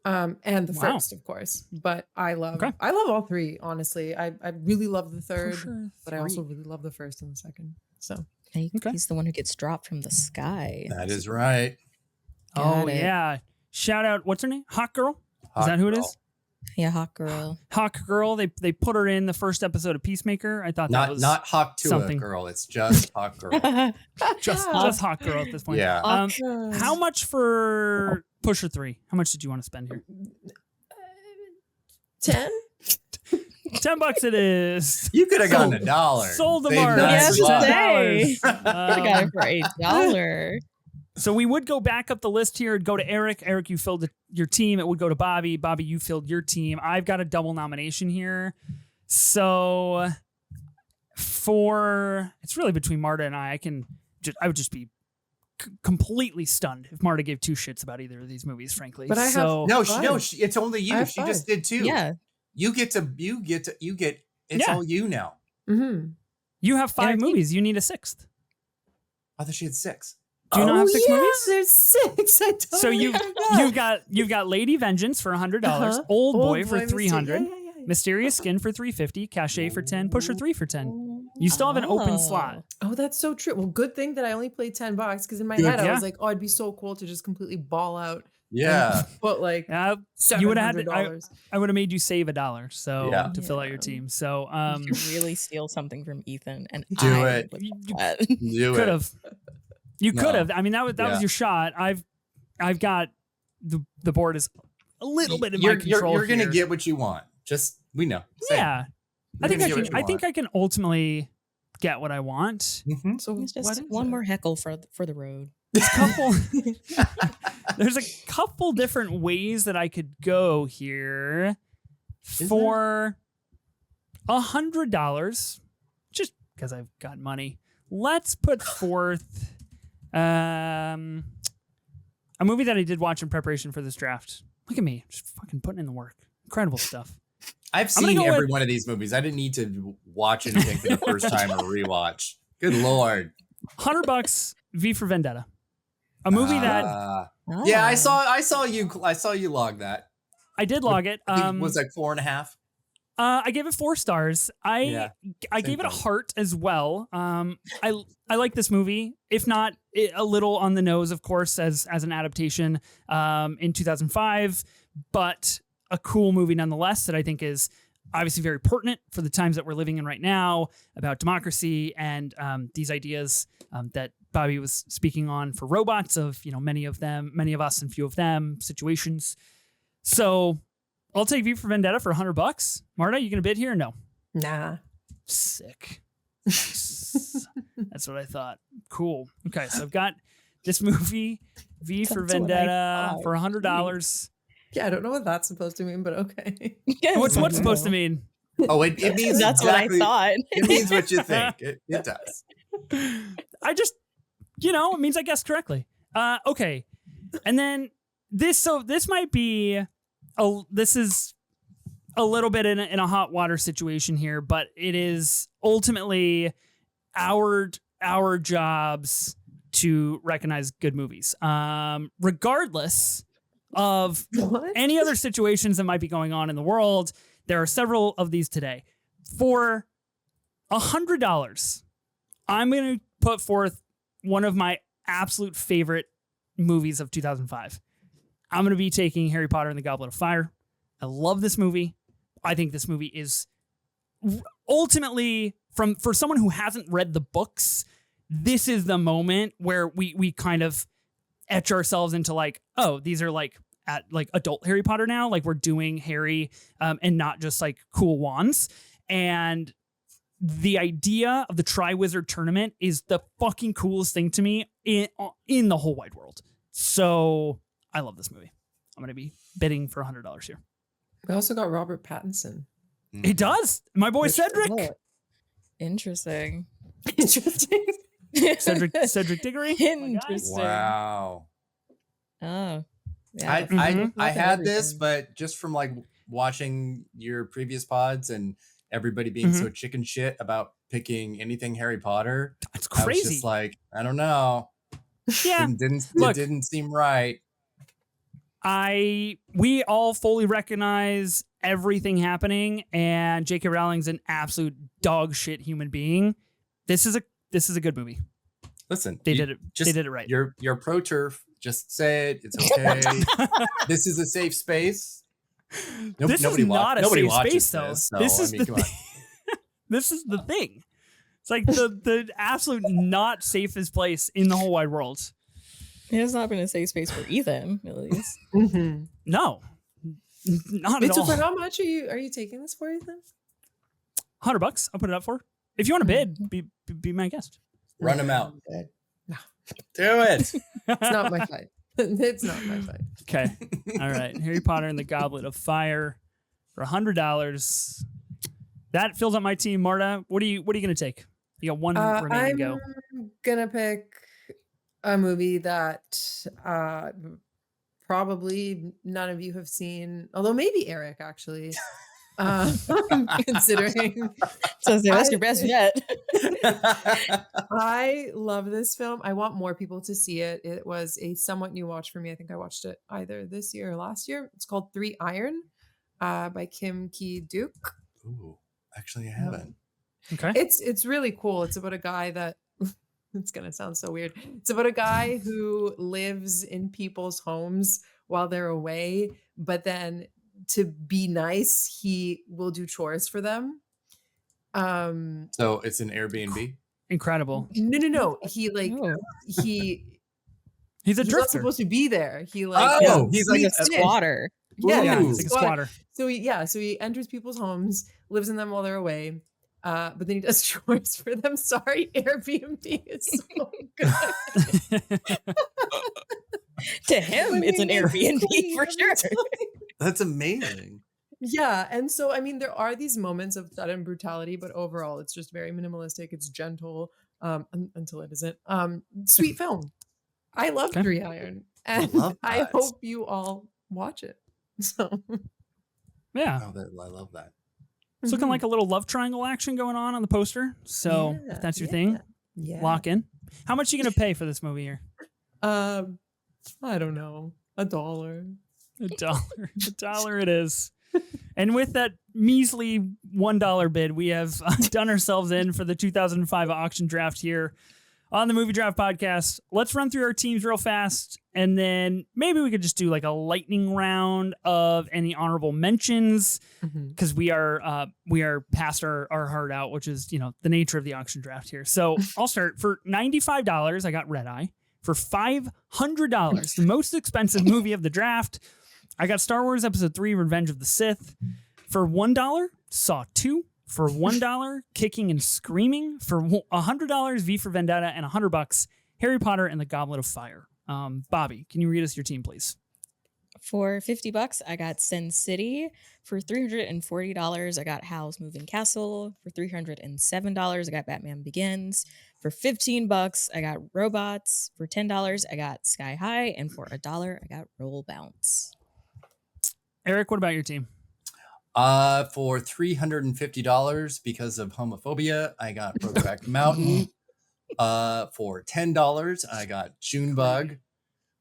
and the Wow. first, of course. But I love Okay. all three. Honestly, I really love the third, Pusher but I also 3. really love the first and the second. So Okay. He's the one who gets dropped from the sky. That is right. Oh Got it. yeah. Shout out. What's her name? Hawk Girl. Hot that who it girl. is? Yeah, hot girl. Hawk Girl. They put her in the first episode of Peacemaker. I thought that Not was not Hawk to something. a girl. It's just Hawk girl. just Hawk Girl at this point. Yeah. How much for Pusher 3? How much did you want to spend here? 10? $10 it is. You could have gotten Sold. $1. Sold them Saved our that Yes, slot. say. $10. I got it for $8. So we would go back up the list here. It'd go to Eric. Eric, you filled your team. It would go to Bobby. Bobby, you filled your team. I've got a double nomination here. So it's really between Marta and I. I would just be completely stunned if Marta gave two shits about either of these movies, frankly. But I have- so, No, Five. it's only I you. have She just five. did two. Yeah. You get. It's Yeah. all you now. Mm-hmm. you have 5 Entertain- movies. You need a 6th. I thought she had 6. Do you not have 6 movies? There's 6. I totally So forgot. you've got Lady Vengeance for $100, Uh-huh. Old Boy for Mysterious- $300, yeah. Mysterious Skin for $350, Cachet for $10, Pusher 3 for $10. You still have an open Oh. slot. Oh, that's so true. Well, good thing that I only played $10 because in my Good, head I yeah. was like, oh, it'd be so cool to just completely ball out. Yeah. And put like You would have had $700. I would have made you save $1 so Yeah. to fill out your Yeah. team. So You could really steal something from Ethan, and Do I it. would You- love that. Do could it. have. You No. could have. I mean, that was Yeah. your shot. I've got the board is a little bit in my You're control. gonna here. get what you want. Just we know. Same. Yeah. I You're think gonna I get can. what you I think want. I can ultimately get what I want. Mhm. So It's what just is one it? more heckle for the road. There's a couple different ways that I could go here Is for $100, just because I've got money. Let's put forth a movie that I did watch in preparation for this draft. Look at me, just fucking putting in the work. Incredible stuff. I've I'm gonna seen go every with- one of these movies. I didn't need to watch anything for the first time or rewatch. Good lord. $100, V for Vendetta, a movie that Yeah, I Ah. saw you log that. I did log it. I think it was like 4.5. I gave it 4 stars. I Yeah, gave it a thing. heart as well. I like this movie, if not a little on the nose, of course, as an adaptation in 2005, but a cool movie nonetheless that I think is obviously very pertinent for the times that we're living in right now about democracy and these ideas that Bobby was speaking on for robots of, many of us and few of them situations. So I'll take V for Vendetta for $100. Marta, you gonna bid here or no? Nah. Sick. Nice. That's what I thought. Cool. Okay, so I've got this movie, V for That's what I Vendetta, thought. for $100. Yeah, I don't know what that's supposed to mean, but okay. What's supposed to mean? Oh, it means That's exactly, what I thought. It means what you think. It does. I just, it means I guessed correctly. Okay, and then this might be this is a little bit in a hot water situation here, but it is ultimately our jobs to recognize good movies, regardless of What? any other situations that might be going on in the world. There are several of these today. For $100, I'm going to put forth one of my absolute favorite movies of 2005. I'm going to be taking Harry Potter and the Goblet of Fire. I love this movie. I think this movie is ultimately, for someone who hasn't read the books, this is the moment where we kind of etch ourselves into like, oh, these are like at like adult Harry Potter now. Like we're doing Harry and not just like cool wands. And the idea of the Triwizard Tournament is the fucking coolest thing to me in the whole wide world. So I love this movie. I'm going to be bidding for $100 here. We also got Robert Pattinson. It does. My boy Cedric. Interesting. Interesting. Cedric Diggory. Interesting. Wow. Oh. Yeah. I had this, but just from like watching your previous pods and everybody being so chicken shit about picking anything Harry Potter, it's crazy. I was just like, I don't know. Yeah, it didn't seem right. We all fully recognize everything happening, and J.K. Rowling's an absolute dog shit human being. This is a good movie. Listen, they did it right. You're pro turf. Just say it. It's okay. This is a safe space. This is not a safe space, though. This is the thing. It's like the absolute not safest place in the whole wide world. It has not been a safe space for Ethan, at least. No, not at all. So for how much are you taking this for, Ethan? $100. I'll put it up for. If you want to bid, be my guest. Run him out. No. Do it. It's not my fight. It's not my fight. Okay. All right. Harry Potter and the Goblet of Fire for $100. That fills up my team. Marta, what are you gonna take? You got one remaining to go. I'm gonna pick a movie that probably none of you have seen, although maybe Eric actually. Considering so that's your best bet. I love this film. I want more people to see it. It was a somewhat new watch for me. I think I watched it either this year or last year. It's called 3 Iron by Kim Ki-duk. Ooh, actually I haven't. Okay. It's really cool. It's about a guy that it's gonna sound so weird. It's about a guy who lives in people's homes while they're away, but then to be nice, he will do chores for them. So it's an Airbnb. Incredible. No. He's a drifter. not supposed to be there. He's he's like a squatter. Yeah, he's like a squatter. So he enters people's homes, lives in them while they're away, but then he does chores for them. Sorry, Airbnb is so good. To him, it's an Airbnb for sure. That's amazing. Yeah, and so I mean, there are these moments of sudden brutality, but overall, it's just very minimalistic. It's gentle, until it isn't. Sweet film. I love 3 Iron, and I hope you all watch it. So, yeah, I love that. It's looking like a little love triangle action going on the poster. So if that's your thing, lock in. How much are you gonna pay for this movie here? I don't know, $1. $1 it is. And with that measly $1 bid, we have done ourselves in for the 2005 auction draft here on the Movie Draft Podcast. Let's run through our teams real fast, and then maybe we could just do like a lightning round of any honorable mentions, because we are past our heart out, which is, the nature of the auction draft here. So I'll start. For $95, I got Red Eye. For $500, the most expensive movie of the draft, I got Star Wars Episode 3, Revenge of the Sith. For $1, Saw 2. For $1, Kicking and Screaming. For $100, V for Vendetta. And $100, Harry Potter and the Goblet of Fire. Bobbi, can you read us your team, please? For $50, I got Sin City. For $340, I got Howl's Moving Castle. For $307, I got Batman Begins. For $15, I got Robots. For $10, I got Sky High. And for $1, I got Roll Bounce. Eric, what about your team? For $350, because of homophobia, I got Brokeback Mountain. For $10, I got Junebug.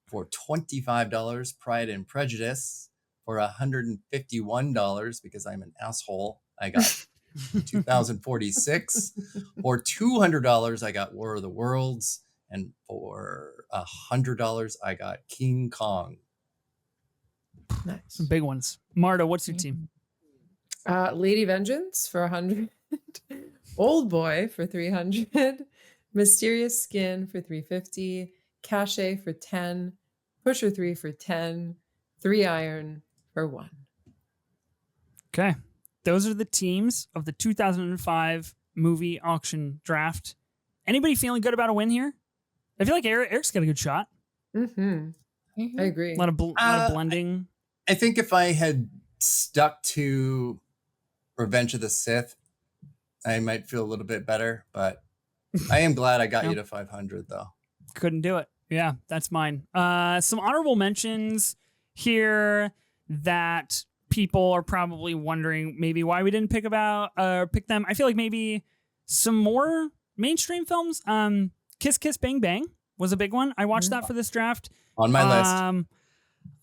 For $25, Pride and Prejudice. For $151, because I'm an asshole, I got 2046. For $200, I got War of the Worlds. And for $100, I got King Kong. Nice. Some big ones. Marta, what's your team? Lady Vengeance for $100. Old Boy for $300. Mysterious Skin for $350. Cache for $10. Pusher 3 for $10. 3 iron for 1. Okay. Those are the teams of the 2005 movie auction draft. Anybody feeling good about a win here? I feel like Eric's got a good shot. Mm-hmm. I agree. A lot of blending. I think if I had stuck to Revenge of the Sith, I might feel a little bit better, but I am glad I got you to 500 though. Couldn't do it. Yeah, that's mine. Some honorable mentions here that people are probably wondering maybe why we didn't pick them. I feel like maybe some more mainstream films. Kiss Kiss Bang Bang was a big one. I watched that for this draft. On my list.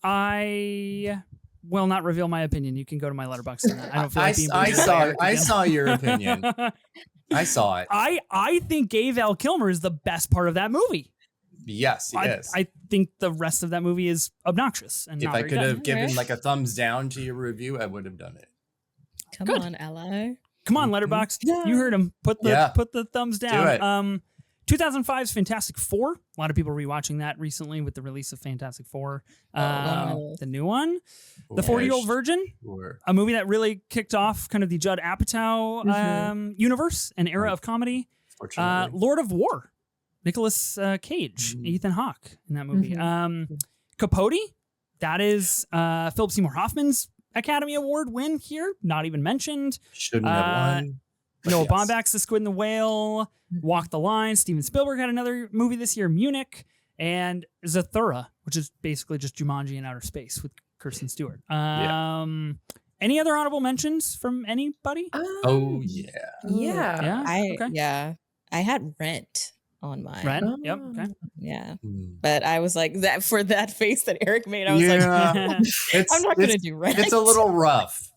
I will not reveal my opinion. You can go to my letterbox on that. I don't feel like being I saw your opinion. I saw it. I think Gay Val Kilmer is the best part of that movie. Yes, he is. I think the rest of that movie is obnoxious. And if not I very could good. have given like a thumbs down to your review, I would have done it. Come on, Ella. Come on, Letterboxd. Yeah. You heard him. Put the thumbs down. Do it. 2005's Fantastic Four. A lot of people rewatching that recently with the release of Fantastic Four. Wow. The new one. The Sure. 40-Year-Old Virgin. Sure. A movie that really kicked off kind of the Judd Apatow universe and era of comedy. Fortunately. Lord of War. Nicolas Cage, Ethan Hawke in that movie. Capote. That is Philip Seymour Hoffman's Academy Award win here. Not even mentioned. Shouldn't have won. Noah Baumbach's The Squid and the Whale, Walk the Line. Steven Spielberg had another movie this year, Munich, and Zathura, which is basically just Jumanji in outer space with Kirsten Stewart. Any other honorable mentions from anybody? Oh yeah. Yeah. I had Rent on mine. Rent? Yep. Okay. Yeah. But I was like, that for that face that Eric made, I was like, I'm not going to do Rent. It's a little rough.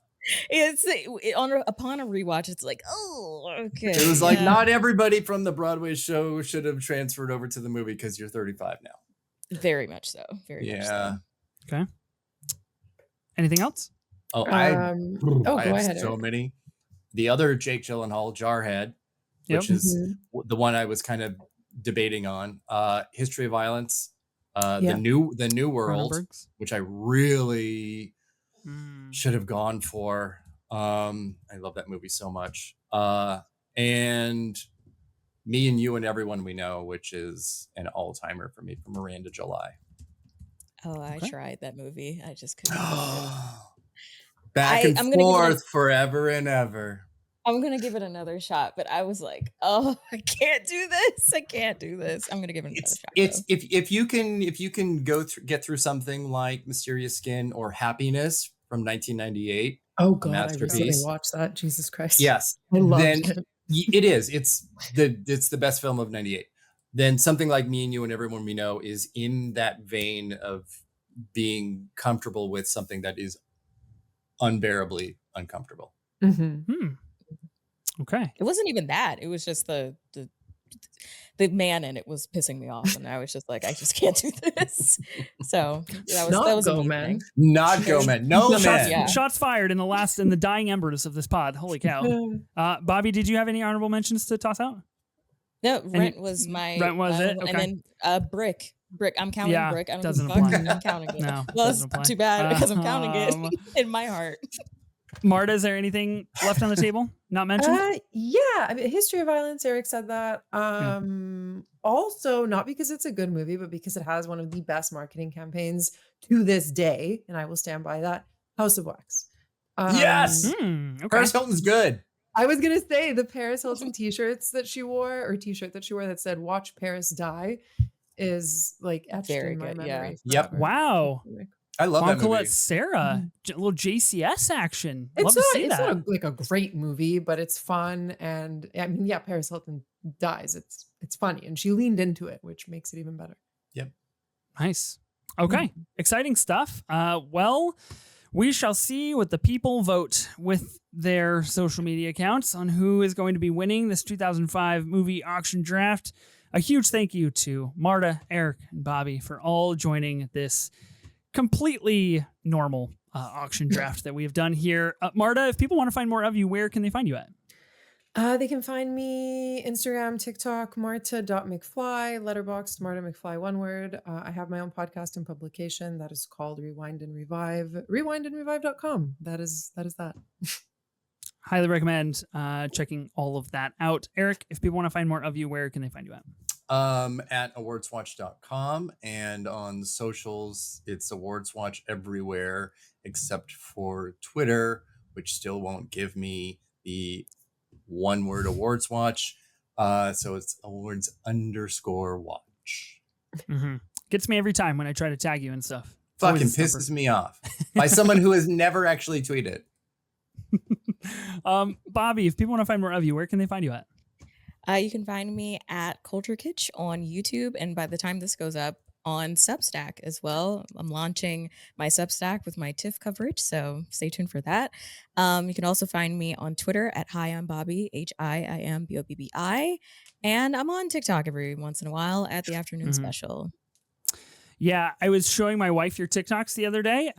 Upon a rewatch, it's like, oh, okay. It was like not everybody from the Broadway show should have transferred over to the movie because you're 35 now. Very much so. Very much so. Okay. Anything else? Oh, go I ahead. have so many. The other Jake Gyllenhaal, Jarhead, which Yep. is the one I was kind of debating on. History of Violence, the New World, Cronenberg's? which I really should have gone for. I love that movie so much. And Me and You and Everyone We Know, which is an all-timer for me, from Miranda July. Oh, I tried that movie. I just couldn't. Back and forth forever and ever. I'm gonna give it another shot, but I was like, "Oh, I can't do this. I can't do this." I'm gonna give it another shot. It's if you can get through something like Mysterious Skin or Happiness from 1998. Oh God, masterpiece. I recently watched that. Jesus Christ. Yes, I loved then it. it is. It's the best film of 98. Then something like Me and You and Everyone We Know is in that vein of being comfortable with something that is unbearably uncomfortable. Okay. It wasn't even that. It was just the man in it was pissing me off, and I was just like, I just can't do this. So that was a man. Not go man. No man. Yeah. Shots fired in the dying embers of this pod. Holy cow. Bobby, did you have any honorable mentions to toss out? No, Rent was my. Rent was it? Okay. And then Brick. I'm counting Brick. I don't doesn't give a fuck. apply. I'm counting it. No, Well, doesn't it's apply. too bad because I'm counting it in my heart. Marta, is there anything left on the table not mentioned? Yeah, I mean, History of Violence. Eric said that. Also, not because it's a good movie, but because it has one of the best marketing campaigns to this day, and I will stand by that. House of Wax. Yes. Okay. Paris Hilton's good. I was gonna say the Paris Hilton T-shirts that she wore, or T-shirt that she wore that said "Watch Paris Die," is like etched Very in my good, memory. Yep. forever. Wow. I love that Uncle movie. at Sarah. A little JCS action. It's Love to see it's that. not like a great movie, but it's fun, and I mean, yeah, Paris Hilton dies. It's funny, and she leaned into it, which makes it even better. Nice. Okay. Exciting stuff. Well, we shall see what the people vote with their social media accounts on who is going to be winning this 2005 movie auction draft. A huge thank you to Marta, Eric, and Bobby for all joining this completely normal auction draft that we have done here. Marta, if people want to find more of you, where can they find you at? They can find me Instagram, TikTok, Marta.McFly, Letterboxd, Marta McFly, one word. I have my own podcast and publication that is called Rewind and Revive. Rewindandrevive.com. That is that. Highly recommend checking all of that out. Erik, if people want to find more of you, where can they find you at? At awardswatch.com, and on socials, it's awardswatch everywhere except for Twitter, which still won't give me the one word awards watch. So it's awards_watch. Mm-hmm. Gets me every time when I try to tag you and stuff. It's Fucking pisses me off by someone who has never actually tweeted. Bobbi, if people want to find more of you, where can they find you at? You can find me at Culture Kitsch on YouTube, and by the time this goes up, on Substack as well. I'm launching my Substack with my TIFF coverage, so stay tuned for that. You can also find me on Twitter at Hi I'm Bobbi, HIIMBOBBI, and I'm on TikTok every once in a while at the Afternoon Special. Yeah, I was showing my wife your TikToks the other day,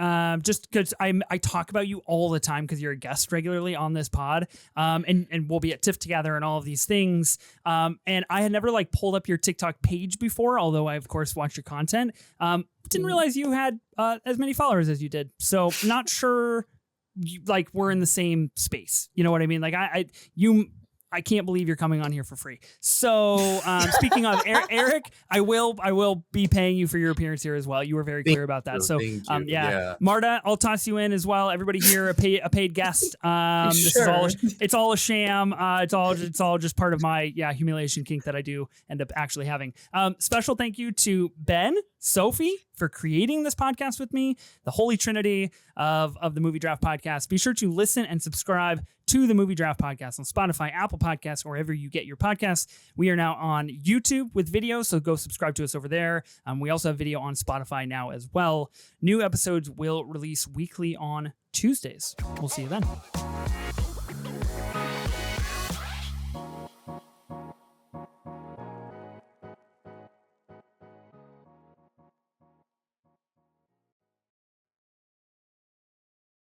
just because I talk about you all the time because you're a guest regularly on this pod, and we'll be at TIFF together and all of these things. And I had never like pulled up your TikTok page before, although I of course watched your content. Didn't realize you had as many followers as you did, so not sure like we're in the same space. You know what I mean? Like I can't believe you're coming on here for free. So speaking of Erik, I will be paying you for your appearance here as well. You were very clear about that. So yeah, Marta, I'll toss you in as well. Everybody here, a paid guest. This is all, it's all a sham. It's all just part of my humiliation kink that I do end up actually having. Special thank you to Ben, Sophie for creating this podcast with me, the holy trinity of the Movie Draft Podcast. Be sure to listen and subscribe to the Movie Draft Podcast on Spotify, Apple Podcasts, or wherever you get your podcasts. We are now on YouTube with video, so go subscribe to us over there. We also have video on Spotify now as well. New episodes will release weekly on Tuesdays. We'll see you then.